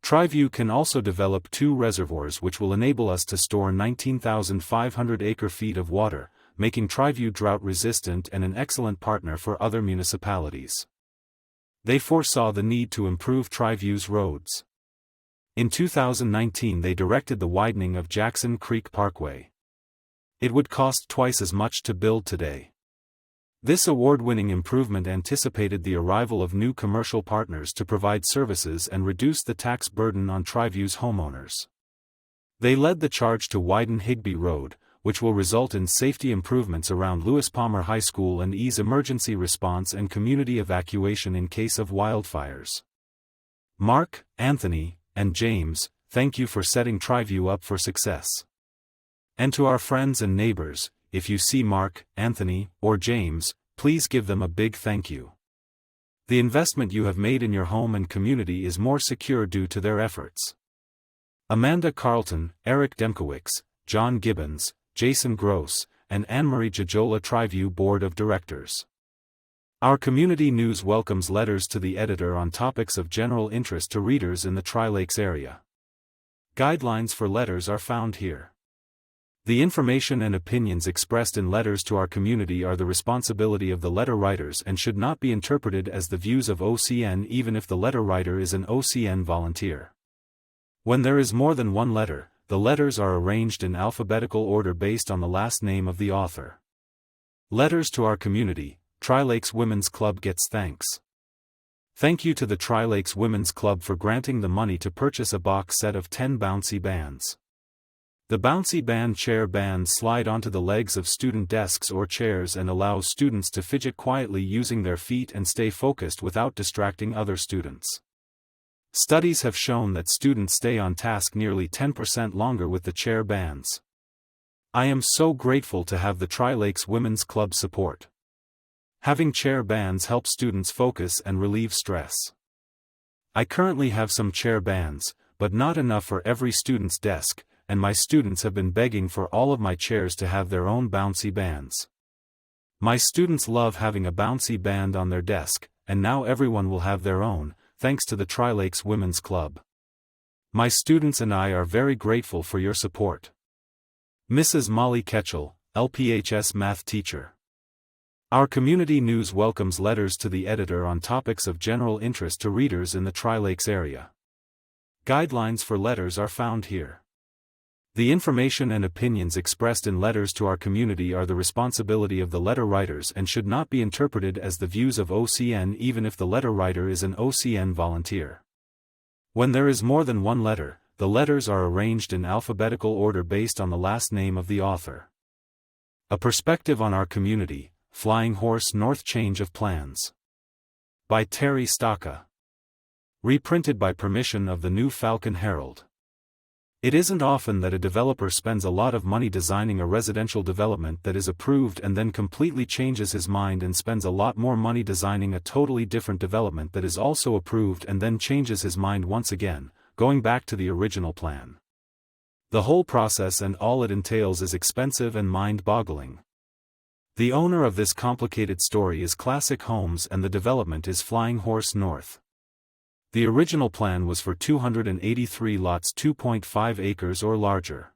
Triview can also develop 2 reservoirs which will enable us to store 19,500 acre-feet of water, making Triview drought-resistant and an excellent partner for other municipalities. They foresaw the need to improve Triview's roads. In 2019 they directed the widening of Jackson Creek Parkway. It would cost twice as much to build today. This award-winning improvement anticipated the arrival of new commercial partners to provide services and reduce the tax burden on Triview's homeowners. They led the charge to widen Higbee Road, which will result in safety improvements around Lewis Palmer High School and ease emergency response and community evacuation in case of wildfires. Mark, Anthony, and James, thank you for setting Triview up for success. And to our friends and neighbors, if you see Mark, Anthony, or James, please give them a big thank you. The investment you have made in your home and community is more secure due to their efforts. Amanda Carlton, Eric Demkowicz, John Gibbons, Jason Gross, and Anne-Marie Jajola Triview Board of Directors. Our community news welcomes letters to the editor on topics of general interest to readers in the Tri-Lakes area. Guidelines for letters are found here. The information and opinions expressed in letters to our community are the responsibility of the letter writers and should not be interpreted as the views of OCN even if the letter writer is an OCN volunteer. When there is more than one letter, the letters are arranged in alphabetical order based on the last name of the author. Letters to our community. Tri-Lakes Women's Club gets thanks. Thank you to the Tri-Lakes Women's Club for granting the money to purchase a box set of 10 bouncy bands. The bouncy band chair bands slide onto the legs of student desks or chairs and allow students to fidget quietly using their feet and stay focused without distracting other students. Studies have shown that students stay on task nearly 10% longer with the chair bands. I am so grateful to have the Tri-Lakes Women's Club support. Having chair bands helps students focus and relieve stress. I currently have some chair bands, but not enough for every student's desk, and my students have been begging for all of my chairs to have their own bouncy bands. My students love having a bouncy band on their desk, and now everyone will have their own, thanks to the Tri-Lakes Women's Club. My students and I are very grateful for your support. Mrs. Molly Ketchell, LPHS math teacher. Our community news welcomes letters to the editor on topics of general interest to readers in the Tri-Lakes area. Guidelines for letters are found here. The information and opinions expressed in letters to our community are the responsibility of the letter writers and should not be interpreted as the views of OCN even if the letter writer is an OCN volunteer. When there is more than one letter, the letters are arranged in alphabetical order based on the last name of the author. A Perspective on Our Community, Flying Horse North Change of Plans. By Terry Stocka. Reprinted by permission of the New Falcon Herald. It isn't often that a developer spends a lot of money designing a residential development that is approved and then completely changes his mind and spends a lot more money designing a totally different development that is also approved and then changes his mind once again, going back to the original plan. The whole process and all it entails is expensive and mind-boggling. The owner of this complicated story is Classic Homes and the development is Flying Horse North. The original plan was for 283 lots 2.5 acres or larger.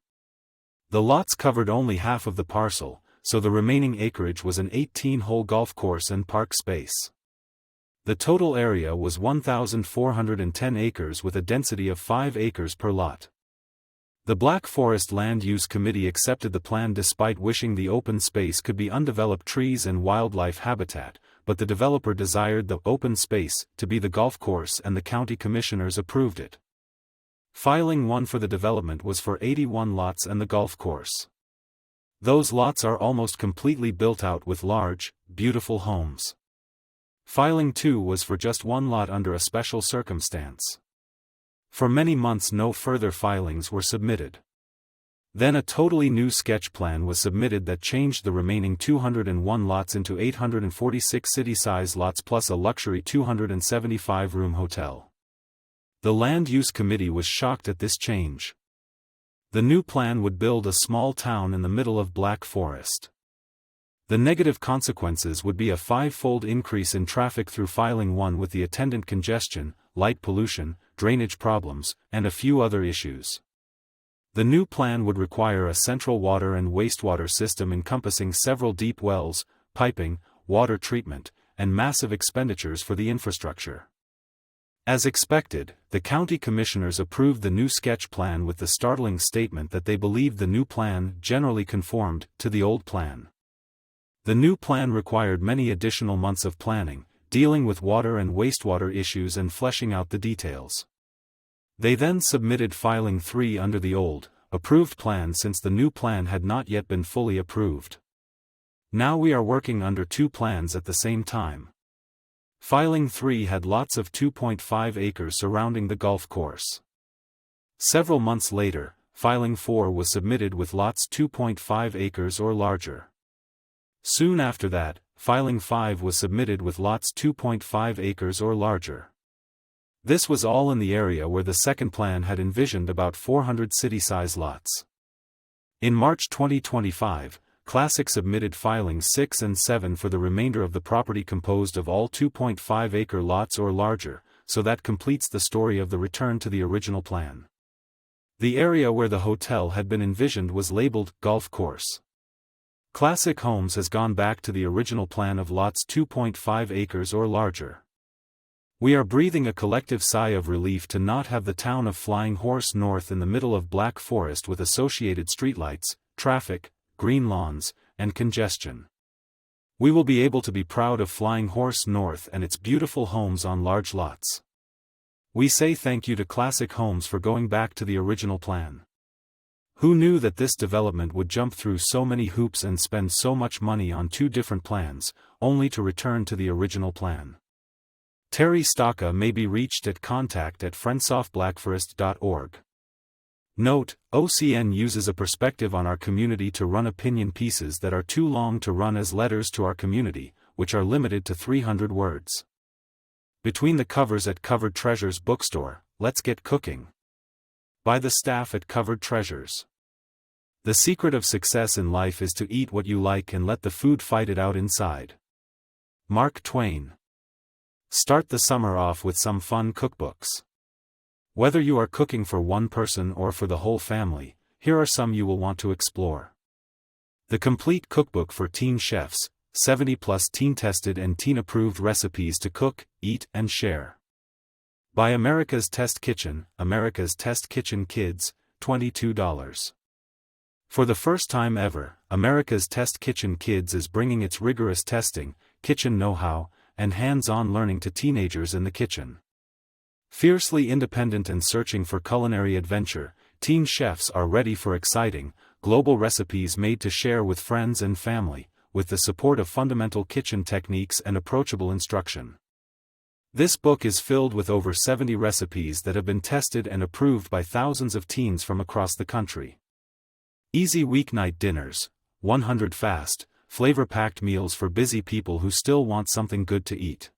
The lots covered only half of the parcel, so the remaining acreage was an 18-hole golf course and park space. The total area was 1,410 acres with a density of 5 acres per lot. The Black Forest Land Use Committee accepted the plan despite wishing the open space could be undeveloped trees and wildlife habitat, but the developer desired the open space to be the golf course and the county commissioners approved it. Filing 1 for the development was for 81 lots and the golf course. Those lots are almost completely built out with large, beautiful homes. Filing 2 was for just 1 lot under a special circumstance. For many months no further filings were submitted. Then a totally new sketch plan was submitted that changed the remaining 201 lots into 846 city-size lots plus a luxury 275-room hotel. The Land Use Committee was shocked at this change. The new plan would build a small town in the middle of Black Forest. The negative consequences would be a 5-fold increase in traffic through Filing 1 with the attendant congestion, light pollution, drainage problems, and a few other issues. The new plan would require a central water and wastewater system encompassing several deep wells, piping, water treatment, and massive expenditures for the infrastructure. As expected, the county commissioners approved the new sketch plan with the startling statement that they believed the new plan generally conformed to the old plan. The new plan required many additional months of planning, dealing with water and wastewater issues and fleshing out the details. They then submitted Filing 3 under the old, approved plan since the new plan had not yet been fully approved. Now we are working under two plans at the same time. Filing 3 had lots of 2.5 acres surrounding the golf course. Several months later, Filing 4 was submitted with lots 2.5 acres or larger. Soon after that, Filing 5 was submitted with lots 2.5 acres or larger. This was all in the area where the second plan had envisioned about 400 city-size lots. In March 2025, Classic submitted Filings 6 and 7 for the remainder of the property composed of all 2.5-acre lots or larger, so that completes the story of the return to the original plan. The area where the hotel had been envisioned was labeled Golf Course. Classic Homes has gone back to the original plan of lots 2.5 acres or larger. We are breathing a collective sigh of relief to not have the town of Flying Horse North in the middle of Black Forest with associated streetlights, traffic, green lawns, and congestion. We will be able to be proud of Flying Horse North and its beautiful homes on large lots. We say thank you to Classic Homes for going back to the original plan. Who knew that this development would jump through so many hoops and spend so much money on two different plans, only to return to the original plan? Terry Stocka may be reached at contact@friendsoftblackforest.org. Note, OCN uses a perspective on our community to run opinion pieces that are too long to run as letters to our community, which are limited to 300 words. Between the covers at Covered Treasures Bookstore, let's get cooking. By the staff at Covered Treasures. The secret of success in life is to eat what you like and let the food fight it out inside. Mark Twain. Start the summer off with some fun cookbooks. Whether you are cooking for one person or for the whole family, here are some you will want to explore. The Complete Cookbook for Teen Chefs, 70+ teen-tested and teen-approved recipes to cook, eat, and share. By America's Test Kitchen, America's Test Kitchen Kids, $22. For the first time ever, America's Test Kitchen Kids is bringing its rigorous testing, kitchen know-how, and hands-on learning to teenagers in the kitchen. Fiercely independent and searching for culinary adventure, teen chefs are ready for exciting, global recipes made to share with friends and family, with the support of fundamental kitchen techniques and approachable instruction. This book is filled with over 70 recipes that have been tested and approved by thousands of teens from across the country. Easy weeknight dinners, 100 fast, flavor-packed meals for busy people who still want something good to eat.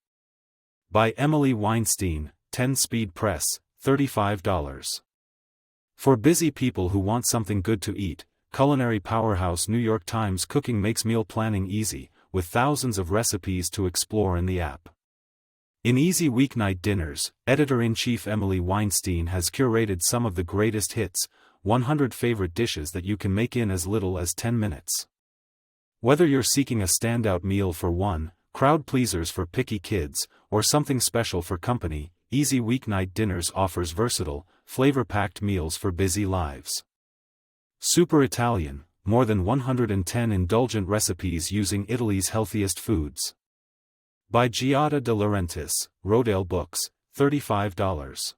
By Emily Weinstein, 10-speed press, $35. For busy people who want something good to eat, culinary powerhouse New York Times Cooking makes meal planning easy, with thousands of recipes to explore in the app. In Easy Weeknight Dinners, Editor-in-Chief Emily Weinstein has curated some of the greatest hits, 100 favorite dishes that you can make in as little as 10 minutes. Whether you're seeking a standout meal for one, crowd pleasers for picky kids, or something special for company, Easy Weeknight Dinners offers versatile, flavor-packed meals for busy lives. Super Italian, more than 110 indulgent recipes using Italy's healthiest foods. By Giada De Laurentiis, Rodale Books, $35.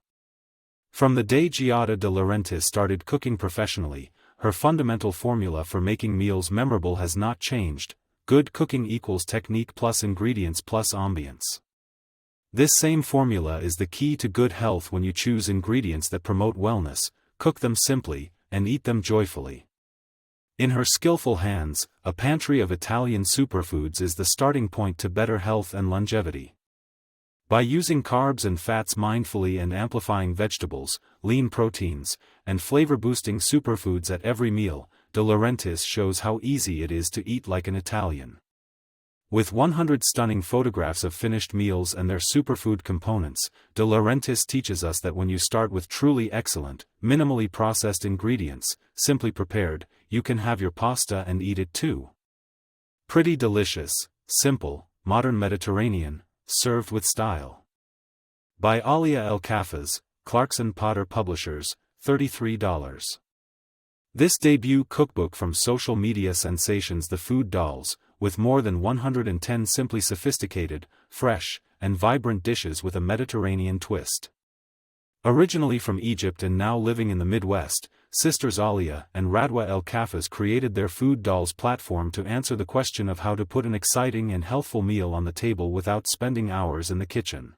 From the day Giada De Laurentiis started cooking professionally, her fundamental formula for making meals memorable has not changed: good cooking equals technique plus ingredients plus ambience. This same formula is the key to good health when you choose ingredients that promote wellness, cook them simply, and eat them joyfully. In her skillful hands, a pantry of Italian superfoods is the starting point to better health and longevity. By using carbs and fats mindfully and amplifying vegetables, lean proteins, and flavor-boosting superfoods at every meal, De Laurentiis shows how easy it is to eat like an Italian. With 100 stunning photographs of finished meals and their superfood components, De Laurentiis teaches us that when you start with truly excellent, minimally processed ingredients, simply prepared, you can have your pasta and eat it too. Pretty delicious, simple, modern Mediterranean, served with style. By Alia El Kafas, Clarkson Potter Publishers, $33. This debut cookbook from social media sensations The Food Dolls, with more than 110 simply sophisticated, fresh, and vibrant dishes with a Mediterranean twist. Originally from Egypt and now living in the Midwest, sisters Alia and Radwa El Kafas created their Food Dolls platform to answer the question of how to put an exciting and healthful meal on the table without spending hours in the kitchen.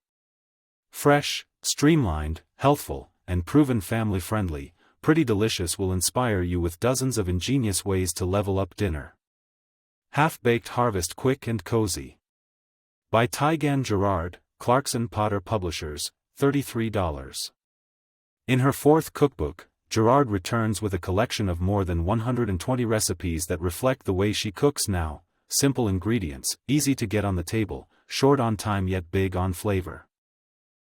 Fresh, streamlined, healthful, and proven family-friendly, Pretty Delicious will inspire you with dozens of ingenious ways to level up dinner. Half-Baked Harvest Quick and Cozy. By Tygan Gerard, Clarkson Potter Publishers, $33. In her fourth cookbook, Gerard returns with a collection of more than 120 recipes that reflect the way she cooks now: simple ingredients, easy to get on the table, short on time yet big on flavor.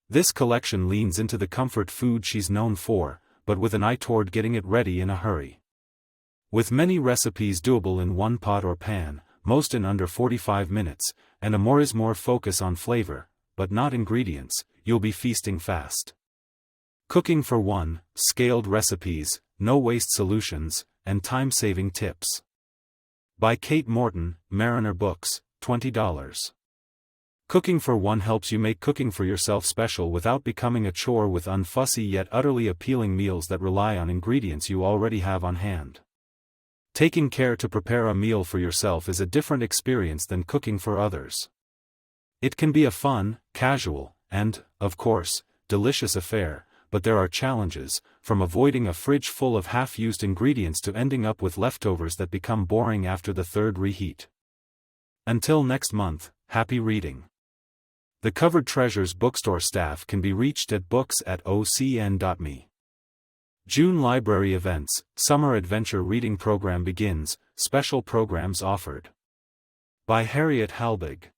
This collection leans into the comfort food she's known for, but with an eye toward getting it ready in a hurry. With many recipes doable in one pot or pan, most in under 45 minutes, and a more is more focus on flavor, but not ingredients, you'll be feasting fast. Cooking for One, Scaled Recipes, No-Waste Solutions, and Time-Saving Tips. By Kate Morton, Mariner Books, $20. Cooking for One helps you make cooking for yourself special without becoming a chore with unfussy yet utterly appealing meals that rely on ingredients you already have on hand. Taking care to prepare a meal for yourself is a different experience than cooking for others. It can be a fun, casual, and, of course, delicious affair, but there are challenges, from avoiding a fridge full of half-used ingredients to ending up with leftovers that become boring after the third reheat. Until next month, happy reading. The Covered Treasures bookstore staff can be reached at books@ocn.me. June Library Events, Summer Adventure Reading Program begins, special programs offered. By Harriet Halbig.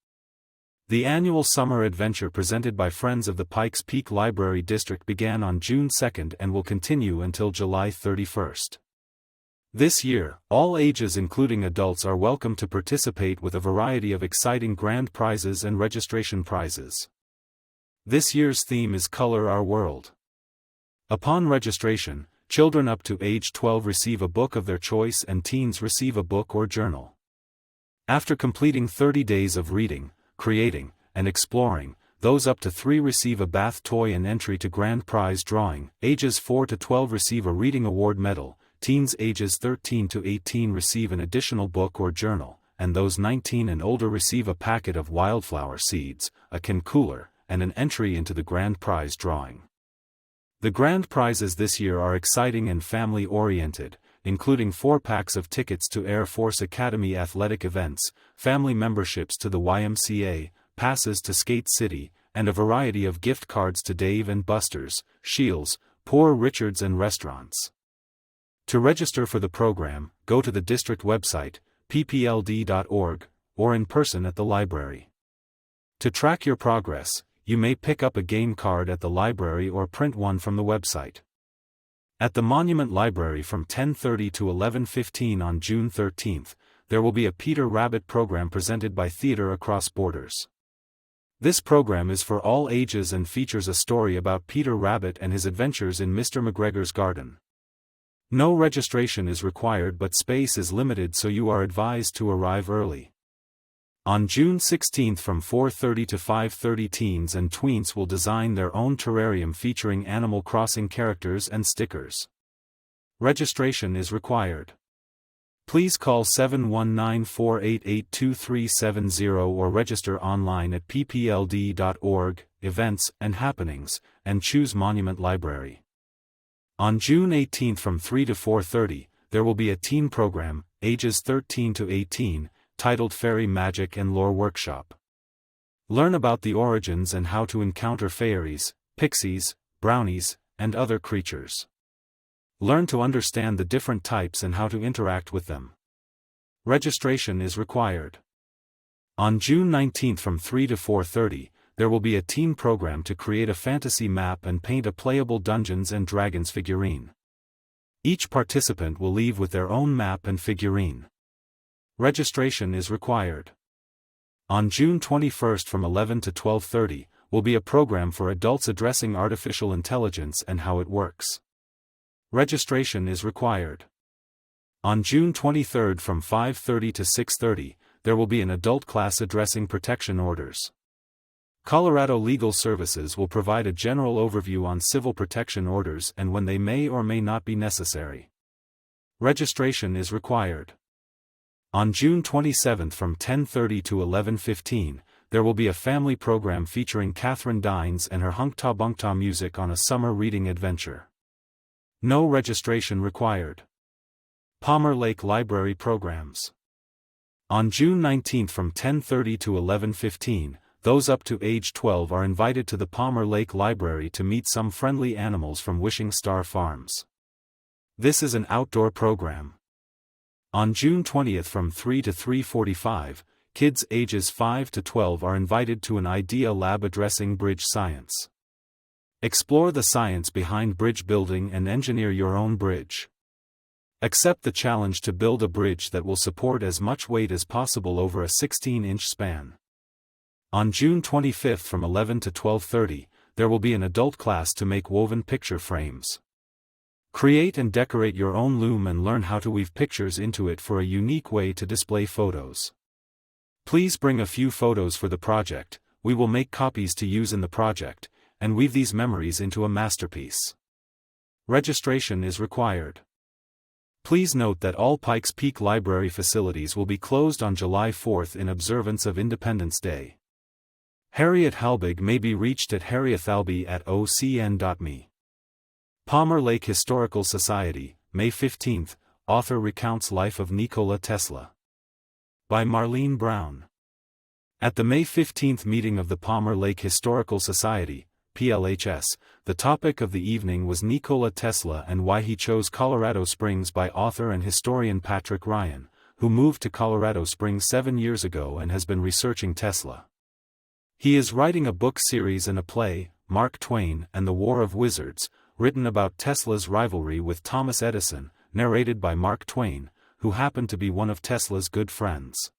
The annual summer adventure presented by Friends of the Pikes Peak Library District began on June 2 and will continue until July 31. This year, all ages including adults are welcome to participate with a variety of exciting grand prizes and registration prizes. This year's theme is Color Our World. Upon registration, children up to age 12 receive a book of their choice and teens receive a book or journal. After completing 30 days of reading, creating, and exploring, those up to 3 receive a bath toy and entry to grand prize drawing. Ages 4 to 12 receive a reading award medal, teens ages 13 to 18 receive an additional book or journal, and those 19 and older receive a packet of wildflower seeds, a can cooler, and an entry into the grand prize drawing. The grand prizes this year are exciting and family-oriented, including 4 packs of tickets to Air Force Academy athletic events, family memberships to the YMCA, passes to Skate City, and a variety of gift cards to Dave & Buster's, Shields, Poor Richards and restaurants. To register for the program, go to the district website, ppld.org, or in person at the library. To track your progress, you may pick up a game card at the library or print one from the website. At the Monument Library from 10:30 to 11:15 on June 13, there will be a Peter Rabbit program presented by Theater Across Borders. This program is for all ages and features a story about Peter Rabbit and his adventures in Mr. McGregor's garden. No registration is required but space is limited, so you are advised to arrive early. On June 16 from 4:30 to 5:30 teens and tweens will design their own terrarium featuring Animal Crossing characters and stickers. Registration is required. Please call 719-488-2370 or register online at ppld.org, Events and Happenings, and choose Monument Library. On June 18 from 3 to 4:30, there will be a teen program, ages 13 to 18, titled Fairy Magic and Lore Workshop. Learn about the origins and how to encounter fairies, pixies, brownies, and other creatures. Learn to understand the different types and how to interact with them. Registration is required. On June 19 from 3 to 4:30, there will be a teen program to create a fantasy map and paint a playable Dungeons & Dragons figurine. Each participant will leave with their own map and figurine. Registration is required. On June 21 from 11 to 12:30, will be a program for adults addressing artificial intelligence and how it works. Registration is required. On June 23 from 5:30 to 6:30, there will be an adult class addressing protection orders. Colorado Legal Services will provide a general overview on civil protection orders and when they may or may not be necessary. Registration is required. On June 27 from 10:30 to 11:15, there will be a family program featuring Catherine Dines and her Hunkta Bunkta music on a summer reading adventure. No registration required. Palmer Lake Library programs. On June 19 from 10:30 to 11:15, those up to age 12 are invited to the Palmer Lake Library to meet some friendly animals from Wishing Star Farms. This is an outdoor program. On June 20 from 3 to 3:45, kids ages 5 to 12 are invited to an idea lab addressing bridge science. Explore the science behind bridge building and engineer your own bridge. Accept the challenge to build a bridge that will support as much weight as possible over a 16-inch span. On June 25 from 11 to 12:30, there will be an adult class to make woven picture frames. Create and decorate your own loom and learn how to weave pictures into it for a unique way to display photos. Please bring a few photos for the project. We will make copies to use in the project, and weave these memories into a masterpiece. Registration is required. Please note that all Pikes Peak Library facilities will be closed on July 4 in observance of Independence Day. Harriet Halbig may be reached at harriethalby@ocn.me. Palmer Lake Historical Society, May 15, author recounts life of Nikola Tesla. By Marlene Brown. At the May 15 meeting of the Palmer Lake Historical Society, PLHS, the topic of the evening was Nikola Tesla and why he chose Colorado Springs by author and historian Patrick Ryan, who moved to Colorado Springs 7 years ago and has been researching Tesla. He is writing a book series and a play, Mark Twain and the War of Wizards, written about Tesla's rivalry with Thomas Edison, narrated by Mark Twain, who happened to be one of Tesla's good friends.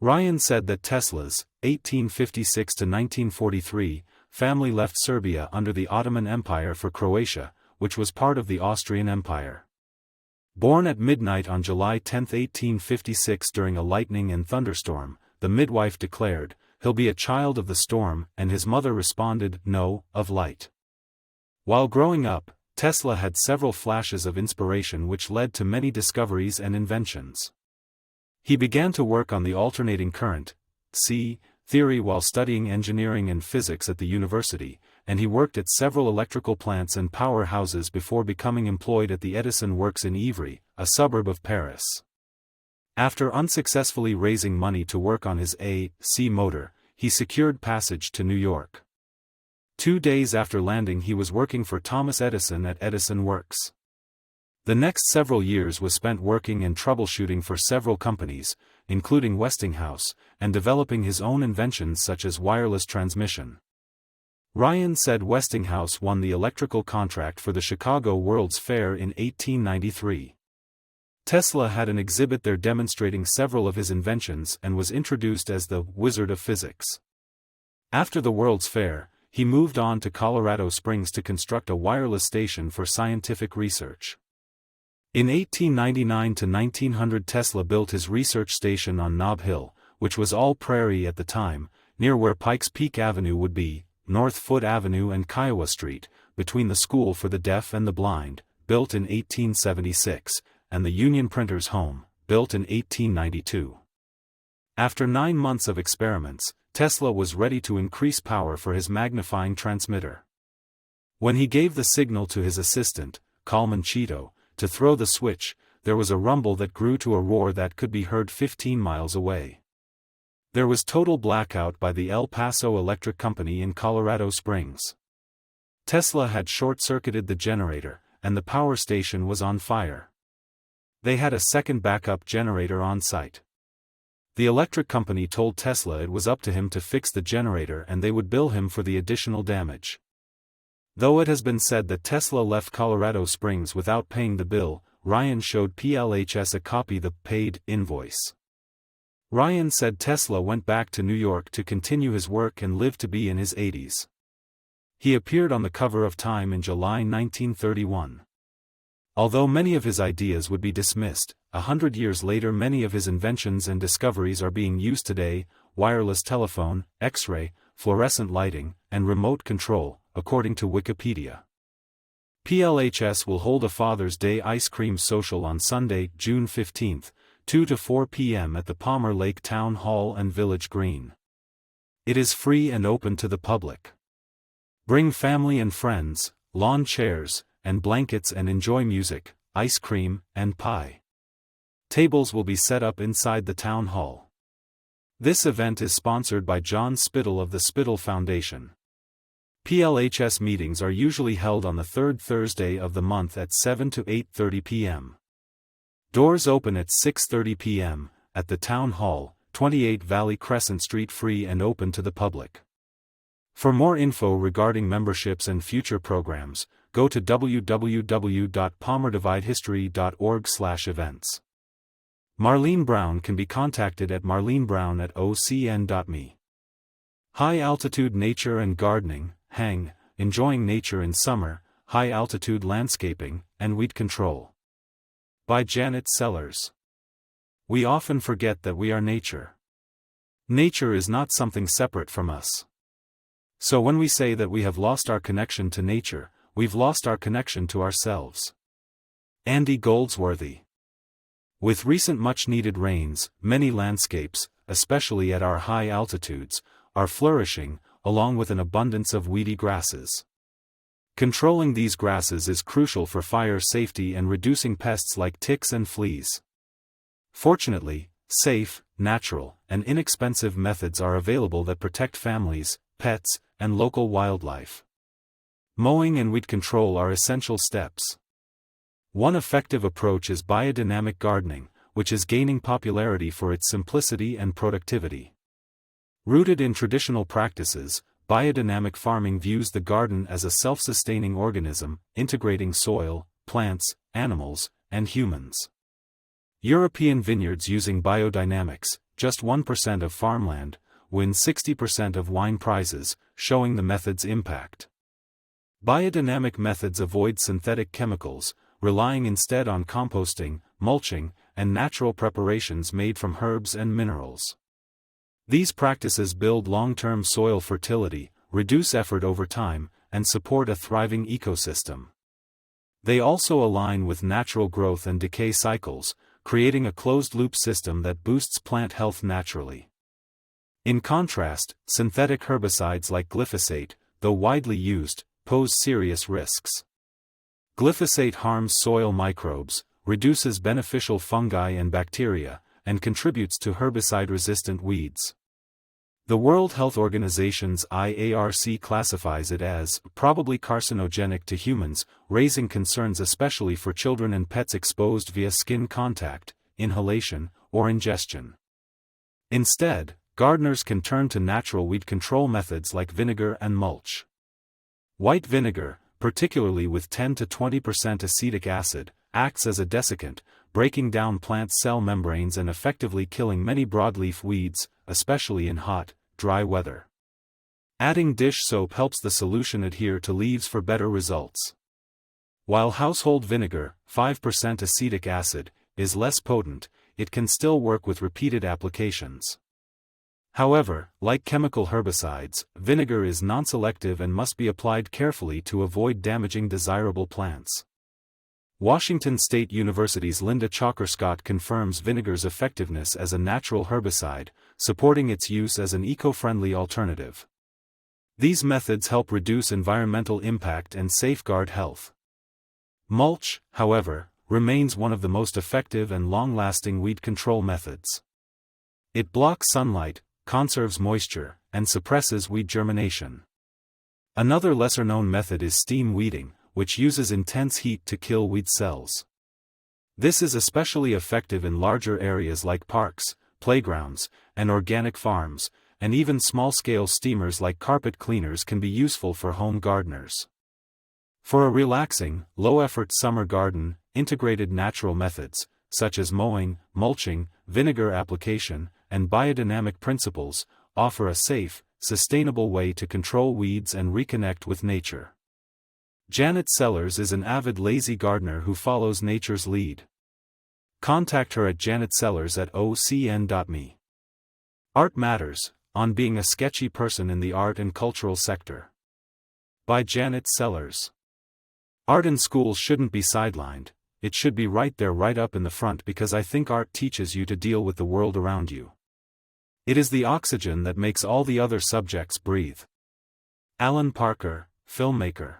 Ryan said that Tesla's, 1856 to 1943, family left Serbia under the Ottoman Empire for Croatia, which was part of the Austrian Empire. Born at midnight on July 10, 1856 during a lightning and thunderstorm, the midwife declared, "He'll be a child of the storm," and his mother responded, "No, of light." While growing up, Tesla had several flashes of inspiration which led to many discoveries and inventions. He began to work on the alternating current theory while studying engineering and physics at the university, and he worked at several electrical plants and powerhouses before becoming employed at the Edison Works in Ivry, a suburb of Paris. After unsuccessfully raising money to work on his AC motor, he secured passage to New York. 2 days after landing he was working for Thomas Edison at Edison Works. The next several years was spent working and troubleshooting for several companies, including Westinghouse, and developing his own inventions such as wireless transmission. Ryan said Westinghouse won the electrical contract for the Chicago World's Fair in 1893. Tesla had an exhibit there demonstrating several of his inventions and was introduced as the Wizard of Physics. After the World's Fair, he moved on to Colorado Springs to construct a wireless station for scientific research. In 1899 to 1900 Tesla built his research station on Nob Hill, which was all prairie at the time, near where Pikes Peak Avenue would be, North Foot Avenue and Kiowa Street, between the School for the Deaf and the Blind, built in 1876, and the Union Printers' Home, built in 1892. After 9 months of experiments, Tesla was ready to increase power for his magnifying transmitter. When he gave the signal to his assistant, Kalman Cheeto, to throw the switch, there was a rumble that grew to a roar that could be heard 15 miles away. There was total blackout by the El Paso Electric Company in Colorado Springs. Tesla had short-circuited the generator, and the power station was on fire. They had a second backup generator on site. The electric company told Tesla it was up to him to fix the generator and they would bill him for the additional damage. Though it has been said that Tesla left Colorado Springs without paying the bill, Ryan showed PLHS a copy of the paid invoice. Ryan said Tesla went back to New York to continue his work and lived to be in his 80s. He appeared on the cover of Time in July 1931. Although many of his ideas would be dismissed, 100 years later many of his inventions and discoveries are being used today: wireless telephone, X-ray, fluorescent lighting, and remote control, according to Wikipedia. PLHS will hold a Father's Day ice cream social on Sunday, June 15, 2 to 4 p.m. at the Palmer Lake Town Hall and Village Green. It is free and open to the public. Bring family and friends, lawn chairs, and blankets and enjoy music, ice cream, and pie. Tables will be set up inside the town hall. This event is sponsored by John Spittle of the Spittle Foundation. PLHS meetings are usually held on the third Thursday of the month at 7 to 8:30 p.m. Doors open at 6:30 p.m., at the Town Hall, 28 Valley Crescent Street, free and open to the public. For more info regarding memberships and future programs, go to www.palmerdividehistory.org/events. Marlene Brown can be contacted at marlenebrown@ocn.me. High-altitude nature and gardening, hang, enjoying nature in summer, high-altitude landscaping, and weed control. By Janet Sellers. We often forget that we are nature. Nature is not something separate from us. So when we say that we have lost our connection to nature, we've lost our connection to ourselves. Andy Goldsworthy. With recent much-needed rains, many landscapes, especially at our high altitudes, are flourishing, along with an abundance of weedy grasses. Controlling these grasses is crucial for fire safety and reducing pests like ticks and fleas. Fortunately, safe, natural, and inexpensive methods are available that protect families, pets, and local wildlife. Mowing and weed control are essential steps. One effective approach is biodynamic gardening, which is gaining popularity for its simplicity and productivity. Rooted in traditional practices, biodynamic farming views the garden as a self-sustaining organism, integrating soil, plants, animals, and humans. European vineyards using biodynamics, just 1% of farmland, win 60% of wine prizes, showing the method's impact. Biodynamic methods avoid synthetic chemicals, relying instead on composting, mulching, and natural preparations made from herbs and minerals. These practices build long-term soil fertility, reduce effort over time, and support a thriving ecosystem. They also align with natural growth and decay cycles, creating a closed-loop system that boosts plant health naturally. In contrast, synthetic herbicides like glyphosate, though widely used, pose serious risks. Glyphosate harms soil microbes, reduces beneficial fungi and bacteria, and contributes to herbicide-resistant weeds. The World Health Organization's IARC classifies it as probably carcinogenic to humans, raising concerns especially for children and pets exposed via skin contact, inhalation, or ingestion. Instead, gardeners can turn to natural weed control methods like vinegar and mulch. White vinegar, particularly with 10 to 20% acetic acid, acts as a desiccant, breaking down plant cell membranes and effectively killing many broadleaf weeds, especially in hot, dry weather. Adding dish soap helps the solution adhere to leaves for better results. While household vinegar, 5% acetic acid, is less potent, it can still work with repeated applications. However, like chemical herbicides, vinegar is non-selective and must be applied carefully to avoid damaging desirable plants. Washington State University's Linda Chalker-Scott confirms vinegar's effectiveness as a natural herbicide, supporting its use as an eco-friendly alternative. These methods help reduce environmental impact and safeguard health. Mulch, however, remains one of the most effective and long-lasting weed control methods. It blocks sunlight, conserves moisture, and suppresses weed germination. Another lesser-known method is steam weeding, which uses intense heat to kill weed cells. This is especially effective in larger areas like parks, playgrounds, and organic farms, and even small-scale steamers like carpet cleaners can be useful for home gardeners. For a relaxing, low-effort summer garden, integrated natural methods, such as mowing, mulching, vinegar application, and biodynamic principles, offer a safe, sustainable way to control weeds and reconnect with nature. Janet Sellers is an avid lazy gardener who follows nature's lead. Contact her at janetsellers@ocn.me. Art Matters, on being a sketchy person in the art and cultural sector. By Janet Sellers. Art in schools shouldn't be sidelined, it should be right there, right up in the front, because I think art teaches you to deal with the world around you. It is the oxygen that makes all the other subjects breathe. Alan Parker, filmmaker.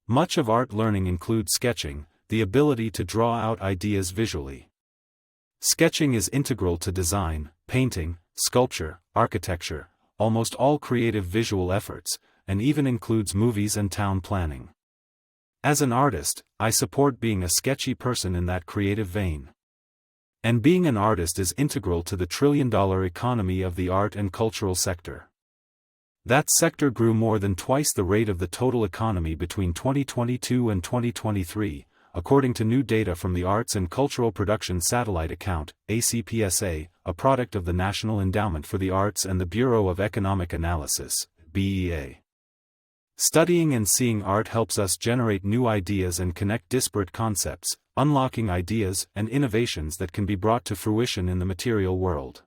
Much of art learning includes sketching, the ability to draw out ideas visually. Sketching is integral to design, painting, sculpture, architecture, almost all creative visual efforts, and even includes movies and town planning. As an artist, I support being a sketchy person in that creative vein. And being an artist is integral to the trillion-dollar economy of the art and cultural sector. That sector grew more than twice the rate of the total economy between 2022 and 2023, according to new data from the Arts and Cultural Production Satellite Account, ACPSA, a product of the National Endowment for the Arts and the Bureau of Economic Analysis, BEA. Studying and seeing art helps us generate new ideas and connect disparate concepts, unlocking ideas and innovations that can be brought to fruition in the material world.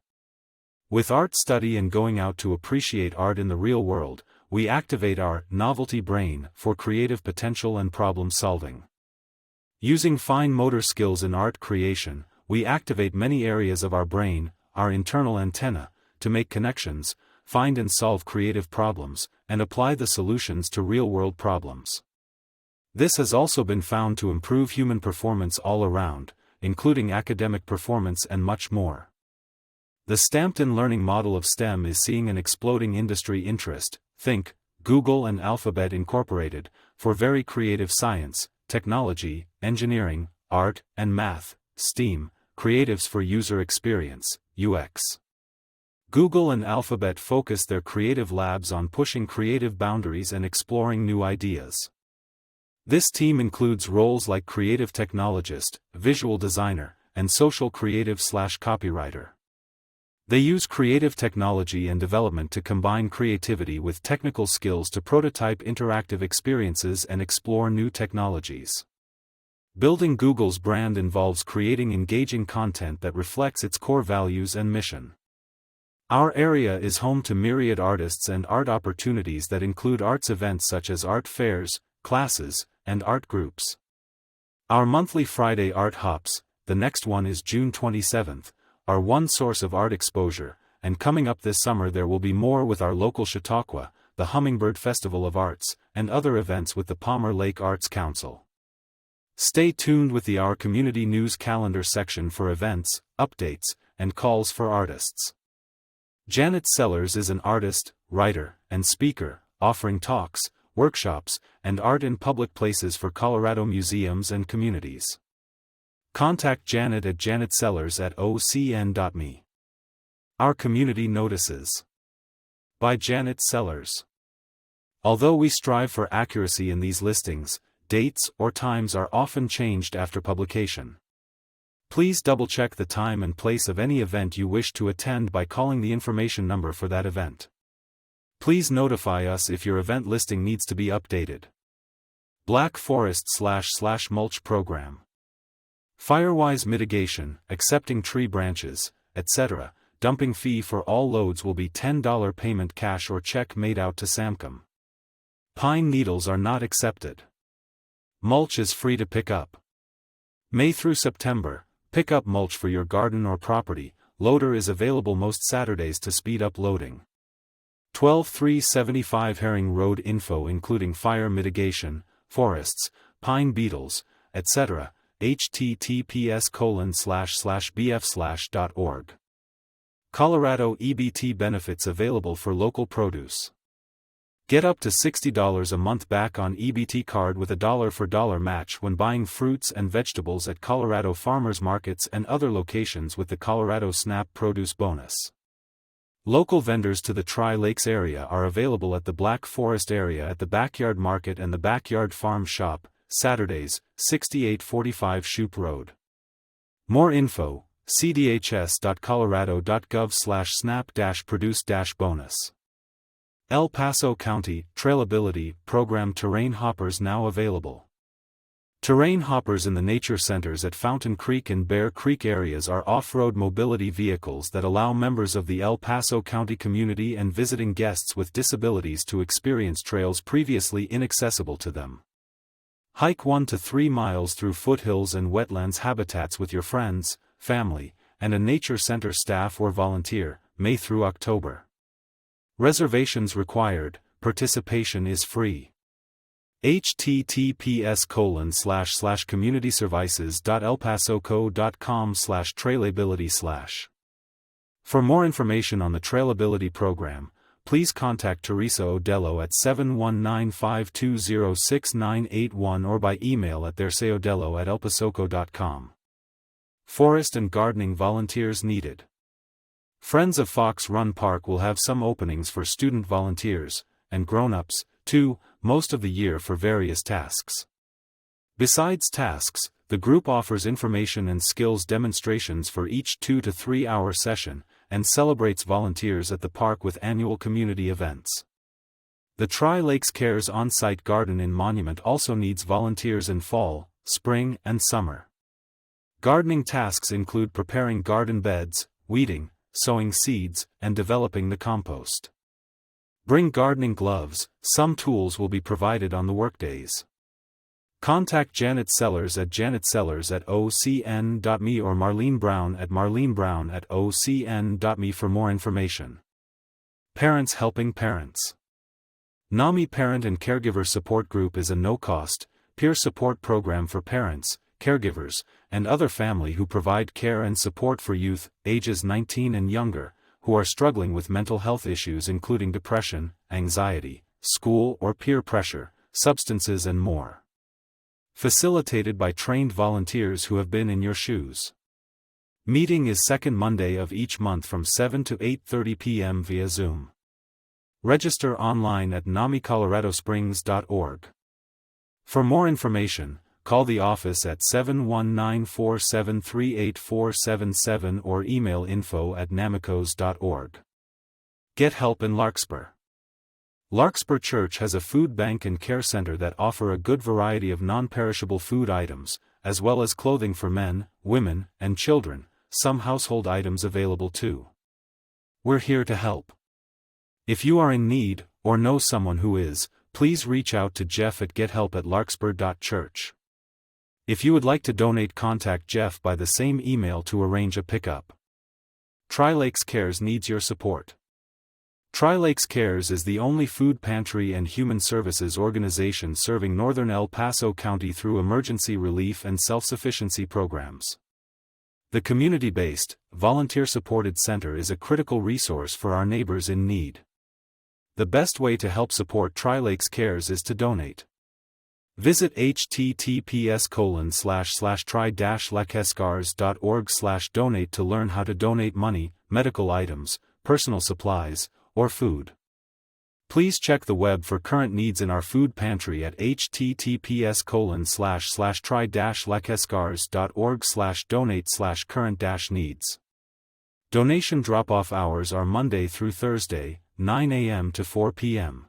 With art study and going out to appreciate art in the real world, we activate our novelty brain for creative potential and problem solving. Using fine motor skills in art creation, we activate many areas of our brain, our internal antenna, to make connections, find and solve creative problems, and apply the solutions to real-world problems. This has also been found to improve human performance all around, including academic performance and much more. The stamped-in learning model of STEM is seeing an exploding industry interest. Think, Google and Alphabet Incorporated, for very creative science, technology, engineering, art, and math, STEAM, creatives for user experience, UX. Google and Alphabet focus their creative labs on pushing creative boundaries and exploring new ideas. This team includes roles like creative technologist, visual designer, and social creative/copywriter. They use creative technology and development to combine creativity with technical skills to prototype interactive experiences and explore new technologies. Building Google's brand involves creating engaging content that reflects its core values and mission. Our area is home to myriad artists and art opportunities that include arts events such as art fairs, classes, and art groups. Our monthly Friday art hops, the next one is June 27th, are one source of art exposure, and coming up this summer there will be more with our local Chautauqua, the Hummingbird Festival of Arts, and other events with the Palmer Lake Arts Council. Stay tuned with the Our Community News Calendar section for events, updates, and calls for artists. Janet Sellers is an artist, writer, and speaker, offering talks, workshops, and art in public places for Colorado museums and communities. Contact Janet at janetsellers@ocn.me. Our Community Notices. By Janet Sellers. Although we strive for accuracy in these listings, dates or times are often changed after publication. Please double-check the time and place of any event you wish to attend by calling the information number for that event. Please notify us if your event listing needs to be updated. Black Forest/mulch program. Firewise mitigation, accepting tree branches, etc. Dumping fee for all loads will be $10 payment cash or check made out to Samcom. Pine needles are not accepted. Mulch is free to pick up. May through September, pick up mulch for your garden or property. Loader is available most Saturdays to speed up loading. 12375 Herring Road info including fire mitigation, forests, pine beetles, etc., https://bf/.org. Colorado EBT benefits available for local produce. Get up to $60 a month back on EBT card with a dollar-for-dollar match when buying fruits and vegetables at Colorado farmers markets and other locations with the Colorado SNAP Produce Bonus. Local vendors to the Tri-Lakes area are available at the Black Forest area at the Backyard Market and the Backyard Farm Shop, Saturdays, 6845 Shoup Road. More info, cdhs.colorado.gov/snap-produce-bonus. El Paso County Trailability Program terrain hoppers now available. Terrain hoppers in the nature centers at Fountain Creek and Bear Creek areas are off-road mobility vehicles that allow members of the El Paso County community and visiting guests with disabilities to experience trails previously inaccessible to them. Hike 1 to 3 miles through foothills and wetlands habitats with your friends, family, and a nature center staff or volunteer, May through October. Reservations required, participation is free. https://communityservices.elpasoco.com/trailability/. For more information on the Trailability program, please contact Teresa Odello at 719-520-6981 or by email at thereseodello@elpasoco.com. Forest and gardening volunteers needed. Friends of Fox Run Park will have some openings for student volunteers, and grown-ups, too, most of the year for various tasks. Besides tasks, the group offers information and skills demonstrations for each 2 to 3 hour session, and celebrates volunteers at the park with annual community events. The Tri-Lakes Cares on-site garden in Monument also needs volunteers in fall, spring, and summer. Gardening tasks include preparing garden beds, weeding, sowing seeds, and developing the compost. Bring gardening gloves, some tools will be provided on the workdays. Contact Janet Sellers at janetsellers@ocn.me or Marlene Brown at marlenebrown@ocn.me for more information. Parents helping parents. NAMI Parent and Caregiver Support Group is a no-cost, peer support program for parents, caregivers, and other family who provide care and support for youth, ages 19 and younger, who are struggling with mental health issues including depression, anxiety, school or peer pressure, substances and more. Facilitated by trained volunteers who have been in your shoes. Meeting is second Monday of each month from 7 to 8:30 p.m. via Zoom. Register online at namicoloradosprings.org. For more information, call the office at 719-473-8477 or email info@namicos.org. Get help in Larkspur. Larkspur Church has a food bank and care center that offer a good variety of non-perishable food items, as well as clothing for men, women, and children, some household items available too. We're here to help. If you are in need, or know someone who is, please reach out to Jeff at gethelp@larkspur.church. If you would like to donate, contact Jeff by the same email to arrange a pickup. Tri-Lakes Cares needs your support. Tri-Lakes Cares is the only food pantry and human services organization serving northern El Paso County through emergency relief and self-sufficiency programs. The community-based, volunteer-supported center is a critical resource for our neighbors in need. The best way to help support Tri-Lakes Cares is to donate. Visit https://tri-lakescars.org/donate to learn how to donate money, medical items, personal supplies, or food. Please check the web for current needs in our food pantry at https://tri-lakescars.org/donate/current-needs. Donation drop-off hours are Monday through Thursday, 9 a.m. to 4 p.m.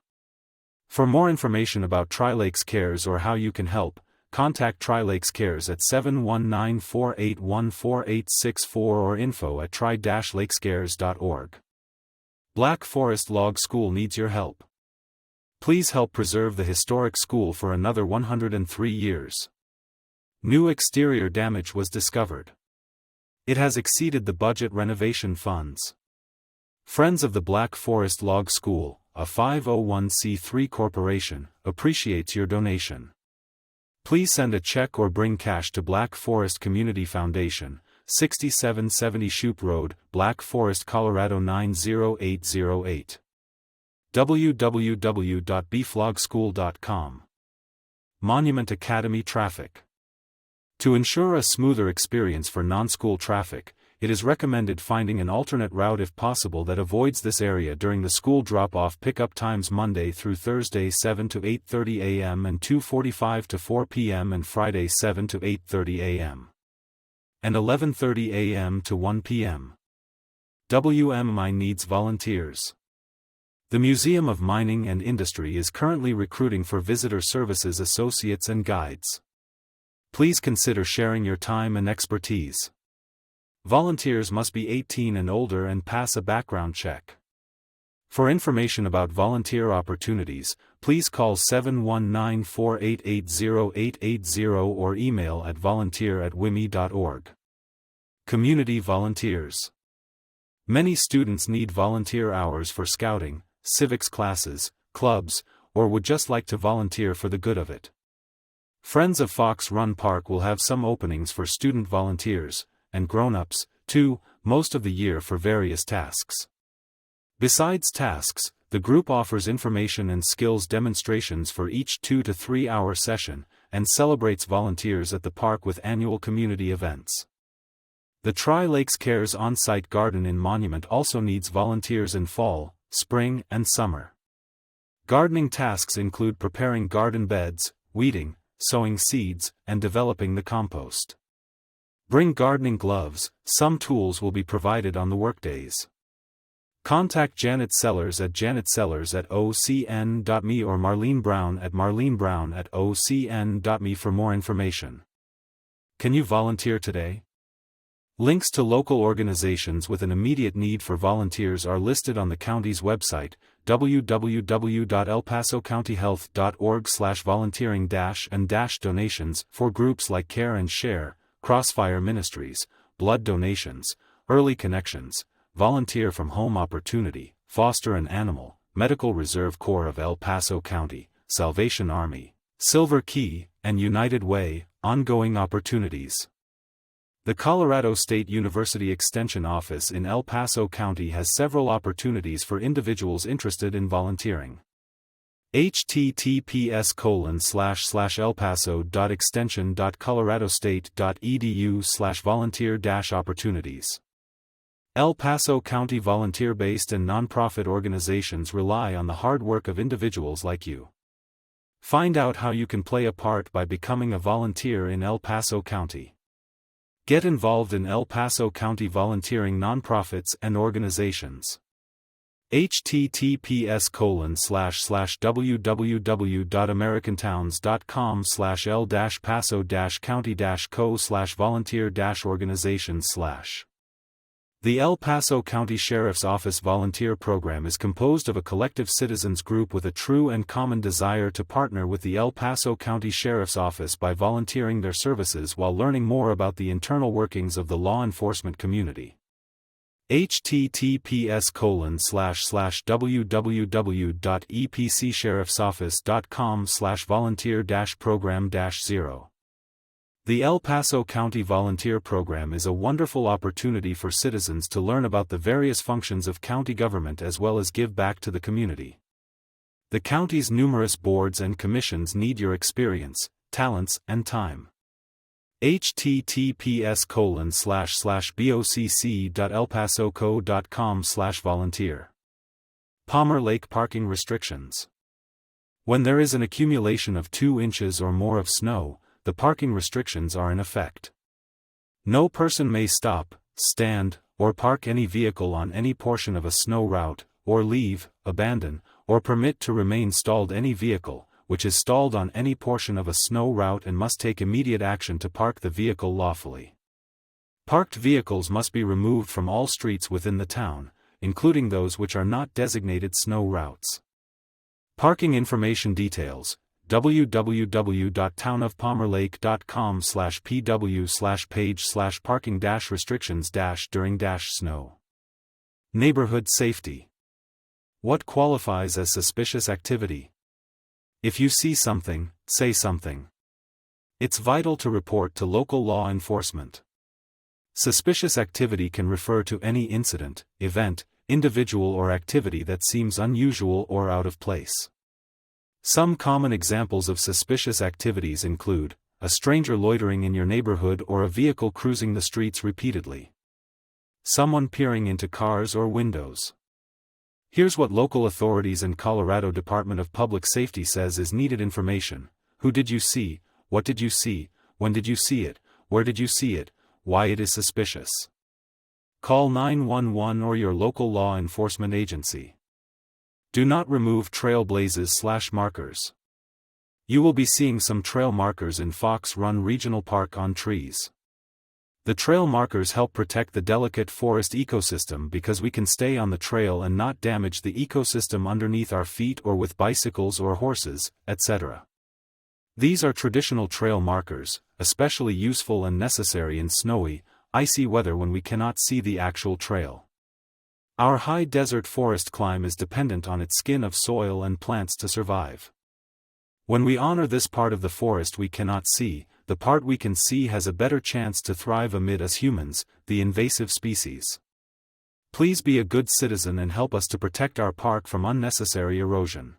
For more information about Tri-Lakes Cares or how you can help, contact Tri-Lakes Cares at 719-481-4864 or info@tri-lakescares.org. Black Forest Log School needs your help. Please help preserve the historic school for another 103 years. New exterior damage was discovered. It has exceeded the budget renovation funds. Friends of the Black Forest Log School, a 501c3 corporation, appreciates your donation. Please send a check or bring cash to Black Forest Community Foundation, 6770 Shoup Road, Black Forest, Colorado 90808. www.bflogschool.com. Monument Academy Traffic. To ensure a smoother experience for non-school traffic, it is recommended finding an alternate route if possible that avoids this area during the school drop-off pickup times Monday through Thursday 7 to 8:30 a.m. and 2:45 to 4 p.m. and Friday 7 to 8:30 a.m. and 11:30 a.m. to 1 p.m. WMI needs volunteers. The Museum of Mining and Industry is currently recruiting for visitor services associates and guides. Please consider sharing your time and expertise. Volunteers must be 18 and older and pass a background check. For information about volunteer opportunities, please call 719-488-0880 or email at volunteer@wimi.org. Community volunteers. Many students need volunteer hours for scouting, civics classes, clubs, or would just like to volunteer for the good of it. Friends of Fox Run Park will have some openings for student volunteers, and grown-ups, too, most of the year for various tasks. Besides tasks, the group offers information and skills demonstrations for each 2 to 3 hour session, and celebrates volunteers at the park with annual community events. The Tri-Lakes Cares on-site garden in Monument also needs volunteers in fall, spring, and summer. Gardening tasks include preparing garden beds, weeding, sowing seeds, and developing the compost. Bring gardening gloves, some tools will be provided on the workdays. Contact Janet Sellers at janetsellers@ocn.me or Marlene Brown at marlenebrown@ocn.me for more information. Can you volunteer today? Links to local organizations with an immediate need for volunteers are listed on the county's website, www.elpasocountyhealth.org/volunteering-and-donations for groups like Care and Share, Crossfire Ministries, Blood Donations, Early Connections, Volunteer from Home Opportunity, Foster an Animal, Medical Reserve Corps of El Paso County, Salvation Army, Silver Key, and United Way. Ongoing opportunities. The Colorado State University Extension Office in El Paso County has several opportunities for individuals interested in volunteering. https://elpaso.extension.coloradostate.edu/volunteer-opportunities. El Paso County volunteer-based and nonprofit organizations rely on the hard work of individuals like you. Find out how you can play a part by becoming a volunteer in El Paso County. Get involved in El Paso County volunteering nonprofits and organizations. https://www.americantowns.com/el-paso-county-co/volunteer-organizations/. The El Paso County Sheriff's Office Volunteer Program is composed of a collective citizens group with a true and common desire to partner with the El Paso County Sheriff's Office by volunteering their services while learning more about the internal workings of the law enforcement community. https://www.epcsheriffsoffice.com/volunteer-program-0. The El Paso County Volunteer Program is a wonderful opportunity for citizens to learn about the various functions of county government as well as give back to the community. The county's numerous boards and commissions need your experience, talents, and time. https://bocc.elpasoco.com/volunteer. Palmer Lake parking restrictions. When there is an accumulation of 2 inches or more of snow, the parking restrictions are in effect. No person may stop, stand, or park any vehicle on any portion of a snow route, or leave, abandon, or permit to remain stalled any vehicle, which is stalled on any portion of a snow route and must take immediate action to park the vehicle lawfully. Parked vehicles must be removed from all streets within the town, including those which are not designated snow routes. Parking information details: www.townofpalmerlake.com/pw/page/parking-restrictions-during-snow. Neighborhood safety. What qualifies as suspicious activity? If you see something, say something. It's vital to report to local law enforcement. Suspicious activity can refer to any incident, event, individual or activity that seems unusual or out of place. Some common examples of suspicious activities include a stranger loitering in your neighborhood or a vehicle cruising the streets repeatedly. Someone peering into cars or windows. Here's what local authorities and Colorado Department of Public Safety says is needed information. Who did you see? What did you see? When did you see it? Where did you see it? Why it is suspicious. Call 911 or your local law enforcement agency. Do not remove trail blazes/markers. You will be seeing some trail markers in Fox Run Regional Park on trees. The trail markers help protect the delicate forest ecosystem because we can stay on the trail and not damage the ecosystem underneath our feet or with bicycles or horses, etc. These are traditional trail markers, especially useful and necessary in snowy, icy weather when we cannot see the actual trail. Our high desert forest climb is dependent on its skin of soil and plants to survive. When we honor this part of the forest we cannot see, the part we can see has a better chance to thrive amid us humans, the invasive species. Please be a good citizen and help us to protect our park from unnecessary erosion.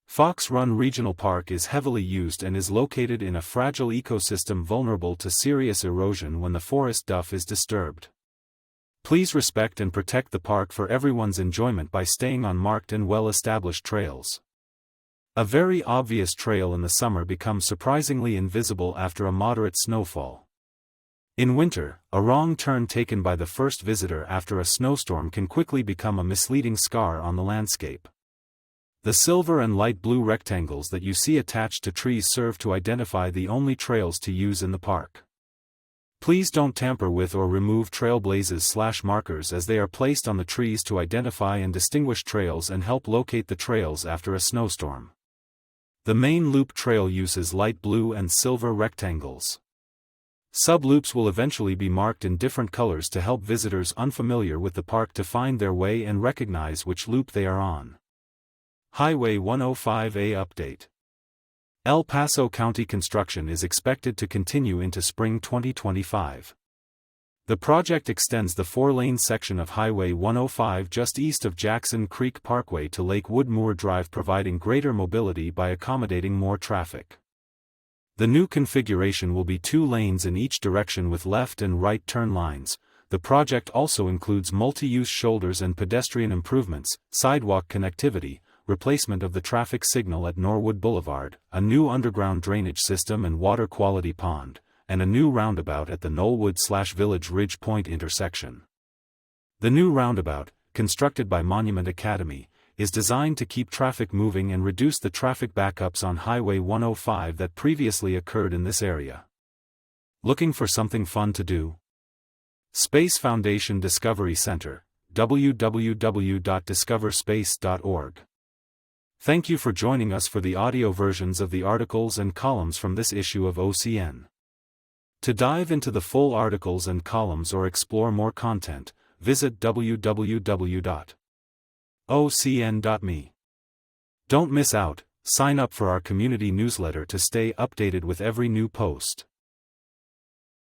Fox Run Regional Park is heavily used and is located in a fragile ecosystem vulnerable to serious erosion when the forest duff is disturbed. Please respect and protect the park for everyone's enjoyment by staying on marked and well-established trails. A very obvious trail in the summer becomes surprisingly invisible after a moderate snowfall. In winter, a wrong turn taken by the first visitor after a snowstorm can quickly become a misleading scar on the landscape. The silver and light blue rectangles that you see attached to trees serve to identify the only trails to use in the park. Please don't tamper with or remove trail blazes/markers as they are placed on the trees to identify and distinguish trails and help locate the trails after a snowstorm. The main loop trail uses light blue and silver rectangles. Sub-loops will eventually be marked in different colors to help visitors unfamiliar with the park to find their way and recognize which loop they are on. Highway 105A update. El Paso County construction is expected to continue into spring 2025. The project extends the 4-lane section of Highway 105 just east of Jackson Creek Parkway to Lake Woodmoor Drive, providing greater mobility by accommodating more traffic. The new configuration will be 2 lanes in each direction with left and right turn lines. The project also includes multi-use shoulders and pedestrian improvements, sidewalk connectivity, replacement of the traffic signal at Norwood Boulevard, a new underground drainage system and water quality pond, and a new roundabout at the Knollwood/Village Ridge Point intersection. The new roundabout, constructed by Monument Academy, is designed to keep traffic moving and reduce the traffic backups on Highway 105 that previously occurred in this area. Looking for something fun to do? Space Foundation Discovery Center, www.discoverspace.org. Thank you for joining us for the audio versions of the articles and columns from this issue of OCN. To dive into the full articles and columns or explore more content, visit www.ocn.me. Don't miss out, sign up for our community newsletter to stay updated with every new post.